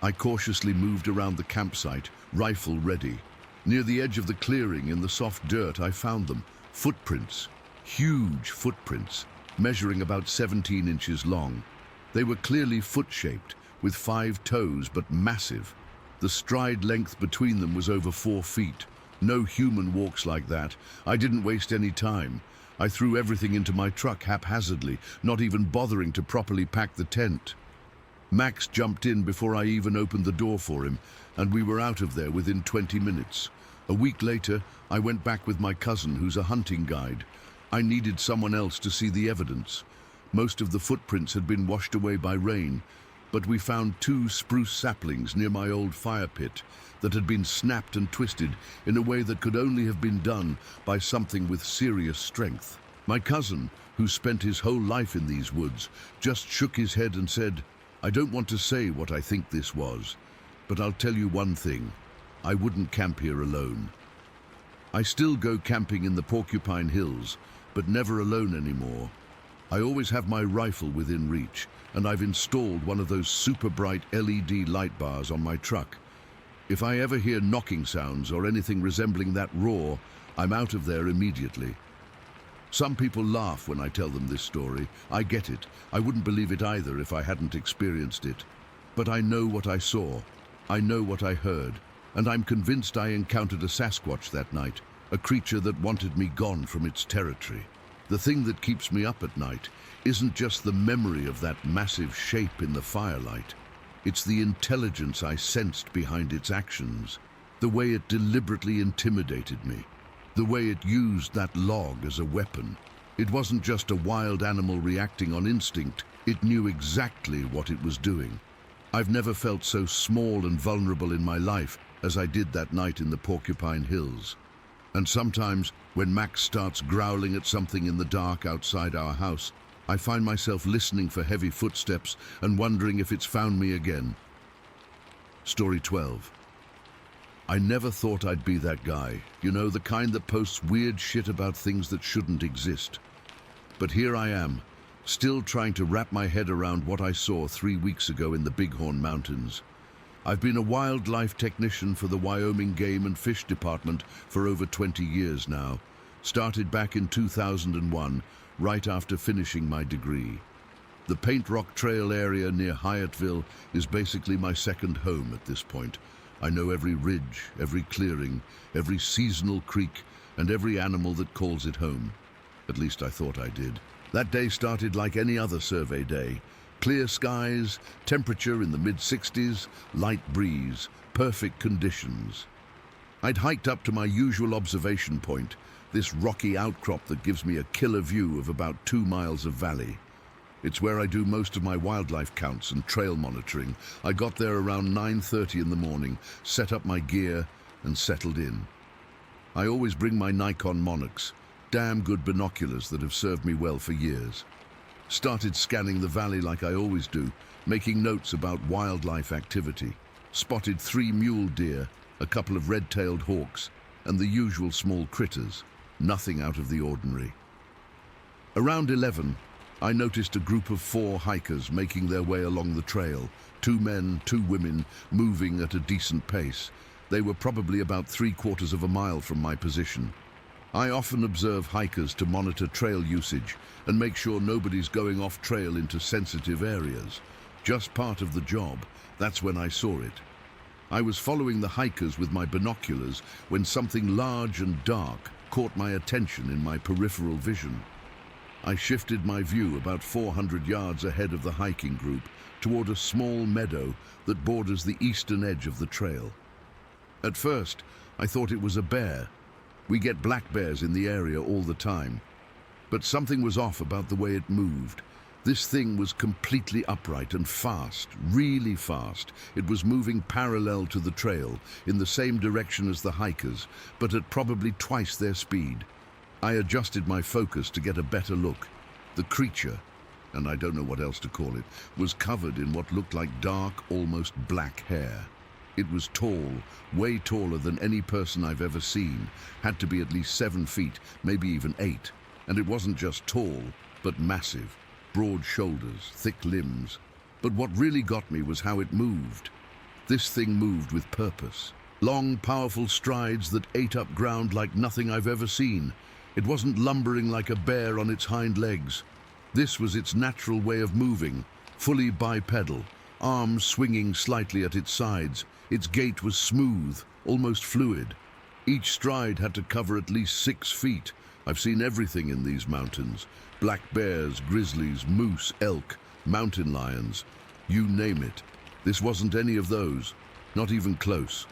I cautiously moved around the campsite, rifle ready. Near the edge of the clearing in the soft dirt, I found them. Footprints. Huge footprints, measuring about 17 inches long. They were clearly foot-shaped, with 5 toes, but massive. The stride length between them was over 4 feet. No human walks like that. I didn't waste any time. I threw everything into my truck haphazardly, not even bothering to properly pack the tent. Max jumped in before I even opened the door for him, and we were out of there within 20 minutes. A week later, I went back with my cousin, who's a hunting guide. I needed someone else to see the evidence. Most of the footprints had been washed away by rain, but we found 2 spruce saplings near my old fire pit that had been snapped and twisted in a way that could only have been done by something with serious strength. My cousin, who spent his whole life in these woods, just shook his head and said, "I don't want to say what I think this was, but I'll tell you one thing. I wouldn't camp here alone." I still go camping in the Porcupine Hills, but never alone anymore. I always have my rifle within reach, and I've installed one of those super bright LED light bars on my truck. If I ever hear knocking sounds or anything resembling that roar, I'm out of there immediately. Some people laugh when I tell them this story. I get it. I wouldn't believe it either if I hadn't experienced it. But I know what I saw. I know what I heard. and I'm convinced I encountered a Sasquatch that night, a creature that wanted me gone from its territory. The thing that keeps me up at night isn't just the memory of that massive shape in the firelight. It's the intelligence I sensed behind its actions, the way it deliberately intimidated me, the way it used that log as a weapon. It wasn't just a wild animal reacting on instinct, it knew exactly what it was doing. I've never felt so small and vulnerable in my life as I did that night in the Porcupine Hills. And sometimes, when Max starts growling at something in the dark outside our house, I find myself listening for heavy footsteps and wondering if it's found me again. Story 12. I never thought I'd be that guy, you know, the kind that posts weird shit about things that shouldn't exist. But here I am, still trying to wrap my head around what I saw 3 weeks ago in the Bighorn Mountains. I've been a wildlife technician for the Wyoming Game and Fish Department for over 20 years now. Started back in 2001, right after finishing my degree. The Paint Rock Trail area near Hartwell is basically my second home at this point. I know every ridge, every clearing, every seasonal creek, and every animal that calls it home. At least I thought I did. That day started like any other survey day. Clear skies, temperature in the mid-60s, light breeze, perfect conditions. I'd hiked up to my usual observation point, this rocky outcrop that gives me a killer view of about 2 miles of valley. It's where I do most of my wildlife counts and trail monitoring. I got there around 9:30 in the morning, set up my gear, and settled in. I always bring my Nikon Monarchs, damn good binoculars that have served me well for years. Started scanning the valley like I always do, making notes about wildlife activity. Spotted 3 mule deer, a couple of red-tailed hawks, and the usual small critters. Nothing out of the ordinary. Around 11, I noticed a group of 4 hikers making their way along the trail. 2 men, 2 women, moving at a decent pace. They were probably about 3/4 of a mile from my position. I often observe hikers to monitor trail usage and make sure nobody's going off trail into sensitive areas. Just part of the job. That's when I saw it. I was following the hikers with my binoculars when something large and dark caught my attention in my peripheral vision. I shifted my view about 400 yards ahead of the hiking group toward a small meadow that borders the eastern edge of the trail. At first, I thought it was a bear. We get black bears in the area all the time. But something was off about the way it moved. This thing was completely upright and fast, really fast. It was moving parallel to the trail, in the same direction as the hikers, but at probably twice their speed. I adjusted my focus to get a better look. The creature, and I don't know what else to call it, was covered in what looked like dark, almost black hair. It was tall, way taller than any person I've ever seen, had to be at least 7 feet, maybe even 8. And it wasn't just tall, but massive, broad shoulders, thick limbs. But what really got me was how it moved. This thing moved with purpose. Long, powerful strides that ate up ground like nothing I've ever seen. It wasn't lumbering like a bear on its hind legs. This was its natural way of moving, fully bipedal, arms swinging slightly at its sides. Its gait was smooth, almost fluid. Each stride had to cover at least 6 feet. I've seen everything in these mountains. Black bears, grizzlies, moose, elk, mountain lions. You name it. This wasn't any of those, not even close.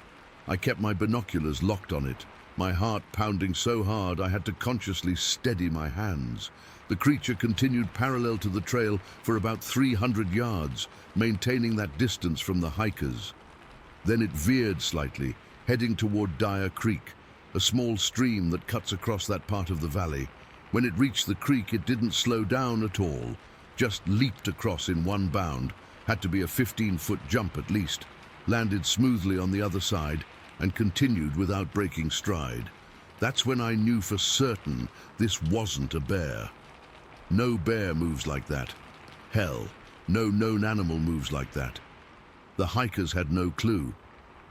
I kept my binoculars locked on it, my heart pounding so hard I had to consciously steady my hands. The creature continued parallel to the trail for about 300 yards, maintaining that distance from the hikers. Then it veered slightly, heading toward Dyer Creek, a small stream that cuts across that part of the valley. When it reached the creek, it didn't slow down at all, just leaped across in one bound, had to be a 15-foot jump at least, landed smoothly on the other side, and continued without breaking stride. That's when I knew for certain this wasn't a bear. No bear moves like that. Hell, no known animal moves like that. The hikers had no clue.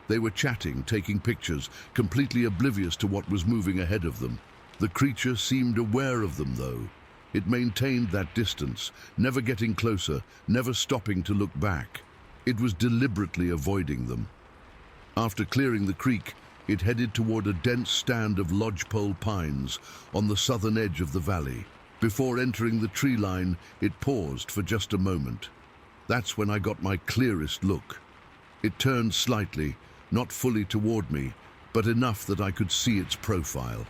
They were chatting, taking pictures, completely oblivious to what was moving ahead of them. The creature seemed aware of them, though. It maintained that distance, never getting closer, never stopping to look back. It was deliberately avoiding them. After clearing the creek, it headed toward a dense stand of lodgepole pines on the southern edge of the valley. Before entering the tree line, it paused for just a moment. That's when I got my clearest look. It turned slightly, not fully toward me, but enough that I could see its profile.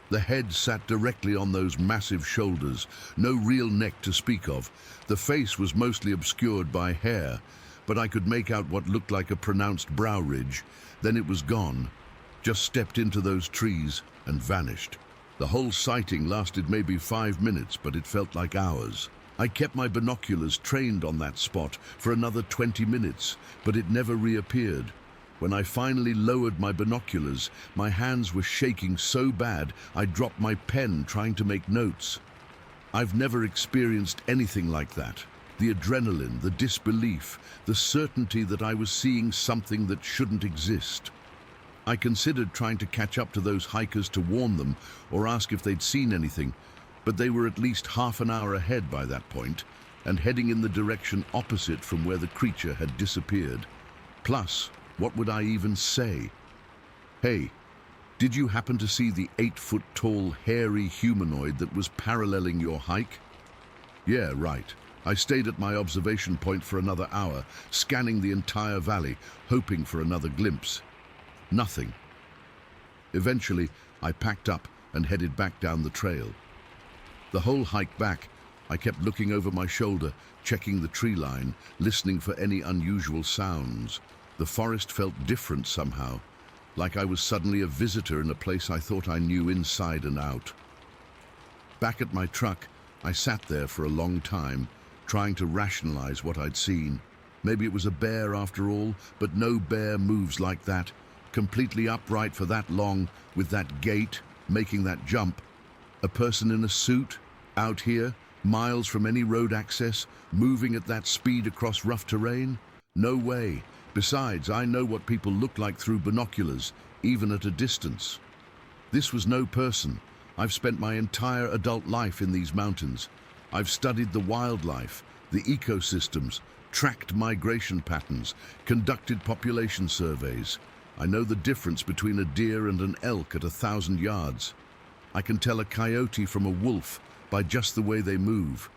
The head sat directly on those massive shoulders, no real neck to speak of. The face was mostly obscured by hair, but I could make out what looked like a pronounced brow ridge. Then it was gone, just stepped into those trees and vanished. The whole sighting lasted maybe 5 minutes, but it felt like hours. I kept my binoculars trained on that spot for another 20 minutes, but it never reappeared. When I finally lowered my binoculars, my hands were shaking so bad I dropped my pen trying to make notes. I've never experienced anything like that. The adrenaline, the disbelief, the certainty that I was seeing something that shouldn't exist. I considered trying to catch up to those hikers to warn them or ask if they'd seen anything, but they were at least half an hour ahead by that point and heading in the direction opposite from where the creature had disappeared. Plus, what would I even say? Hey, did you happen to see the 8-foot-tall, hairy humanoid that was paralleling your hike? Yeah, right. I stayed at my observation point for another hour, scanning the entire valley, hoping for another glimpse. Nothing. Eventually, I packed up and headed back down the trail. The whole hike back, I kept looking over my shoulder, checking the tree line, listening for any unusual sounds. The forest felt different somehow, like I was suddenly a visitor in a place I thought I knew inside and out. Back at my truck, I sat there for a long time, trying to rationalize what I'd seen. Maybe it was a bear after all, but no bear moves like that, completely upright for that long, with that gait, making that jump. A person in a suit, out here, miles from any road access, moving at that speed across rough terrain? No way. Besides, I know what people look like through binoculars, even at a distance. This was no person. I've spent my entire adult life in these mountains. I've studied the wildlife, the ecosystems, tracked migration patterns, conducted population surveys. I know the difference between a deer and an elk at 1,000 yards. I can tell a coyote from a wolf by just the way they move.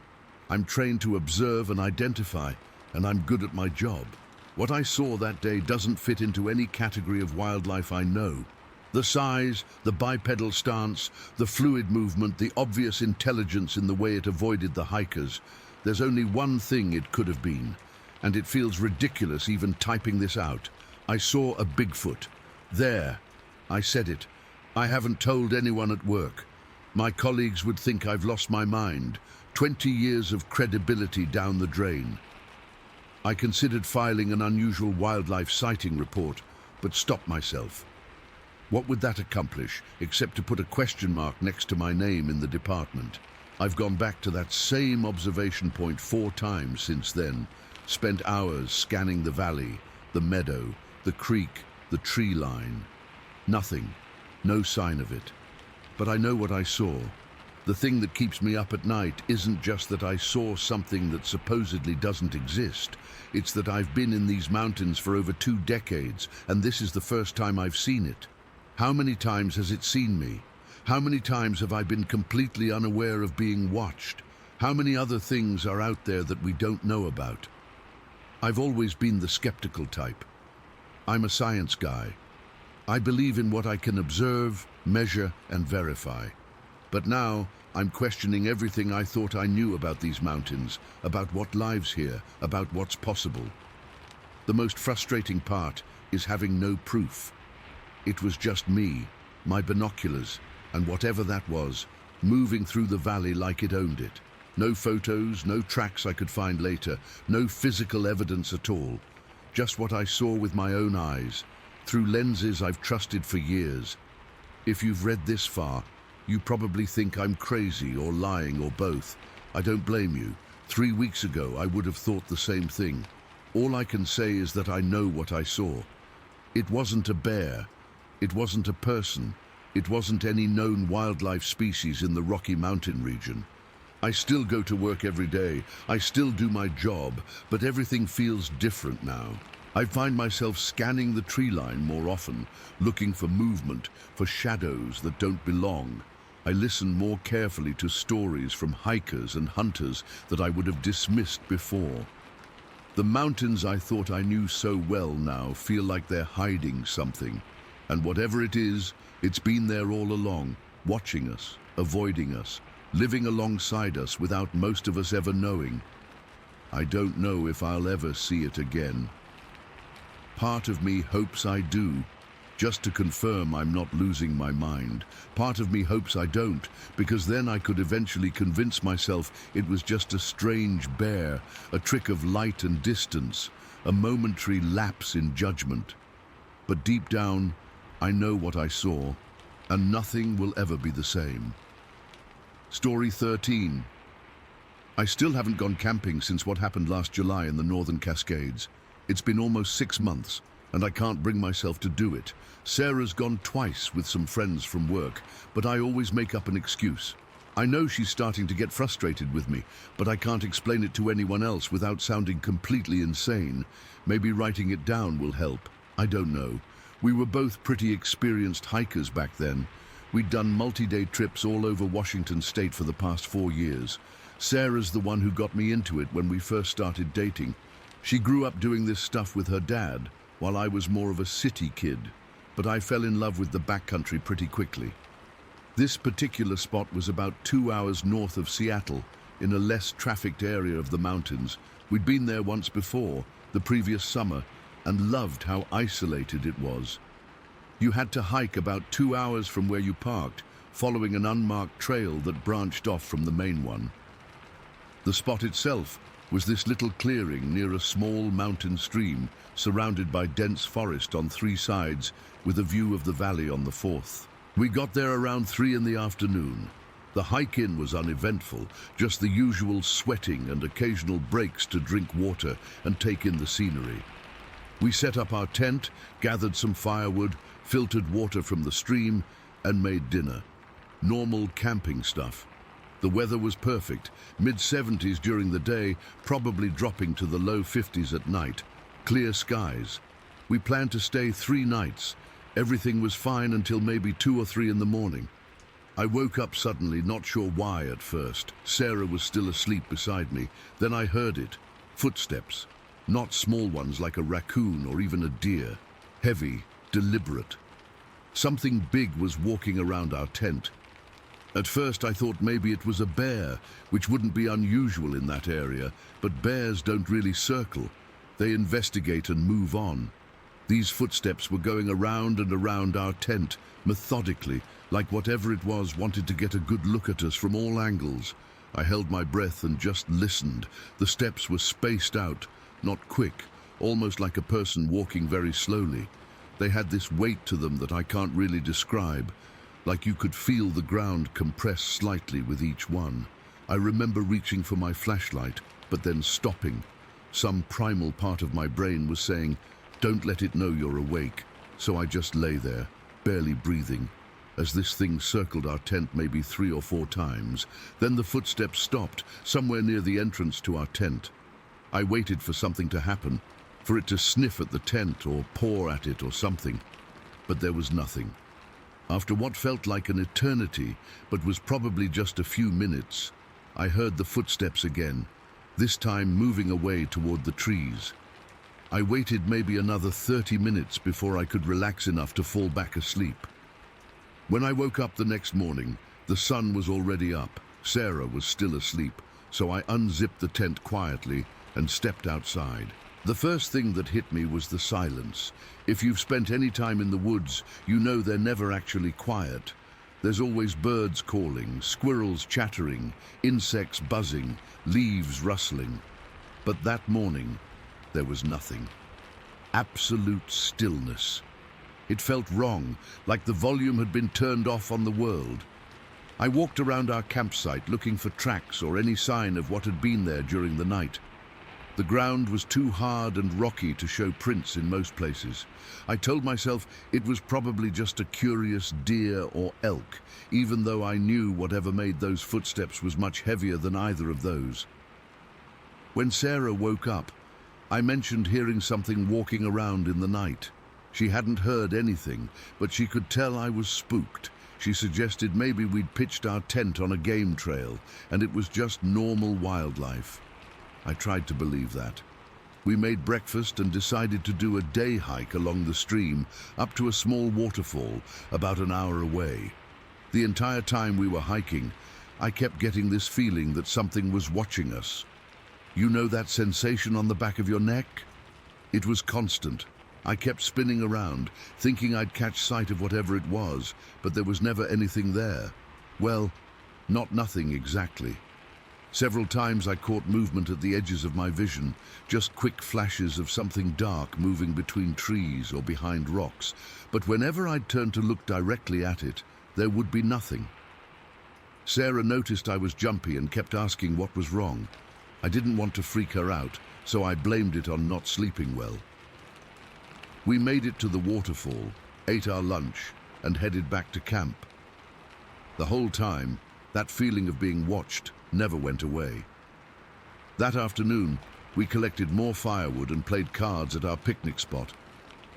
I'm trained to observe and identify, and I'm good at my job. What I saw that day doesn't fit into any category of wildlife I know. The size, the bipedal stance, the fluid movement, the obvious intelligence in the way it avoided the hikers. There's only one thing it could have been, and it feels ridiculous even typing this out. I saw a Bigfoot. There. I said it. I haven't told anyone at work. My colleagues would think I've lost my mind. 20 years of credibility down the drain. I considered filing an unusual wildlife sighting report, but stopped myself. What would that accomplish, except to put a question mark next to my name in the department? I've gone back to that same observation point 4 times since then, spent hours scanning the valley, the meadow, the creek, the tree line. Nothing, no sign of it. But I know what I saw. The thing that keeps me up at night isn't just that I saw something that supposedly doesn't exist. It's that I've been in these mountains for over 2 decades, and this is the first time I've seen it. How many times has it seen me? How many times have I been completely unaware of being watched? How many other things are out there that we don't know about? I've always been the skeptical type. I'm a science guy. I believe in what I can observe, measure, and verify. But now, I'm questioning everything I thought I knew about these mountains, about what lives here, about what's possible. The most frustrating part is having no proof. It was just me, my binoculars, and whatever that was, moving through the valley like it owned it. No photos, no tracks I could find later, no physical evidence at all. Just what I saw with my own eyes, through lenses I've trusted for years. If you've read this far, you probably think I'm crazy or lying or both. I don't blame you. 3 weeks ago, I would have thought the same thing. All I can say is that I know what I saw. It wasn't a bear. It wasn't a person. It wasn't any known wildlife species in the Rocky Mountain region. I still go to work every day. I still do my job, but everything feels different now. I find myself scanning the tree line more often, looking for movement, for shadows that don't belong. I listen more carefully to stories from hikers and hunters that I would have dismissed before. The mountains I thought I knew so well now feel like they're hiding something. And whatever it is, it's been there all along, watching us, avoiding us, living alongside us without most of us ever knowing. I don't know if I'll ever see it again. Part of me hopes I do, just to confirm I'm not losing my mind. Part of me hopes I don't, because then I could eventually convince myself it was just a strange bear, a trick of light and distance, a momentary lapse in judgment. But deep down, I know what I saw, and nothing will ever be the same. Story 13. I still haven't gone camping since what happened last July in the northern Cascades. It's been almost 6 months, and I can't bring myself to do it. Sarah's gone twice with some friends from work, but I always make up an excuse. I know she's starting to get frustrated with me, but I can't explain it to anyone else without sounding completely insane. Maybe writing it down will help. I don't know. We were both pretty experienced hikers back then. We'd done multi-day trips all over Washington state for the past 4 years. Sarah's the one who got me into it when we first started dating. She grew up doing this stuff with her dad, while I was more of a city kid, but I fell in love with the backcountry pretty quickly. This particular spot was about 2 hours north of Seattle, in a less trafficked area of the mountains. We'd been there once before, the previous summer, and loved how isolated it was. You had to hike about 2 hours from where you parked, following an unmarked trail that branched off from the main one. The spot itself was this little clearing near a small mountain stream, surrounded by dense forest on 3 sides, with a view of the valley on the 4th. We got there around 3 in the afternoon. The hike-in was uneventful, just the usual sweating and occasional breaks to drink water and take in the scenery. We set up our tent, gathered some firewood, filtered water from the stream, and made dinner. Normal camping stuff. The weather was perfect, mid-70s during the day, probably dropping to the low 50s at night. Clear skies. We planned to stay 3 nights. Everything was fine until maybe 2 or 3 in the morning. I woke up suddenly, not sure why at first. Sarah was still asleep beside me. Then I heard it. Footsteps. Not small ones like a raccoon or even a deer. Heavy, deliberate. Something big was walking around our tent. At first I thought maybe it was a bear, which wouldn't be unusual in that area, but bears don't really circle. They investigate and move on. These footsteps were going around and around our tent, methodically, like whatever it was wanted to get a good look at us from all angles. I held my breath and just listened. The steps were spaced out, not quick, almost like a person walking very slowly. They had this weight to them that I can't really describe. Like you could feel the ground compress slightly with each one. I remember reaching for my flashlight, but then stopping. Some primal part of my brain was saying, "Don't let it know you're awake." So I just lay there, barely breathing, as this thing circled our tent maybe 3 or 4 times. Then the footsteps stopped, somewhere near the entrance to our tent. I waited for something to happen, for it to sniff at the tent or paw at it or something, but there was nothing. After what felt like an eternity, but was probably just a few minutes, I heard the footsteps again, this time moving away toward the trees. I waited maybe another 30 minutes before I could relax enough to fall back asleep. When I woke up the next morning, the sun was already up. Sarah was still asleep, so I unzipped the tent quietly and stepped outside. The first thing that hit me was the silence. If you've spent any time in the woods, you know they're never actually quiet. There's always birds calling, squirrels chattering, insects buzzing, leaves rustling. But that morning, there was nothing. Absolute stillness. It felt wrong, like the volume had been turned off on the world. I walked around our campsite looking for tracks or any sign of what had been there during the night. The ground was too hard and rocky to show prints in most places. I told myself it was probably just a curious deer or elk, even though I knew whatever made those footsteps was much heavier than either of those. When Sarah woke up, I mentioned hearing something walking around in the night. She hadn't heard anything, but she could tell I was spooked. She suggested maybe we'd pitched our tent on a game trail, and it was just normal wildlife. I tried to believe that. We made breakfast and decided to do a day hike along the stream up to a small waterfall about an hour away. The entire time we were hiking, I kept getting this feeling that something was watching us. You know that sensation on the back of your neck? It was constant. I kept spinning around, thinking I'd catch sight of whatever it was, but there was never anything there. Well, not nothing exactly. Several times I caught movement at the edges of my vision, just quick flashes of something dark moving between trees or behind rocks, but whenever I'd turn to look directly at it, there would be nothing. Sarah noticed I was jumpy and kept asking what was wrong. I didn't want to freak her out, so I blamed it on not sleeping well. We made it to the waterfall, ate our lunch, and headed back to camp. The whole time, that feeling of being watched never went away. That afternoon, we collected more firewood and played cards at our picnic spot.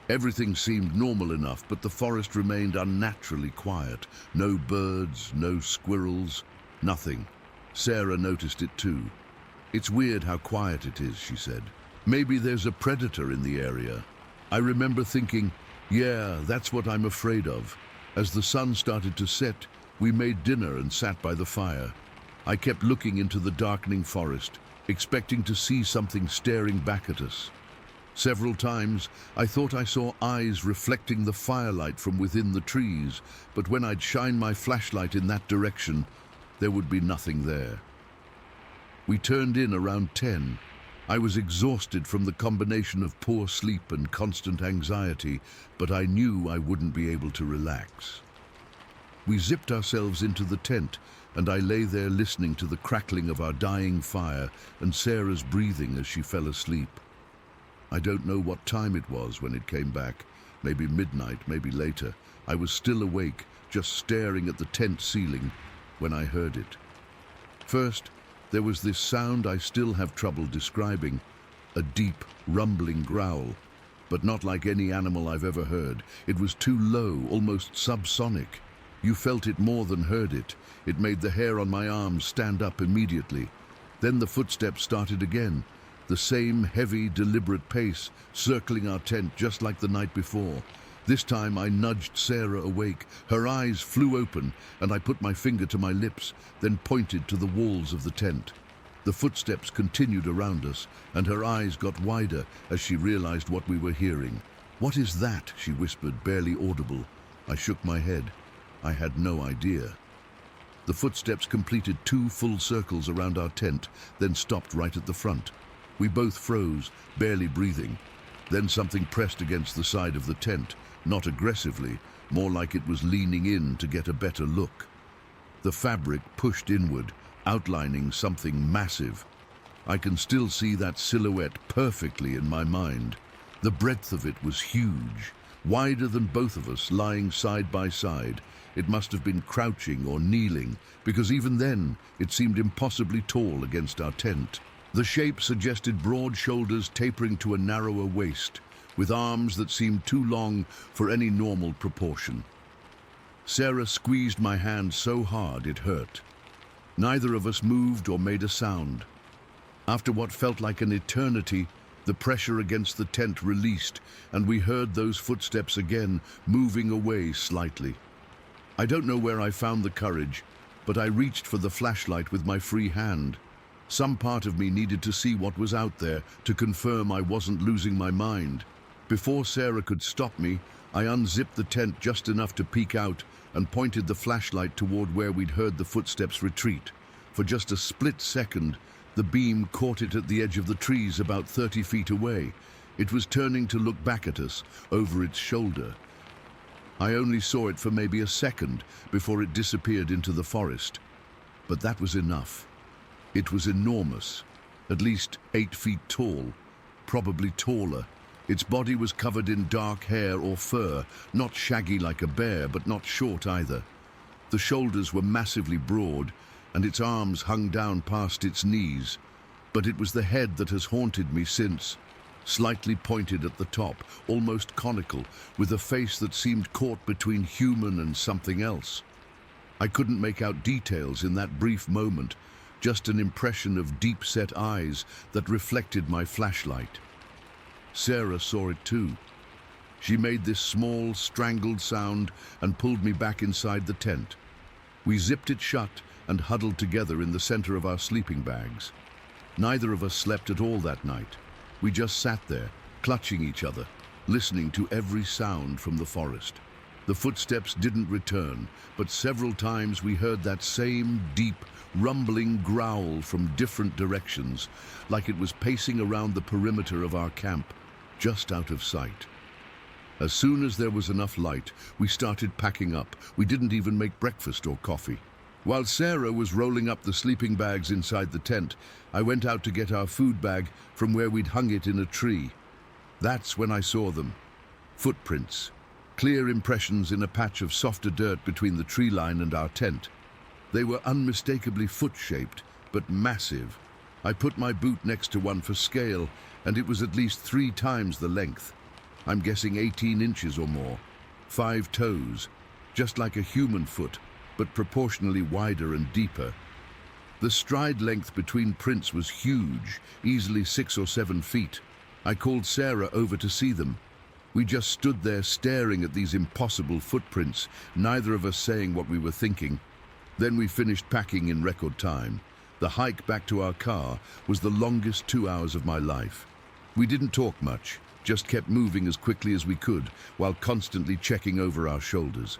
Everything seemed normal enough, but the forest remained unnaturally quiet. No birds, no squirrels, nothing. Sarah noticed it too. "It's weird how quiet it is," she said. "Maybe there's a predator in the area." I remember thinking, yeah, that's what I'm afraid of. As the sun started to set, we made dinner and sat by the fire. I kept looking into the darkening forest, expecting to see something staring back at us. Several times, I thought I saw eyes reflecting the firelight from within the trees, but when I'd shine my flashlight in that direction, there would be nothing there. We turned in around 10. I was exhausted from the combination of poor sleep and constant anxiety, but I knew I wouldn't be able to relax. We zipped ourselves into the tent, and I lay there listening to the crackling of our dying fire and Sarah's breathing as she fell asleep. I don't know what time it was when it came back, maybe midnight, maybe later. I was still awake, just staring at the tent ceiling, when I heard it. First, there was this sound I still have trouble describing, a deep, rumbling growl, but not like any animal I've ever heard. It was too low, almost subsonic. You felt it more than heard it. It made the hair on my arms stand up immediately. Then the footsteps started again, the same heavy, deliberate pace, circling our tent just like the night before. This time I nudged Sarah awake. Her eyes flew open, and I put my finger to my lips, then pointed to the walls of the tent. The footsteps continued around us, and her eyes got wider as she realized what we were hearing. "What is that?" she whispered, barely audible. I shook my head. I had no idea. The footsteps completed 2 full circles around our tent, then stopped right at the front. We both froze, barely breathing. Then something pressed against the side of the tent, not aggressively, more like it was leaning in to get a better look. The fabric pushed inward, outlining something massive. I can still see that silhouette perfectly in my mind. The breadth of it was huge, wider than both of us, lying side by side. It must have been crouching or kneeling, because even then it seemed impossibly tall against our tent. The shape suggested broad shoulders tapering to a narrower waist, with arms that seemed too long for any normal proportion. Sarah squeezed my hand so hard it hurt. Neither of us moved or made a sound. After what felt like an eternity, the pressure against the tent released, and we heard those footsteps again, moving away slightly. I don't know where I found the courage, but I reached for the flashlight with my free hand. Some part of me needed to see what was out there, to confirm I wasn't losing my mind. Before Sarah could stop me, I unzipped the tent just enough to peek out and pointed the flashlight toward where we'd heard the footsteps retreat. For just a split second, the beam caught it at the edge of the trees about 30 feet away. It was turning to look back at us, over its shoulder. I only saw it for maybe a second before it disappeared into the forest. But that was enough. It was enormous, at least 8 feet tall, probably taller. Its body was covered in dark hair or fur, not shaggy like a bear, but not short either. The shoulders were massively broad, and its arms hung down past its knees. But it was the head that has haunted me since. slightly pointed at the top, almost conical, with a face that seemed caught between human and something else. I couldn't make out details in that brief moment, just an impression of deep-set eyes that reflected my flashlight. Sarah saw it too. She made this small, strangled sound and pulled me back inside the tent. We zipped it shut and huddled together in the center of our sleeping bags. Neither of us slept at all that night. We just sat there, clutching each other, listening to every sound from the forest. The footsteps didn't return, but several times we heard that same deep, rumbling growl from different directions, like it was pacing around the perimeter of our camp, just out of sight. As soon as there was enough light, we started packing up. We didn't even make breakfast or coffee. While Sarah was rolling up the sleeping bags inside the tent, I went out to get our food bag from where we'd hung it in a tree. That's when I saw them. Footprints. Clear impressions in a patch of softer dirt between the tree line and our tent. They were unmistakably foot-shaped, but massive. I put my boot next to one for scale, and it was at least 3 times the length. I'm guessing 18 inches or more. 5 toes, just like a human foot, but proportionally wider and deeper. The stride length between prints was huge, easily 6 or 7 feet. I called Sarah over to see them. We just stood there staring at these impossible footprints, neither of us saying what we were thinking. Then we finished packing in record time. The hike back to our car was the longest 2 hours of my life. We didn't talk much, just kept moving as quickly as we could while constantly checking over our shoulders.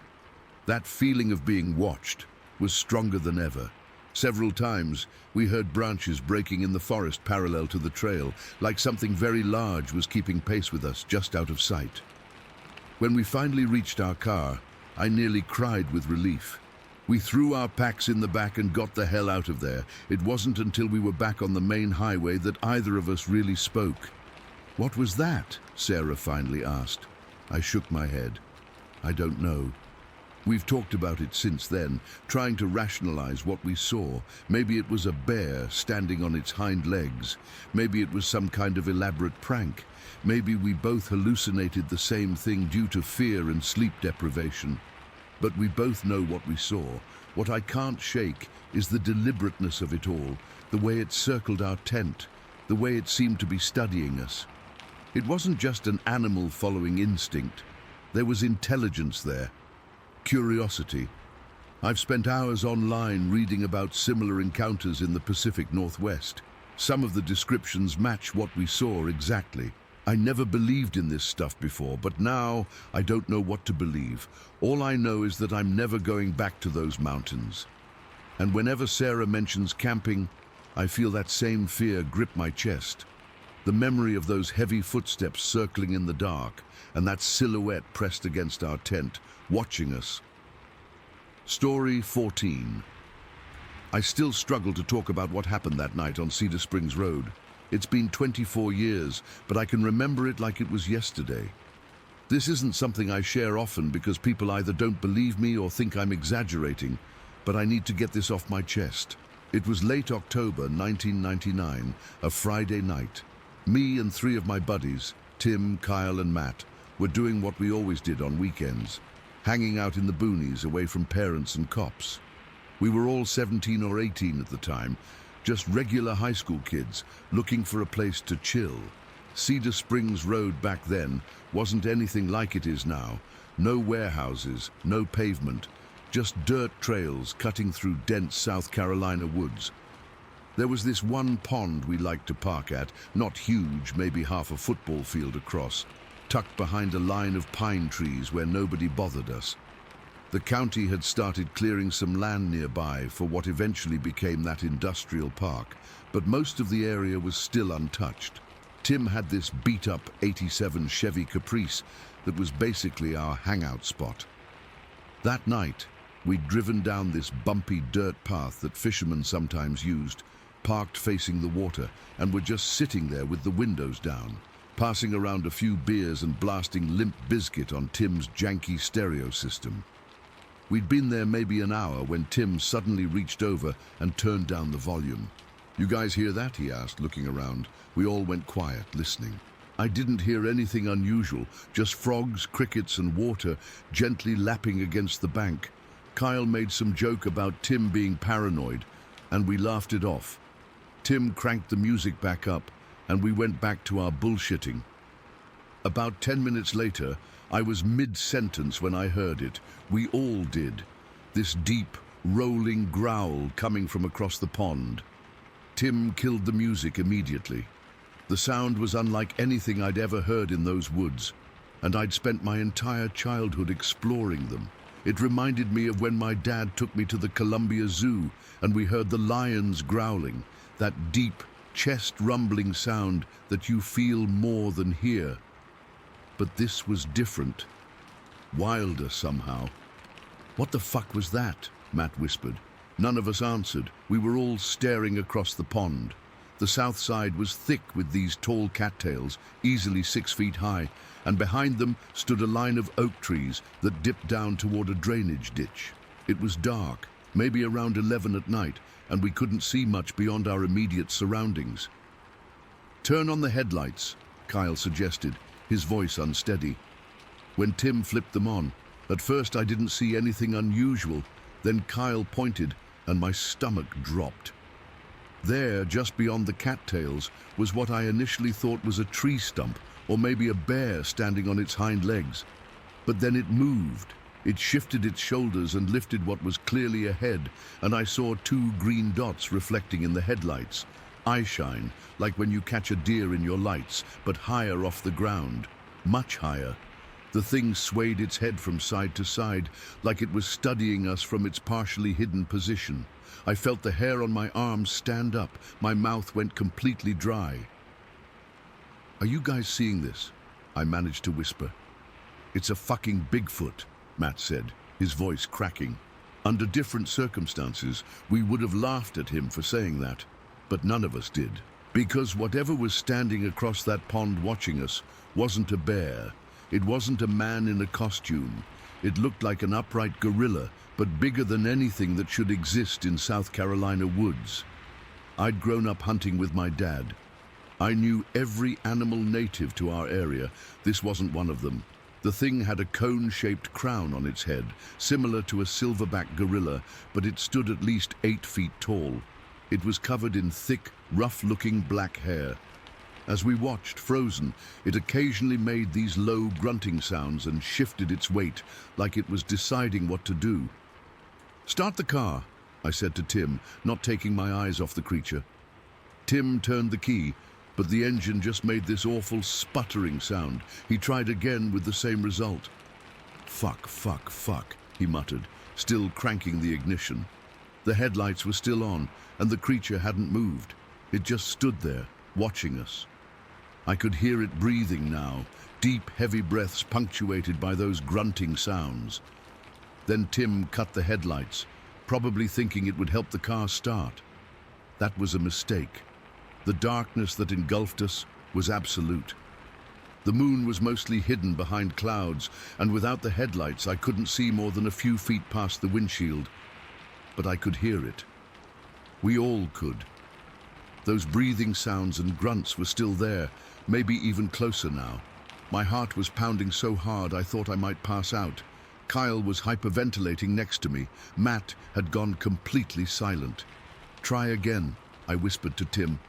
That feeling of being watched was stronger than ever. Several times we heard branches breaking in the forest parallel to the trail, like something very large was keeping pace with us just out of sight. When we finally reached our car, I nearly cried with relief. We threw our packs in the back and got the hell out of there. It wasn't until we were back on the main highway that either of us really spoke. "What was that?" Sarah finally asked. I shook my head. "I don't know." We've talked about it since then, trying to rationalize what we saw. Maybe it was a bear standing on its hind legs. Maybe it was some kind of elaborate prank. Maybe we both hallucinated the same thing due to fear and sleep deprivation. But we both know what we saw. What I can't shake is the deliberateness of it all, the way it circled our tent, the way it seemed to be studying us. It wasn't just an animal following instinct. There was intelligence there. Curiosity. I've spent hours online reading about similar encounters in the Pacific Northwest. Some of the descriptions match what we saw exactly. I never believed in this stuff before, but now I don't know what to believe. All I know is that I'm never going back to those mountains. And whenever Sarah mentions camping, I feel that same fear grip my chest. The memory of those heavy footsteps circling in the dark, and that silhouette pressed against our tent, watching us. Story 14. I still struggle to talk about what happened that night on Cedar Springs Road. It's been 24 years, but I can remember it like it was yesterday. This isn't something I share often because people either don't believe me or think I'm exaggerating, but I need to get this off my chest. It was late October 1999, a Friday night. Me and 3 of my buddies, Tim, Kyle and Matt, were doing what we always did on weekends, hanging out in the boonies away from parents and cops. We were all 17 or 18 at the time, just regular high school kids looking for a place to chill. Cedar Springs Road back then wasn't anything like it is now. No warehouses, no pavement, just dirt trails cutting through dense South Carolina woods. There was this one pond we liked to park at, not huge, maybe half a football field across, tucked behind a line of pine trees where nobody bothered us. The county had started clearing some land nearby for what eventually became that industrial park, but most of the area was still untouched. Tim had this beat-up '87 Chevy Caprice that was basically our hangout spot. That night, we'd driven down this bumpy dirt path that fishermen sometimes used, parked facing the water, and were just sitting there with the windows down, passing around a few beers and blasting Limp Bizkit on Tim's janky stereo system. We'd been there maybe an hour when Tim suddenly reached over and turned down the volume. "You guys hear that?" he asked, looking around. We all went quiet, listening. I didn't hear anything unusual, just frogs, crickets, and water gently lapping against the bank. Kyle made some joke about Tim being paranoid, and we laughed it off. Tim cranked the music back up, and we went back to our bullshitting. About 10 minutes later, I was mid-sentence when I heard it. We all did. This deep, rolling growl coming from across the pond. Tim killed the music immediately. The sound was unlike anything I'd ever heard in those woods, and I'd spent my entire childhood exploring them. It reminded me of when my dad took me to the Columbia Zoo and we heard the lions growling, that deep, chest-rumbling sound that you feel more than hear. But this was different. Wilder somehow. "What the fuck was that?" Matt whispered. None of us answered. We were all staring across the pond. The south side was thick with these tall cattails, easily 6 feet high, and behind them stood a line of oak trees that dipped down toward a drainage ditch. It was dark, maybe around 11 at night, and we couldn't see much beyond our immediate surroundings. "Turn on the headlights," Kyle suggested, his voice unsteady. When Tim flipped them on, at first I didn't see anything unusual. Then Kyle pointed, and my stomach dropped. There, just beyond the cattails, was what I initially thought was a tree stump, or maybe a bear standing on its hind legs. But then it moved. It shifted its shoulders and lifted what was clearly a head, and I saw 2 green dots reflecting in the headlights. Eyeshine, like when you catch a deer in your lights, but higher off the ground, much higher. The thing swayed its head from side to side, like it was studying us from its partially hidden position. I felt the hair on my arms stand up. My mouth went completely dry. "Are you guys seeing this?" I managed to whisper. "It's a fucking Bigfoot," Matt said, his voice cracking. Under different circumstances, we would have laughed at him for saying that, but none of us did. Because whatever was standing across that pond watching us wasn't a bear. It wasn't a man in a costume. It looked like an upright gorilla, but bigger than anything that should exist in South Carolina woods. I'd grown up hunting with my dad. I knew every animal native to our area. This wasn't one of them. The thing had a cone-shaped crown on its head, similar to a silverback gorilla, but it stood at least 8 feet tall. It was covered in thick, rough-looking black hair. As we watched, frozen, it occasionally made these low grunting sounds and shifted its weight, like it was deciding what to do. "Start the car," I said to Tim, not taking my eyes off the creature. Tim turned the key, but the engine just made this awful sputtering sound. He tried again with the same result. "Fuck, fuck, fuck," he muttered, still cranking the ignition. The headlights were still on, and the creature hadn't moved. It just stood there, watching us. I could hear it breathing now, deep, heavy breaths punctuated by those grunting sounds. Then Tim cut the headlights, probably thinking it would help the car start. That was a mistake. The darkness that engulfed us was absolute. The moon was mostly hidden behind clouds, and without the headlights I couldn't see more than a few feet past the windshield. But I could hear it. We all could. Those breathing sounds and grunts were still there, maybe even closer now. My heart was pounding so hard I thought I might pass out. Kyle was hyperventilating next to me. Matt had gone completely silent. "Try again," I whispered to Tim.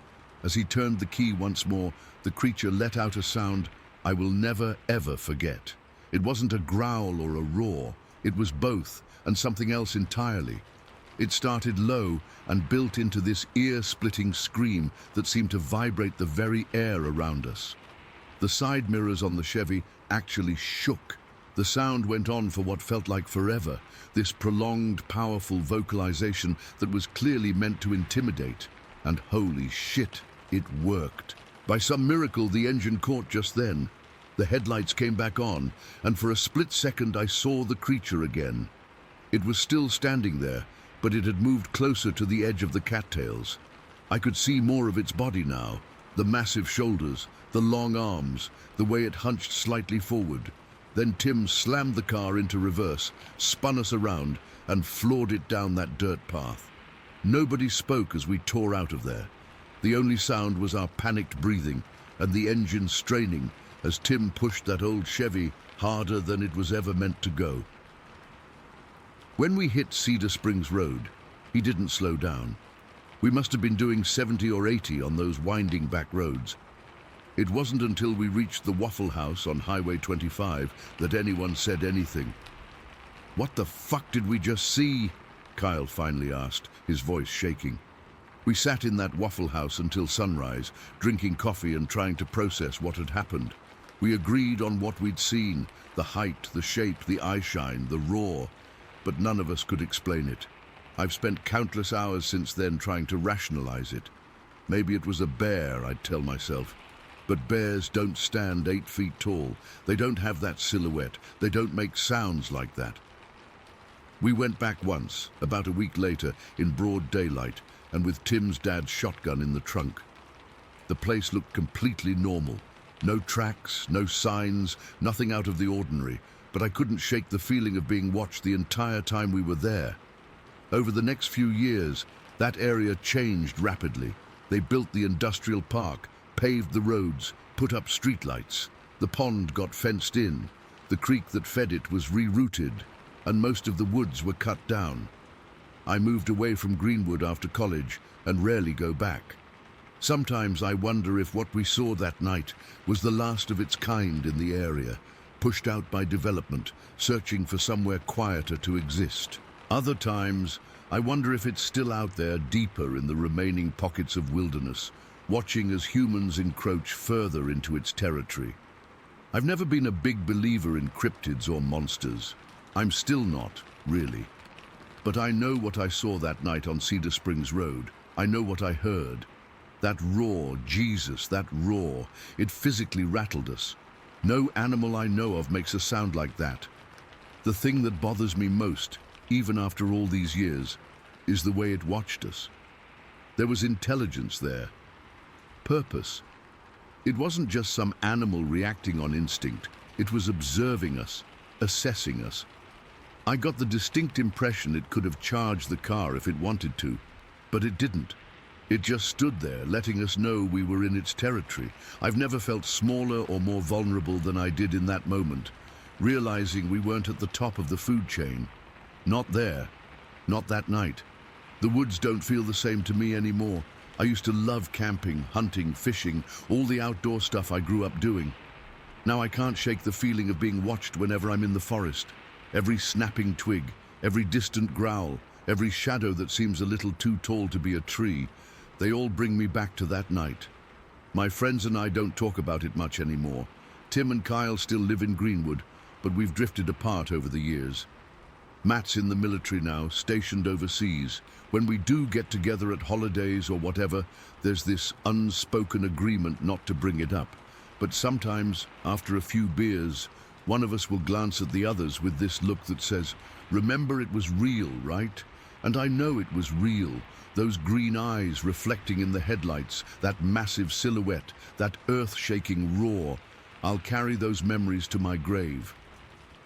As he turned the key once more, the creature let out a sound I will never, ever forget. It wasn't a growl or a roar. It was both, and something else entirely. It started low and built into this ear-splitting scream that seemed to vibrate the very air around us. The side mirrors on the Chevy actually shook. The sound went on for what felt like forever, this prolonged, powerful vocalization that was clearly meant to intimidate. And holy shit, it worked. By some miracle, the engine caught just then. The headlights came back on, and for a split second I saw the creature again. It was still standing there, but it had moved closer to the edge of the cattails. I could see more of its body now, the massive shoulders, the long arms, the way it hunched slightly forward. Then Tim slammed the car into reverse, spun us around, and floored it down that dirt path. Nobody spoke as we tore out of there. The only sound was our panicked breathing, and the engine straining as Tim pushed that old Chevy harder than it was ever meant to go. When we hit Cedar Springs Road, he didn't slow down. We must have been doing 70 or 80 on those winding back roads. It wasn't until we reached the Waffle House on Highway 25 that anyone said anything. "What the fuck did we just see?" Kyle finally asked, his voice shaking. We sat in that Waffle House until sunrise, drinking coffee and trying to process what had happened. We agreed on what we'd seen, the height, the shape, the eyeshine, the roar, but none of us could explain it. I've spent countless hours since then trying to rationalize it. Maybe it was a bear, I'd tell myself. But bears don't stand 8 feet tall. They don't have that silhouette. They don't make sounds like that. We went back once, about a week later, in broad daylight, and with Tim's dad's shotgun in the trunk. The place looked completely normal. No tracks, no signs, nothing out of the ordinary, but I couldn't shake the feeling of being watched the entire time we were there. Over the next few years, that area changed rapidly. They built the industrial park, paved the roads, put up streetlights. The pond got fenced in, the creek that fed it was rerouted, and most of the woods were cut down. I moved away from Greenwood after college and rarely go back. Sometimes I wonder if what we saw that night was the last of its kind in the area, pushed out by development, searching for somewhere quieter to exist. Other times, I wonder if it's still out there deeper in the remaining pockets of wilderness, watching as humans encroach further into its territory. I've never been a big believer in cryptids or monsters. I'm still not, really. But I know what I saw that night on Cedar Springs Road. I know what I heard. That roar, Jesus, that roar, it physically rattled us. No animal I know of makes a sound like that. The thing that bothers me most, even after all these years, is the way it watched us. There was intelligence there. Purpose. It wasn't just some animal reacting on instinct. It was observing us, assessing us. I got the distinct impression it could have charged the car if it wanted to, but it didn't. It just stood there, letting us know we were in its territory. I've never felt smaller or more vulnerable than I did in that moment, realizing we weren't at the top of the food chain. Not there. Not that night. The woods don't feel the same to me anymore. I used to love camping, hunting, fishing, all the outdoor stuff I grew up doing. Now I can't shake the feeling of being watched whenever I'm in the forest. Every snapping twig, every distant growl, every shadow that seems a little too tall to be a tree, they all bring me back to that night. My friends and I don't talk about it much anymore. Tim and Kyle still live in Greenwood, but we've drifted apart over the years. Matt's in the military now, stationed overseas. When we do get together at holidays or whatever, there's this unspoken agreement not to bring it up. But sometimes, after a few beers, one of us will glance at the others with this look that says, "Remember it was real, right?" And I know it was real. Those green eyes reflecting in the headlights, that massive silhouette, that earth-shaking roar. I'll carry those memories to my grave.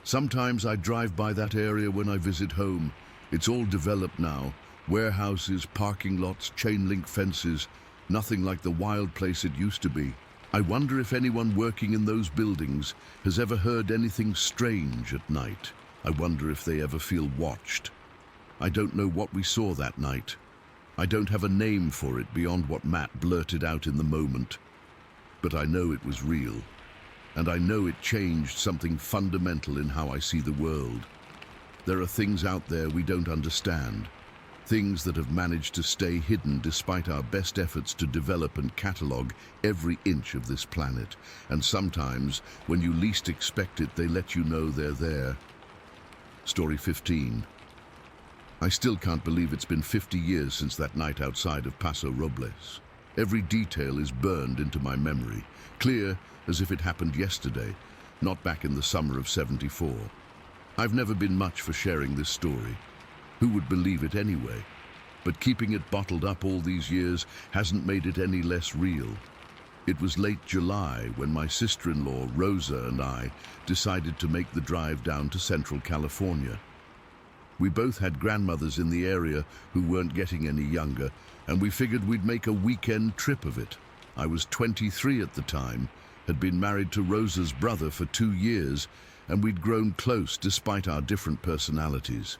Sometimes I drive by that area when I visit home. It's all developed now. Warehouses, parking lots, chain-link fences. Nothing like the wild place it used to be. I wonder if anyone working in those buildings has ever heard anything strange at night. I wonder if they ever feel watched. I don't know what we saw that night. I don't have a name for it beyond what Matt blurted out in the moment. But I know it was real. And I know it changed something fundamental in how I see the world. There are things out there we don't understand. Things that have managed to stay hidden despite our best efforts to develop and catalogue every inch of this planet. And sometimes, when you least expect it, they let you know they're there. Story 15. I still can't believe it's been 50 years since that night outside of Paso Robles. Every detail is burned into my memory, clear as if it happened yesterday, not back in the summer of '74. I've never been much for sharing this story. Who would believe it anyway? But keeping it bottled up all these years hasn't made it any less real. It was late July when my sister-in-law, Rosa, and I decided to make the drive down to Central California. We both had grandmothers in the area who weren't getting any younger, and we figured we'd make a weekend trip of it. I was 23 at the time, had been married to Rosa's brother for 2 years, and we'd grown close despite our different personalities.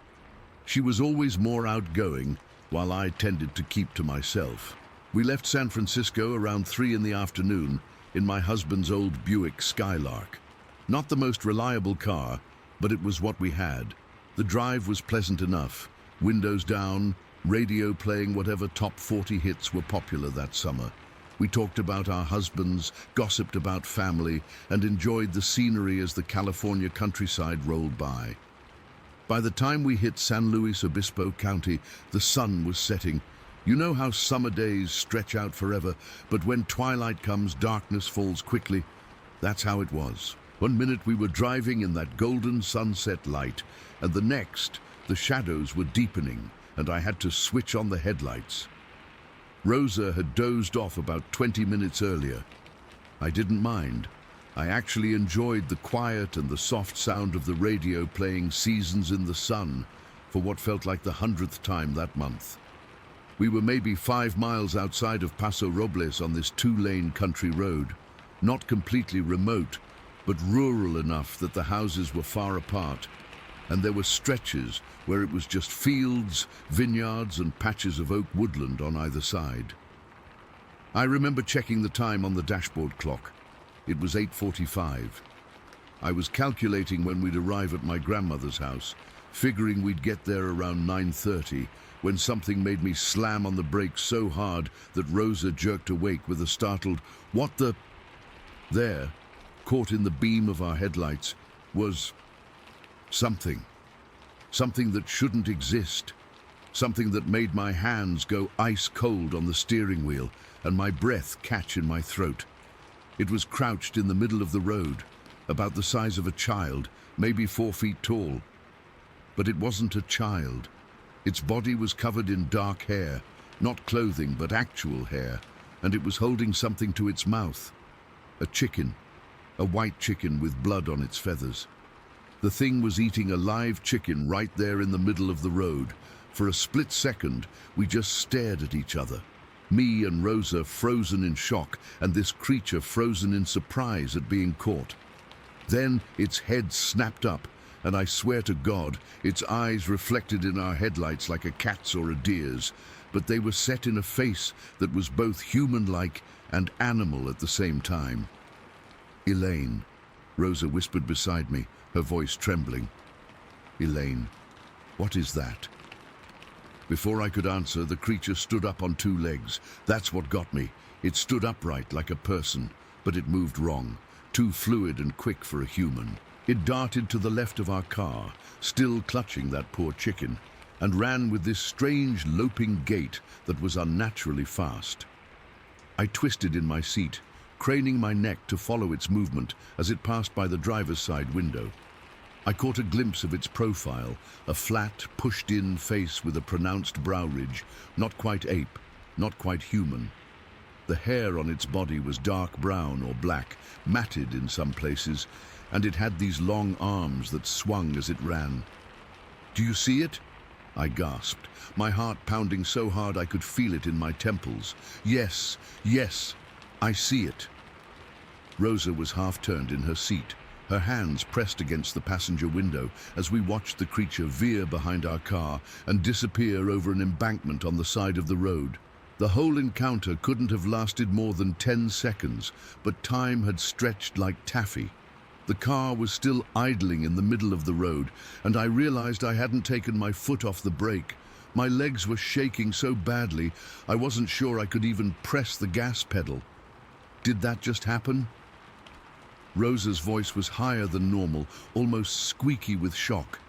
She was always more outgoing, while I tended to keep to myself. We left San Francisco around 3 in the afternoon in my husband's old Buick Skylark. Not the most reliable car, but it was what we had. The drive was pleasant enough, windows down, radio playing whatever top 40 hits were popular that summer. We talked about our husbands, gossiped about family, and enjoyed the scenery as the California countryside rolled by. By the time we hit San Luis Obispo County, the sun was setting. You know how summer days stretch out forever, but when twilight comes, darkness falls quickly. That's how it was. One minute we were driving in that golden sunset light, and the next, the shadows were deepening, and I had to switch on the headlights. Rosa had dozed off about 20 minutes earlier. I didn't mind. I actually enjoyed the quiet and the soft sound of the radio playing Seasons in the Sun for what felt like the 100th time that month. We were maybe 5 miles outside of Paso Robles on this 2-lane country road, not completely remote, but rural enough that the houses were far apart, and there were stretches where it was just fields, vineyards, and patches of oak woodland on either side. I remember checking the time on the dashboard clock. It was 8:45. I was calculating when we'd arrive at my grandmother's house, figuring we'd get there around 9:30, when something made me slam on the brakes so hard that Rosa jerked awake with a startled, "What the?" There, caught in the beam of our headlights, was something. Something that shouldn't exist. Something that made my hands go ice cold on the steering wheel and my breath catch in my throat. It was crouched in the middle of the road, about the size of a child, maybe 4 feet tall. But it wasn't a child. Its body was covered in dark hair, not clothing but actual hair, and it was holding something to its mouth. A chicken, a white chicken with blood on its feathers. The thing was eating a live chicken right there in the middle of the road. For a split second, we just stared at each other. Me and Rosa frozen in shock, and this creature frozen in surprise at being caught. Then its head snapped up, and I swear to God, its eyes reflected in our headlights like a cat's or a deer's, but they were set in a face that was both human-like and animal at the same time. "Elaine," Rosa whispered beside me, her voice trembling. "Elaine, what is that?" Before I could answer, the creature stood up on 2 legs. That's what got me. It stood upright like a person, but it moved wrong, too fluid and quick for a human. It darted to the left of our car, still clutching that poor chicken, and ran with this strange loping gait that was unnaturally fast. I twisted in my seat, craning my neck to follow its movement as it passed by the driver's side window. I caught a glimpse of its profile, a flat, pushed-in face with a pronounced brow ridge, not quite ape, not quite human. The hair on its body was dark brown or black, matted in some places, and it had these long arms that swung as it ran. "Do you see it?" I gasped, my heart pounding so hard I could feel it in my temples. "Yes, yes, I see it." Rosa was half-turned in her seat, her hands pressed against the passenger window as we watched the creature veer behind our car and disappear over an embankment on the side of the road. The whole encounter couldn't have lasted more than 10 seconds, but time had stretched like taffy. The car was still idling in the middle of the road, and I realized I hadn't taken my foot off the brake. My legs were shaking so badly, I wasn't sure I could even press the gas pedal. Did that just happen? Rosa's voice was higher than normal, almost squeaky with shock.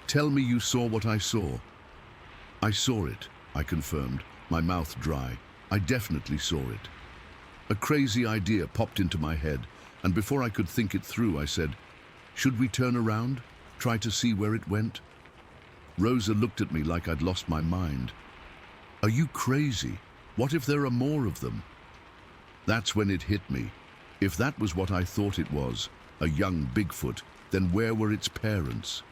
"Tell me you saw what I saw." "I saw it," I confirmed, my mouth dry. "I definitely saw it." A crazy idea popped into my head, and before I could think it through, I said, "Should we turn around? Try to see where it went?" Rosa looked at me like I'd lost my mind. "Are you crazy? What if there are more of them?" That's when it hit me. If that was what I thought it was, a young Bigfoot, then where were its parents?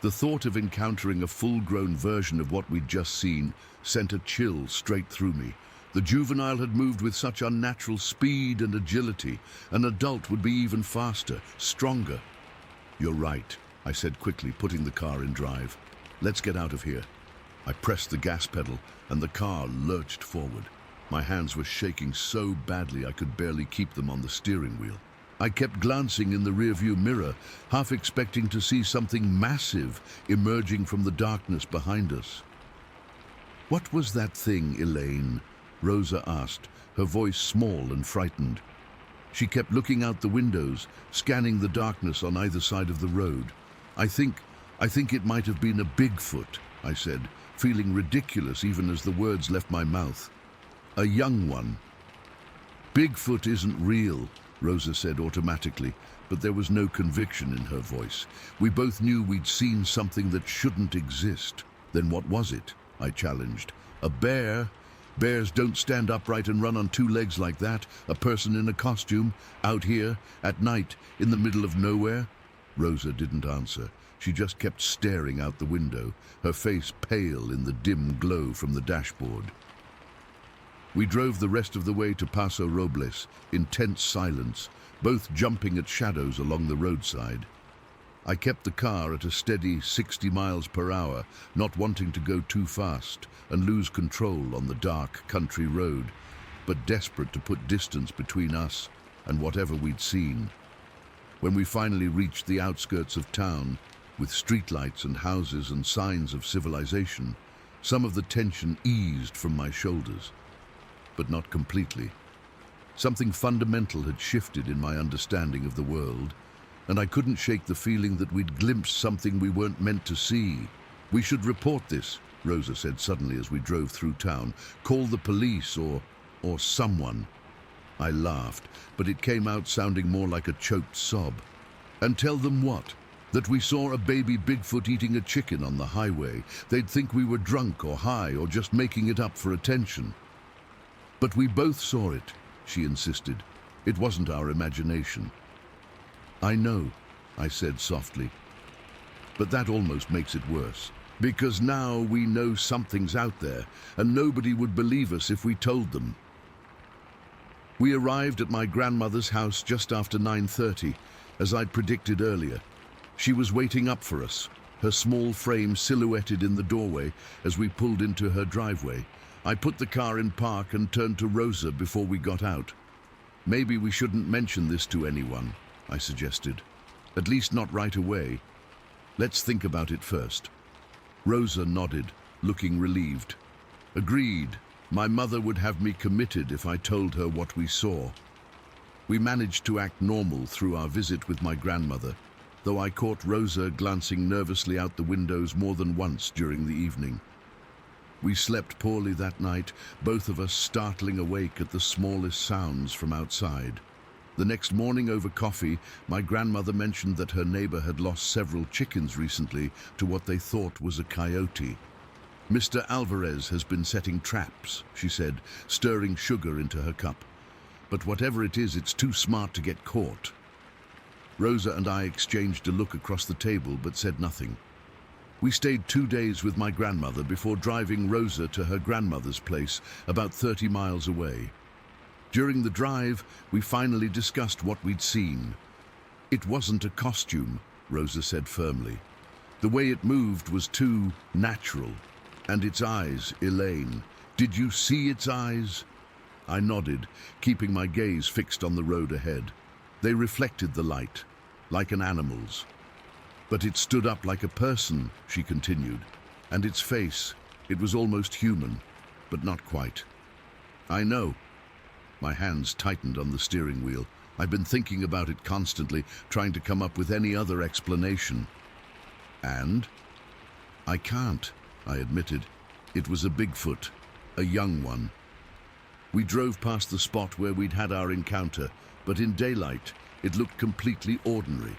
The thought of encountering a full-grown version of what we'd just seen sent a chill straight through me. The juvenile had moved with such unnatural speed and agility. An adult would be even faster, stronger. "You're right," I said quickly, putting the car in drive. "Let's get out of here." I pressed the gas pedal, and the car lurched forward. My hands were shaking so badly I could barely keep them on the steering wheel. I kept glancing in the rearview mirror, half expecting to see something massive emerging from the darkness behind us. "What was that thing, Elaine?" Rosa asked, her voice small and frightened. She kept looking out the windows, scanning the darkness on either side of the road. I think it might have been a Bigfoot," I said, feeling ridiculous even as the words left my mouth. "A young one." "Bigfoot isn't real," Rosa said automatically, but there was no conviction in her voice. We both knew we'd seen something that shouldn't exist. "Then what was it?" I challenged. "A bear? Bears don't stand upright and run on two legs like that. A person in a costume, out here, at night, in the middle of nowhere?" Rosa didn't answer. She just kept staring out the window, her face pale in the dim glow from the dashboard. We drove the rest of the way to Paso Robles in tense silence, both jumping at shadows along the roadside. I kept the car at a steady 60 miles per hour, not wanting to go too fast and lose control on the dark country road, but desperate to put distance between us and whatever we'd seen. When we finally reached the outskirts of town, with streetlights and houses and signs of civilization, some of the tension eased from my shoulders, but not completely. Something fundamental had shifted in my understanding of the world, and I couldn't shake the feeling that we'd glimpsed something we weren't meant to see. "We should report this," Rosa said suddenly as we drove through town. "Call the police or someone." I laughed, but it came out sounding more like a choked sob. "And tell them what? That we saw a baby Bigfoot eating a chicken on the highway. They'd think we were drunk or high or just making it up for attention." "But we both saw it," she insisted. "It wasn't our imagination." "I know," I said softly. "But that almost makes it worse. Because now we know something's out there, and nobody would believe us if we told them." We arrived at my grandmother's house just after 9:30, as I'd predicted earlier. She was waiting up for us, her small frame silhouetted in the doorway as we pulled into her driveway. I put the car in park and turned to Rosa before we got out. "Maybe we shouldn't mention this to anyone," I suggested. "At least not right away. Let's think about it first." Rosa nodded, looking relieved. "Agreed. My mother would have me committed if I told her what we saw." We managed to act normal through our visit with my grandmother, though I caught Rosa glancing nervously out the windows more than once during the evening. We slept poorly that night, both of us startling awake at the smallest sounds from outside. The next morning over coffee, my grandmother mentioned that her neighbor had lost several chickens recently to what they thought was a coyote. "Mr. Alvarez has been setting traps," she said, stirring sugar into her cup. "But whatever it is, it's too smart to get caught." Rosa and I exchanged a look across the table but said nothing. We stayed 2 days with my grandmother before driving Rosa to her grandmother's place about 30 miles away. During the drive, we finally discussed what we'd seen. "It wasn't a costume," Rosa said firmly. "The way it moved was too natural. And its eyes, Elaine. Did you see its eyes?" I nodded, keeping my gaze fixed on the road ahead. They reflected the light, like an animal's. "But it stood up like a person," she continued. "And its face, it was almost human, but not quite." "I know." My hands tightened on the steering wheel. I've been thinking about it constantly, trying to come up with any other explanation. "And?" "I can't," I admitted. "It was a Bigfoot, a young one." We drove past the spot where we'd had our encounter, but in daylight, it looked completely ordinary.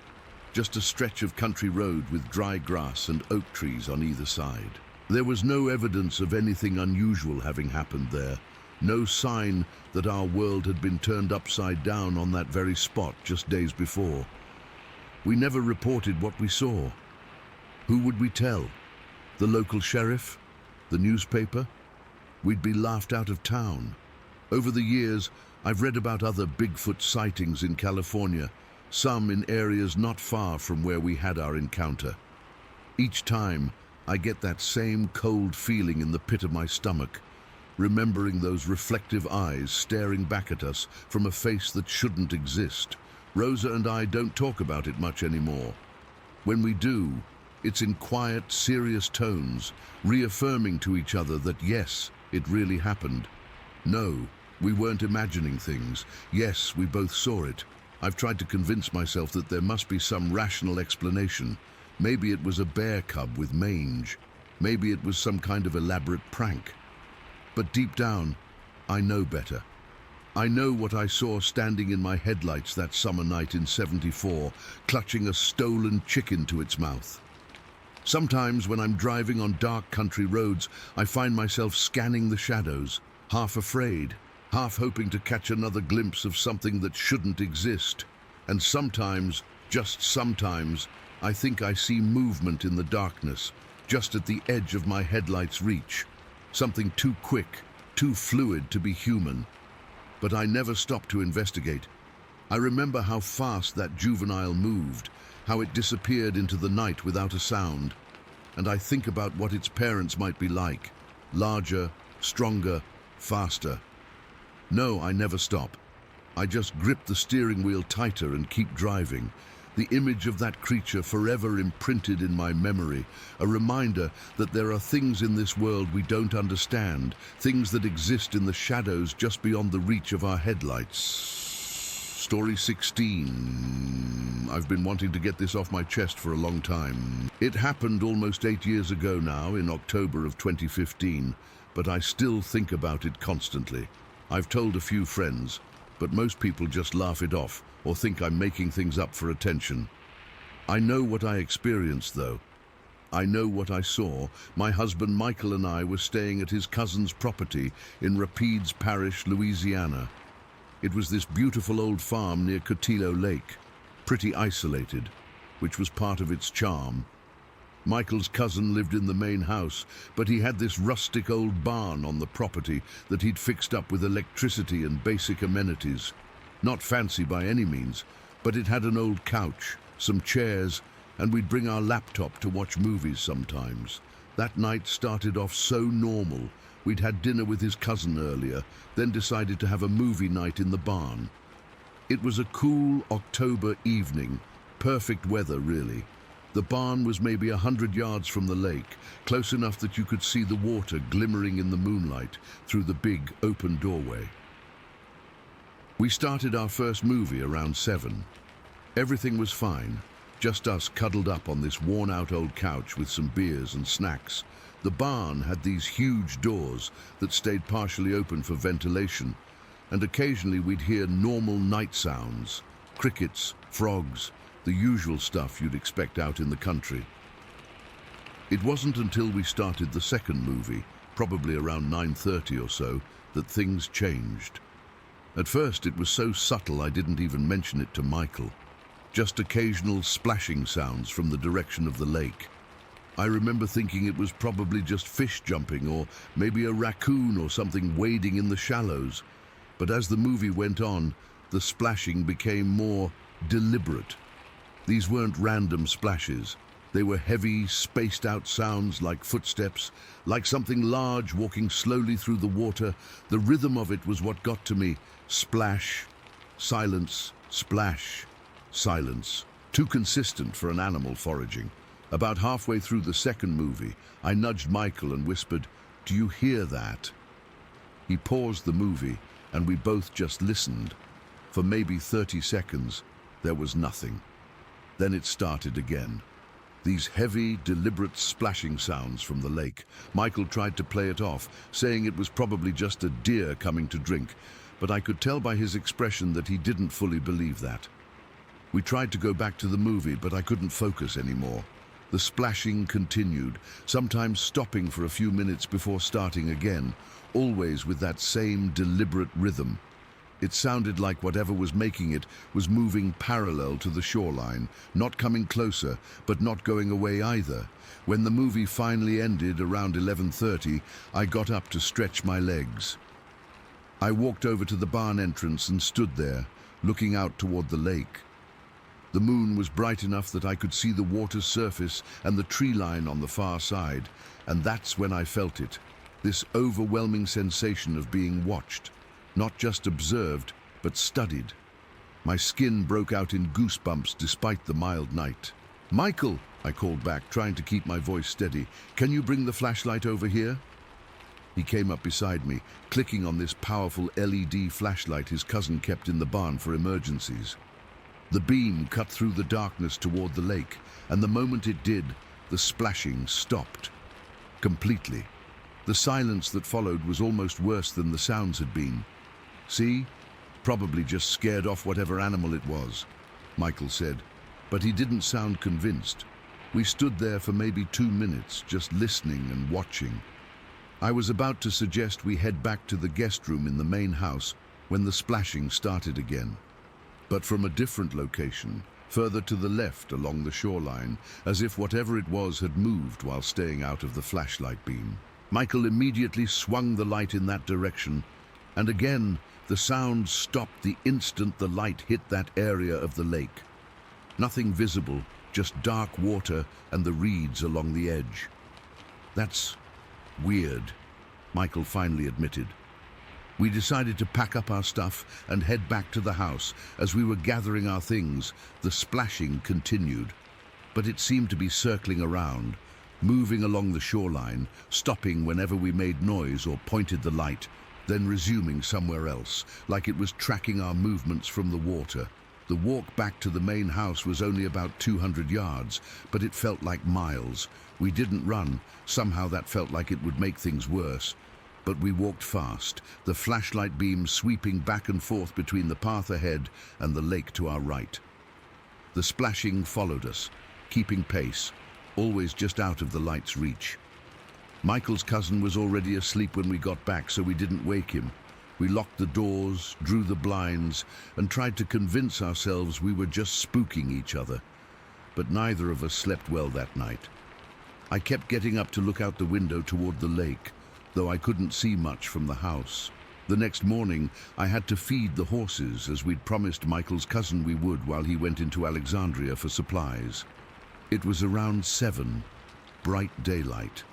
Just a stretch of country road with dry grass and oak trees on either side. There was no evidence of anything unusual having happened there. No sign that our world had been turned upside down on that very spot just days before. We never reported what we saw. Who would we tell? The local sheriff? The newspaper? we'd be laughed out of town. Over the years, I've read about other Bigfoot sightings in California, some in areas not far from where we had our encounter. Each time, I get that same cold feeling in the pit of my stomach, remembering those reflective eyes staring back at us from a face that shouldn't exist. Rosa and I don't talk about it much anymore. When we do, it's in quiet, serious tones, reaffirming to each other that yes, it really happened. No, we weren't imagining things. Yes, we both saw it. I've tried to convince myself that there must be some rational explanation. Maybe it was a bear cub with mange. Maybe it was some kind of elaborate prank. But deep down, I know better. I know what I saw standing in my headlights that summer night in '74, clutching a stolen chicken to its mouth. Sometimes when I'm driving on dark country roads, I find myself scanning the shadows, half afraid, half hoping to catch another glimpse of something that shouldn't exist. And sometimes, just sometimes, I think I see movement in the darkness, just at the edge of my headlight's reach. Something too quick, too fluid to be human. But I never stop to investigate. I remember how fast that juvenile moved, how it disappeared into the night without a sound. And I think about what its parents might be like. Larger, stronger, faster. No, I never stop. I just grip the steering wheel tighter and keep driving. The image of that creature forever imprinted in my memory, a reminder that there are things in this world we don't understand, things that exist in the shadows just beyond the reach of our headlights. Story 16. I've been wanting to get this off my chest for a long time. It happened almost 8 years ago now, in October of 2015, but I still think about it constantly. I've told a few friends, but most people just laugh it off or think I'm making things up for attention. I know what I experienced, though. I know what I saw. My husband Michael and I were staying at his cousin's property in Rapides Parish, Louisiana. It was this beautiful old farm near Cotillo Lake, pretty isolated, which was part of its charm. Michael's cousin lived in the main house, but he had this rustic old barn on the property that he'd fixed up with electricity and basic amenities. Not fancy by any means, but it had an old couch, some chairs, and we'd bring our laptop to watch movies sometimes. That night started off so normal. We'd had dinner with his cousin earlier, then decided to have a movie night in the barn. It was a cool October evening, perfect weather really. The barn was maybe 100 yards from the lake, close enough that you could see the water glimmering in the moonlight through the big open doorway. We started our first movie around 7. Everything was fine, just us cuddled up on this worn-out old couch with some beers and snacks. The barn had these huge doors that stayed partially open for ventilation, and occasionally we'd hear normal night sounds, crickets, frogs, the usual stuff you'd expect out in the country. It wasn't until we started the second movie, probably around 9:30 or so, that things changed. At first it was so subtle I didn't even mention it to Michael. Just occasional splashing sounds from the direction of the lake. I remember thinking it was probably just fish jumping or maybe a raccoon or something wading in the shallows. But as the movie went on, the splashing became more deliberate. These weren't random splashes. They were heavy, spaced-out sounds like footsteps, like something large walking slowly through the water. The rhythm of it was what got to me. Splash, silence, splash, silence. Too consistent for an animal foraging. About halfway through the second movie, I nudged Michael and whispered, "Do you hear that?" He paused the movie, and we both just listened. For maybe 30 seconds, there was nothing. Then it started again. These heavy, deliberate splashing sounds from the lake. Michael tried to play it off, saying it was probably just a deer coming to drink, but I could tell by his expression that he didn't fully believe that. We tried to go back to the movie, but I couldn't focus anymore. The splashing continued, sometimes stopping for a few minutes before starting again, always with that same deliberate rhythm. It sounded like whatever was making it was moving parallel to the shoreline, not coming closer, but not going away either. When the movie finally ended around 11:30, I got up to stretch my legs. I walked over to the barn entrance and stood there, looking out toward the lake. The moon was bright enough that I could see the water's surface and the tree line on the far side, and that's when I felt it, this overwhelming sensation of being watched. Not just observed, but studied. My skin broke out in goosebumps despite the mild night. "Michael," I called back, trying to keep my voice steady. "Can you bring the flashlight over here?" He came up beside me, clicking on this powerful LED flashlight his cousin kept in the barn for emergencies. The beam cut through the darkness toward the lake, and the moment it did, the splashing stopped. Completely. The silence that followed was almost worse than the sounds had been. "See? Probably just scared off whatever animal it was," Michael said, but he didn't sound convinced. We stood there for maybe 2 minutes, just listening and watching. I was about to suggest we head back to the guest room in the main house when the splashing started again. But from a different location, further to the left along the shoreline, as if whatever it was had moved while staying out of the flashlight beam. Michael immediately swung the light in that direction, and again, the sound stopped the instant the light hit that area of the lake. Nothing visible, just dark water and the reeds along the edge. "That's weird," Michael finally admitted. We decided to pack up our stuff and head back to the house. As we were gathering our things, the splashing continued, but it seemed to be circling around, moving along the shoreline, stopping whenever we made noise or pointed the light, then resuming somewhere else, like it was tracking our movements from the water. The walk back to the main house was only about 200 yards, but it felt like miles. We didn't run. Somehow that felt like it would make things worse. But we walked fast, the flashlight beam sweeping back and forth between the path ahead and the lake to our right. The splashing followed us, keeping pace, always just out of the light's reach. Michael's cousin was already asleep when we got back, so we didn't wake him. We locked the doors, drew the blinds, and tried to convince ourselves we were just spooking each other. But neither of us slept well that night. I kept getting up to look out the window toward the lake, though I couldn't see much from the house. The next morning, I had to feed the horses, as we'd promised Michael's cousin we would while he went into Alexandria for supplies. It was around 7, bright daylight,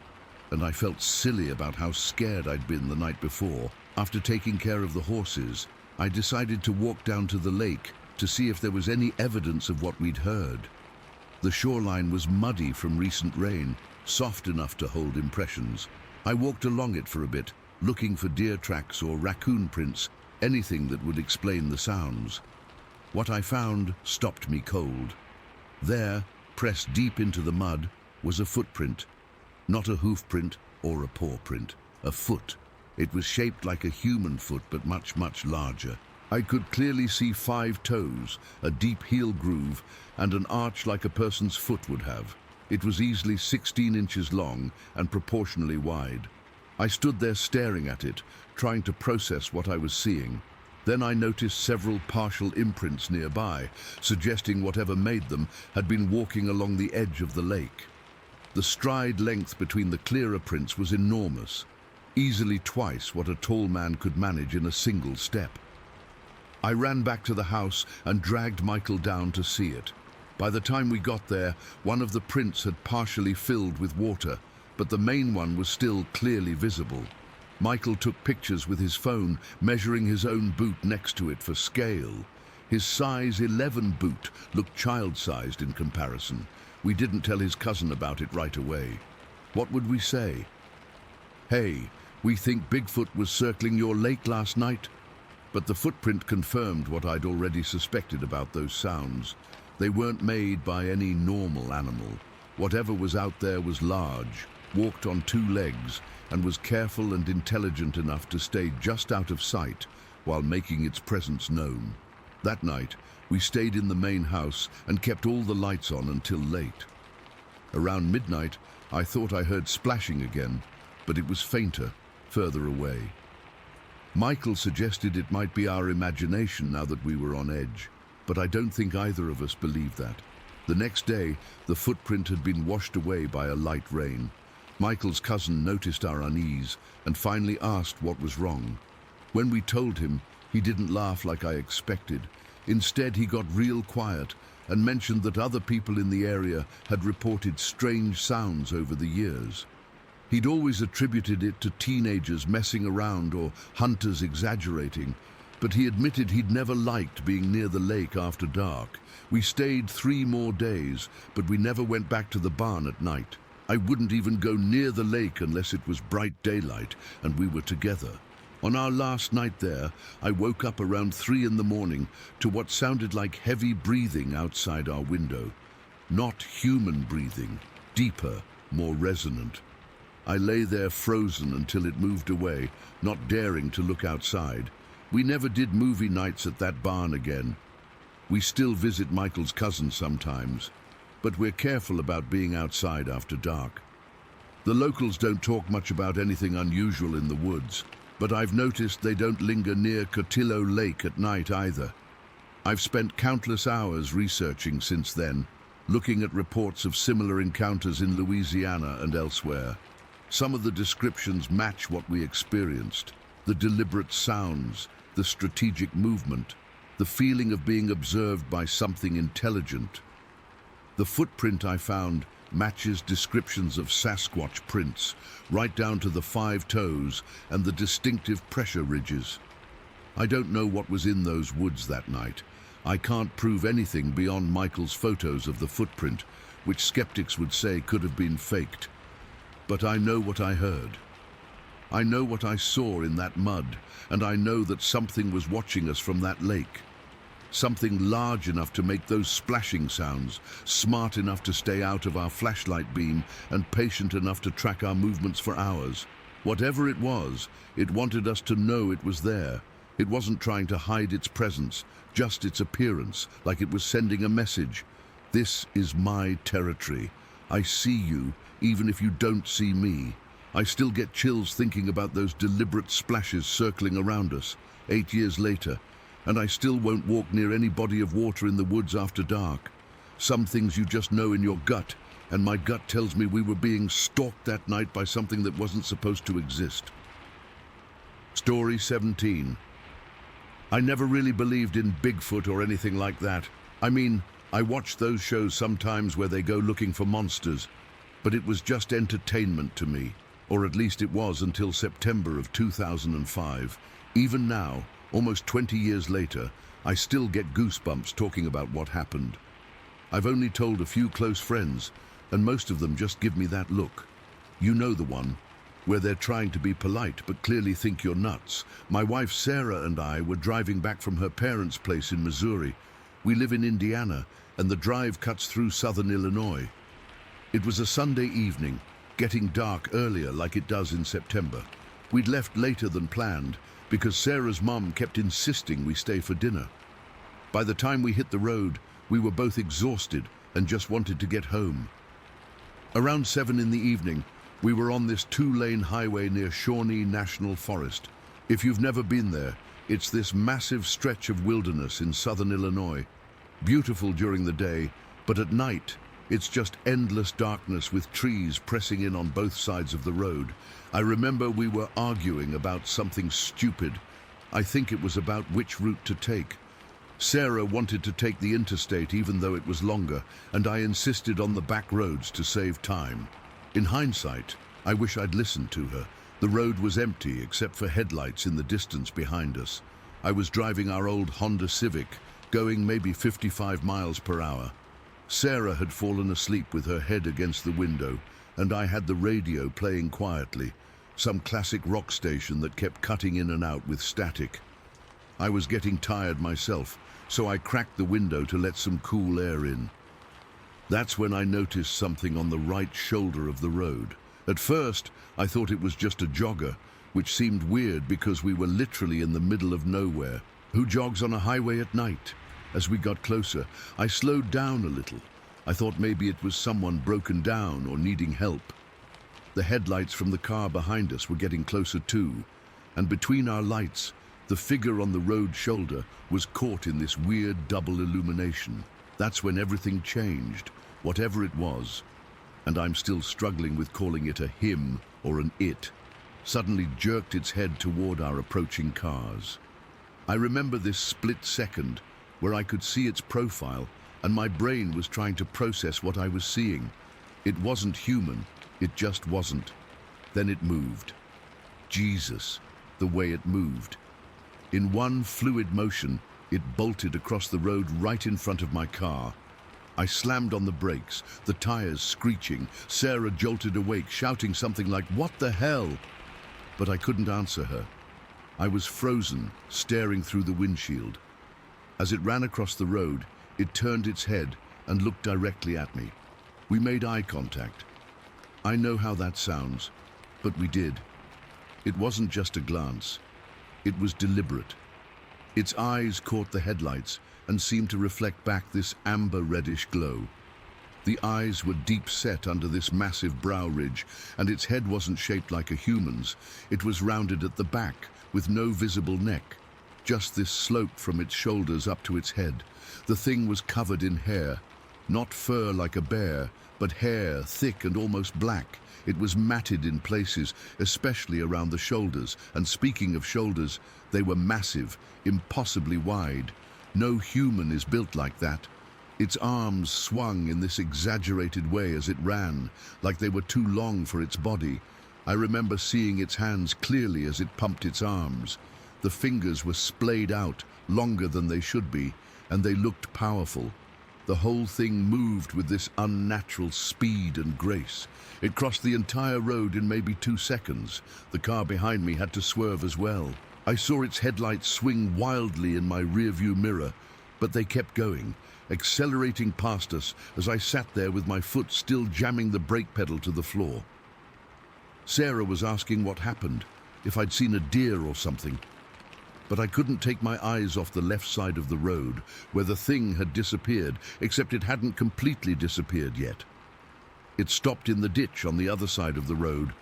and I felt silly about how scared I'd been the night before. After taking care of the horses, I decided to walk down to the lake to see if there was any evidence of what we'd heard. The shoreline was muddy from recent rain, soft enough to hold impressions. I walked along it for a bit, looking for deer tracks or raccoon prints, anything that would explain the sounds. What I found stopped me cold. There, pressed deep into the mud, was a footprint. Not a hoof print or a paw print, a foot. It was shaped like a human foot, but much, much larger. I could clearly see 5 toes, a deep heel groove, and an arch like a person's foot would have. It was easily 16 inches long and proportionally wide. I stood there staring at it, trying to process what I was seeing. Then I noticed several partial imprints nearby, suggesting whatever made them had been walking along the edge of the lake. The stride length between the clearer prints was enormous, easily twice what a tall man could manage in a single step. I ran back to the house and dragged Michael down to see it. By the time we got there, one of the prints had partially filled with water, but the main one was still clearly visible. Michael took pictures with his phone, measuring his own boot next to it for scale. His size 11 boot looked child-sized in comparison. We didn't tell his cousin about it right away. What would we say? "Hey, we think Bigfoot was circling your lake last night." But the footprint confirmed what I'd already suspected about those sounds. They weren't made by any normal animal. Whatever was out there was large, walked on 2 legs, and was careful and intelligent enough to stay just out of sight while making its presence known. That night, we stayed in the main house and kept all the lights on until late. Around midnight, I thought I heard splashing again, but it was fainter, further away. Michael suggested it might be our imagination now that we were on edge, but I don't think either of us believed that. The next day, the footprint had been washed away by a light rain. Michael's cousin noticed our unease and finally asked what was wrong. When we told him, he didn't laugh like I expected. Instead, he got real quiet and mentioned that other people in the area had reported strange sounds over the years. He'd always attributed it to teenagers messing around or hunters exaggerating, but he admitted he'd never liked being near the lake after dark. We stayed 3 more days, but we never went back to the barn at night. I wouldn't even go near the lake unless it was bright daylight and we were together. On our last night there, I woke up around 3 in the morning to what sounded like heavy breathing outside our window. Not human breathing, deeper, more resonant. I lay there frozen until it moved away, not daring to look outside. We never did movie nights at that barn again. We still visit Michael's cousin sometimes, but we're careful about being outside after dark. The locals don't talk much about anything unusual in the woods, but I've noticed they don't linger near Cotillo Lake at night either. I've spent countless hours researching since then, looking at reports of similar encounters in Louisiana and elsewhere. Some of the descriptions match what we experienced: the deliberate sounds, the strategic movement, the feeling of being observed by something intelligent. The footprint I found matches descriptions of Sasquatch prints, right down to the 5 toes and the distinctive pressure ridges. I don't know what was in those woods that night. I can't prove anything beyond Michael's photos of the footprint, which skeptics would say could have been faked. But I know what I heard. I know what I saw in that mud, and I know that something was watching us from that lake. Something large enough to make those splashing sounds, smart enough to stay out of our flashlight beam, and patient enough to track our movements for hours. Whatever it was, it wanted us to know it was there. It wasn't trying to hide its presence, just its appearance, like it was sending a message. This is my territory. I see you, even if you don't see me. I still get chills thinking about those deliberate splashes circling around us, 8 years later, and I still won't walk near any body of water in the woods after dark. Some things you just know in your gut, and my gut tells me we were being stalked that night by something that wasn't supposed to exist. Story 17. I never really believed in Bigfoot or anything like that. I mean, I watch those shows sometimes where they go looking for monsters, but it was just entertainment to me, or at least it was until September of 2005. Even now, almost 20 years later, I still get goosebumps talking about what happened. I've only told a few close friends, and most of them just give me that look. You know the one, where they're trying to be polite but clearly think you're nuts. My wife Sarah and I were driving back from her parents' place in Missouri. We live in Indiana, and the drive cuts through southern Illinois. It was a Sunday evening, getting dark earlier like it does in September. We'd left later than planned because Sarah's mom kept insisting we stay for dinner. By the time we hit the road, we were both exhausted and just wanted to get home. Around 7 in the evening, we were on this 2-lane highway near Shawnee National Forest. If you've never been there, it's this massive stretch of wilderness in southern Illinois. Beautiful during the day, but at night, it's just endless darkness with trees pressing in on both sides of the road. I remember we were arguing about something stupid. I think it was about which route to take. Sarah wanted to take the interstate even though it was longer, and I insisted on the back roads to save time. In hindsight, I wish I'd listened to her. The road was empty except for headlights in the distance behind us. I was driving our old Honda Civic, going maybe 55 miles per hour. Sarah had fallen asleep with her head against the window, and I had the radio playing quietly, some classic rock station that kept cutting in and out with static. I was getting tired myself, so I cracked the window to let some cool air in. That's when I noticed something on the right shoulder of the road. At first, I thought it was just a jogger, which seemed weird because we were literally in the middle of nowhere. Who jogs on a highway at night? As we got closer, I slowed down a little. I thought maybe it was someone broken down or needing help. The headlights from the car behind us were getting closer too, and between our lights, the figure on the road shoulder was caught in this weird double illumination. That's when everything changed, whatever it was. And I'm still struggling with calling it a him or an it. Suddenly jerked its head toward our approaching cars. I remember this split second where I could see its profile and my brain was trying to process what I was seeing. It wasn't human, it just wasn't. Then it moved. Jesus, the way it moved. In one fluid motion, it bolted across the road right in front of my car. I slammed on the brakes, the tires screeching. Sarah jolted awake, shouting something like, "What the hell?" But I couldn't answer her. I was frozen, staring through the windshield. As it ran across the road, it turned its head and looked directly at me. We made eye contact. I know how that sounds, but we did. It wasn't just a glance. It was deliberate. Its eyes caught the headlights and seemed to reflect back this amber reddish glow. The eyes were deep set under this massive brow ridge, and its head wasn't shaped like a human's. It was rounded at the back, with no visible neck. Just this slope from its shoulders up to its head. The thing was covered in hair. Not fur like a bear, but hair, thick and almost black. It was matted in places, especially around the shoulders. And speaking of shoulders, they were massive, impossibly wide. No human is built like that. Its arms swung in this exaggerated way as it ran, like they were too long for its body. I remember seeing its hands clearly as it pumped its arms. The fingers were splayed out, longer than they should be, and they looked powerful. The whole thing moved with this unnatural speed and grace. It crossed the entire road in maybe 2 seconds. The car behind me had to swerve as well. I saw its headlights swing wildly in my rearview mirror, but they kept going, accelerating past us as I sat there with my foot still jamming the brake pedal to the floor. Sarah was asking what happened, if I'd seen a deer or something. But I couldn't take my eyes off the left side of the road, where the thing had disappeared, except it hadn't completely disappeared yet. It stopped in the ditch on the other side of the road,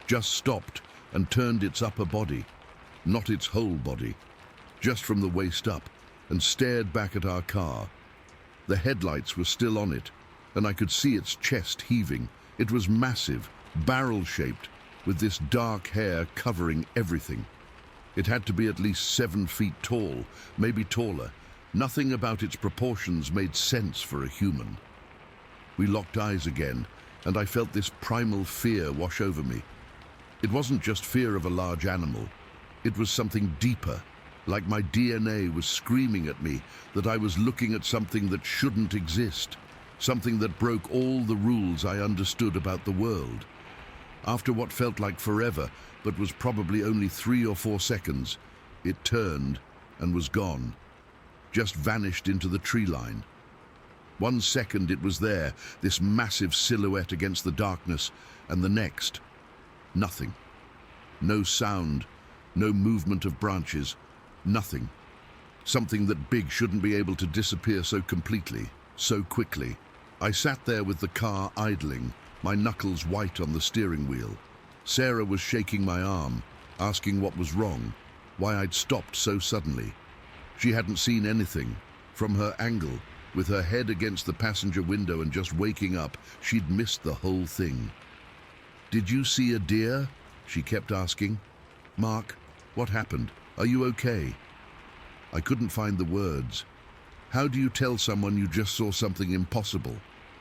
just stopped and turned its upper body, not its whole body, just from the waist up, and stared back at our car. The headlights were still on it, and I could see its chest heaving. It was massive, barrel-shaped, with this dark hair covering everything. It had to be at least 7 feet tall, maybe taller. Nothing about its proportions made sense for a human. We locked eyes again, and I felt this primal fear wash over me. It wasn't just fear of a large animal. It was something deeper, like my DNA was screaming at me that I was looking at something that shouldn't exist, something that broke all the rules I understood about the world. After what felt like forever, but was probably only 3 or 4 seconds, it turned and was gone, just vanished into the tree line. 1 second it was there, this massive silhouette against the darkness, and the next, nothing. No sound, no movement of branches, nothing. Something that big shouldn't be able to disappear so completely, so quickly. I sat there with the car idling, my knuckles white on the steering wheel. Sarah was shaking my arm, asking what was wrong, why I'd stopped so suddenly. She hadn't seen anything. From her angle, with her head against the passenger window and just waking up, she'd missed the whole thing. "Did you see a deer?" she kept asking. "Mark, what happened? Are you okay?" I couldn't find the words. How do you tell someone you just saw something impossible?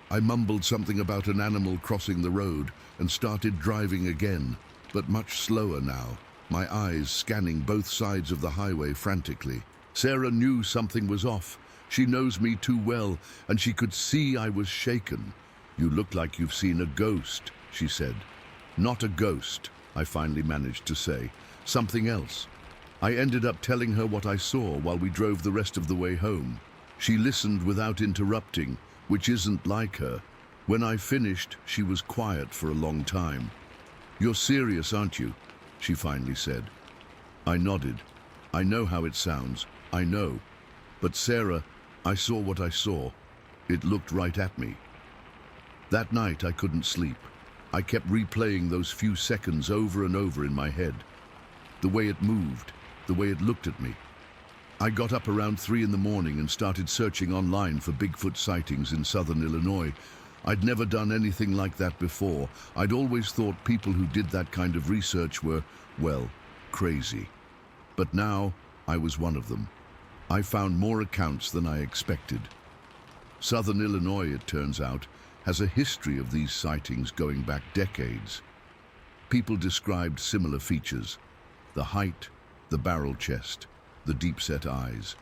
I mumbled something about an animal crossing the road and started driving again, but much slower now, my eyes scanning both sides of the highway frantically. Sarah knew something was off. She knows me too well, and she could see I was shaken. "You look like you've seen a ghost," she said. "Not a ghost," I finally managed to say. "Something else." I ended up telling her what I saw while we drove the rest of the way home. She listened without interrupting, which isn't like her. When I finished, she was quiet for a long time. "You're serious, aren't you?" she finally said. I nodded. "I know how it sounds. I know. But Sarah, I saw what I saw. It looked right at me." That night I couldn't sleep. I kept replaying those few seconds over and over in my head. the way it moved, the way it looked at me. I got up around 3 in the morning and started searching online for Bigfoot sightings in southern Illinois. I'd never done anything like that before. I'd always thought people who did that kind of research were, well, crazy. But now, I was one of them. I found more accounts than I expected. Southern Illinois, it turns out, has a history of these sightings going back decades. People described similar features: the height, the barrel chest, the deep-set eyes.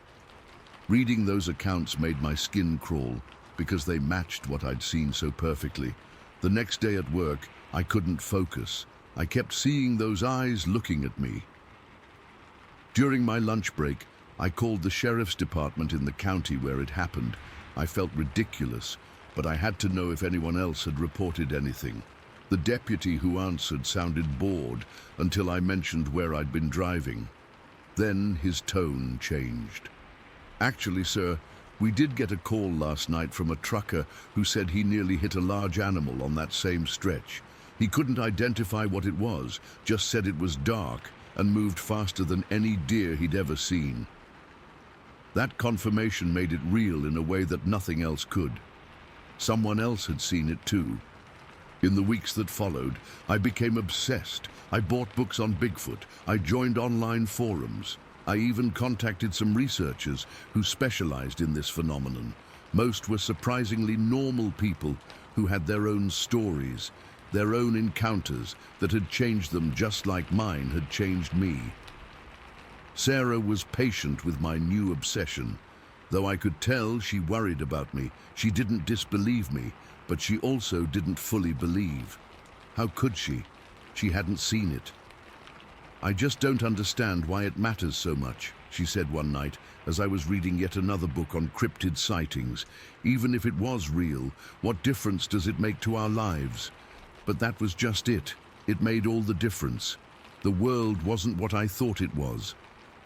Reading those accounts made my skin crawl because they matched what I'd seen so perfectly. The next day at work, I couldn't focus. I kept seeing those eyes looking at me. During my lunch break, I called the sheriff's department in the county where it happened. I felt ridiculous, but I had to know if anyone else had reported anything. The deputy who answered sounded bored until I mentioned where I'd been driving. Then his tone changed. "Actually, sir, we did get a call last night from a trucker who said he nearly hit a large animal on that same stretch. He couldn't identify what it was, just said it was dark and moved faster than any deer he'd ever seen." That confirmation made it real in a way that nothing else could. Someone else had seen it too. In the weeks that followed, I became obsessed. I bought books on Bigfoot. I joined online forums. I even contacted some researchers who specialized in this phenomenon. Most were surprisingly normal people who had their own stories, their own encounters that had changed them just like mine had changed me. Sarah was patient with my new obsession. Though I could tell she worried about me, she didn't disbelieve me, but she also didn't fully believe. How could she? She hadn't seen it. "I just don't understand why it matters so much," she said one night as I was reading yet another book on cryptid sightings. "Even if it was real, what difference does it make to our lives?" But that was just it. It made all the difference. The world wasn't what I thought it was.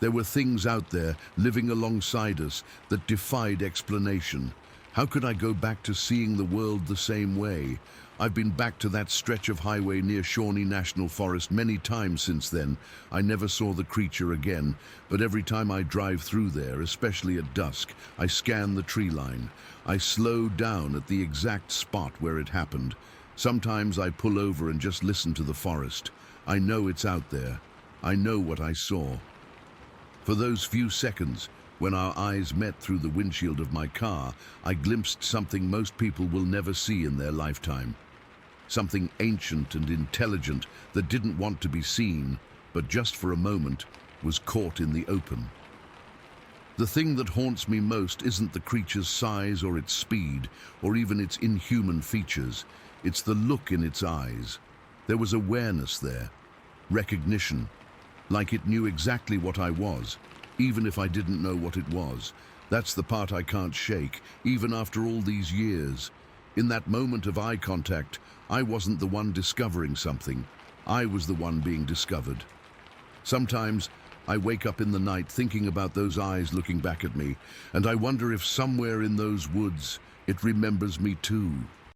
There were things out there living alongside us that defied explanation. How could I go back to seeing the world the same way? I've been back to that stretch of highway near Shawnee National Forest many times since then. I never saw the creature again, but every time I drive through there, especially at dusk, I scan the tree line. I slow down at the exact spot where it happened. Sometimes I pull over and just listen to the forest. I know it's out there. I know what I saw. For those few seconds, when our eyes met through the windshield of my car, I glimpsed something most people will never see in their lifetime. Something ancient and intelligent that didn't want to be seen, but just for a moment, was caught in the open. The thing that haunts me most isn't the creature's size or its speed, or even its inhuman features. It's the look in its eyes. There was awareness there, recognition, like it knew exactly what I was, even if I didn't know what it was. That's the part I can't shake, even after all these years. In that moment of eye contact, I wasn't the one discovering something. I was the one being discovered. Sometimes I wake up in the night thinking about those eyes looking back at me, and I wonder if somewhere in those woods it remembers me too.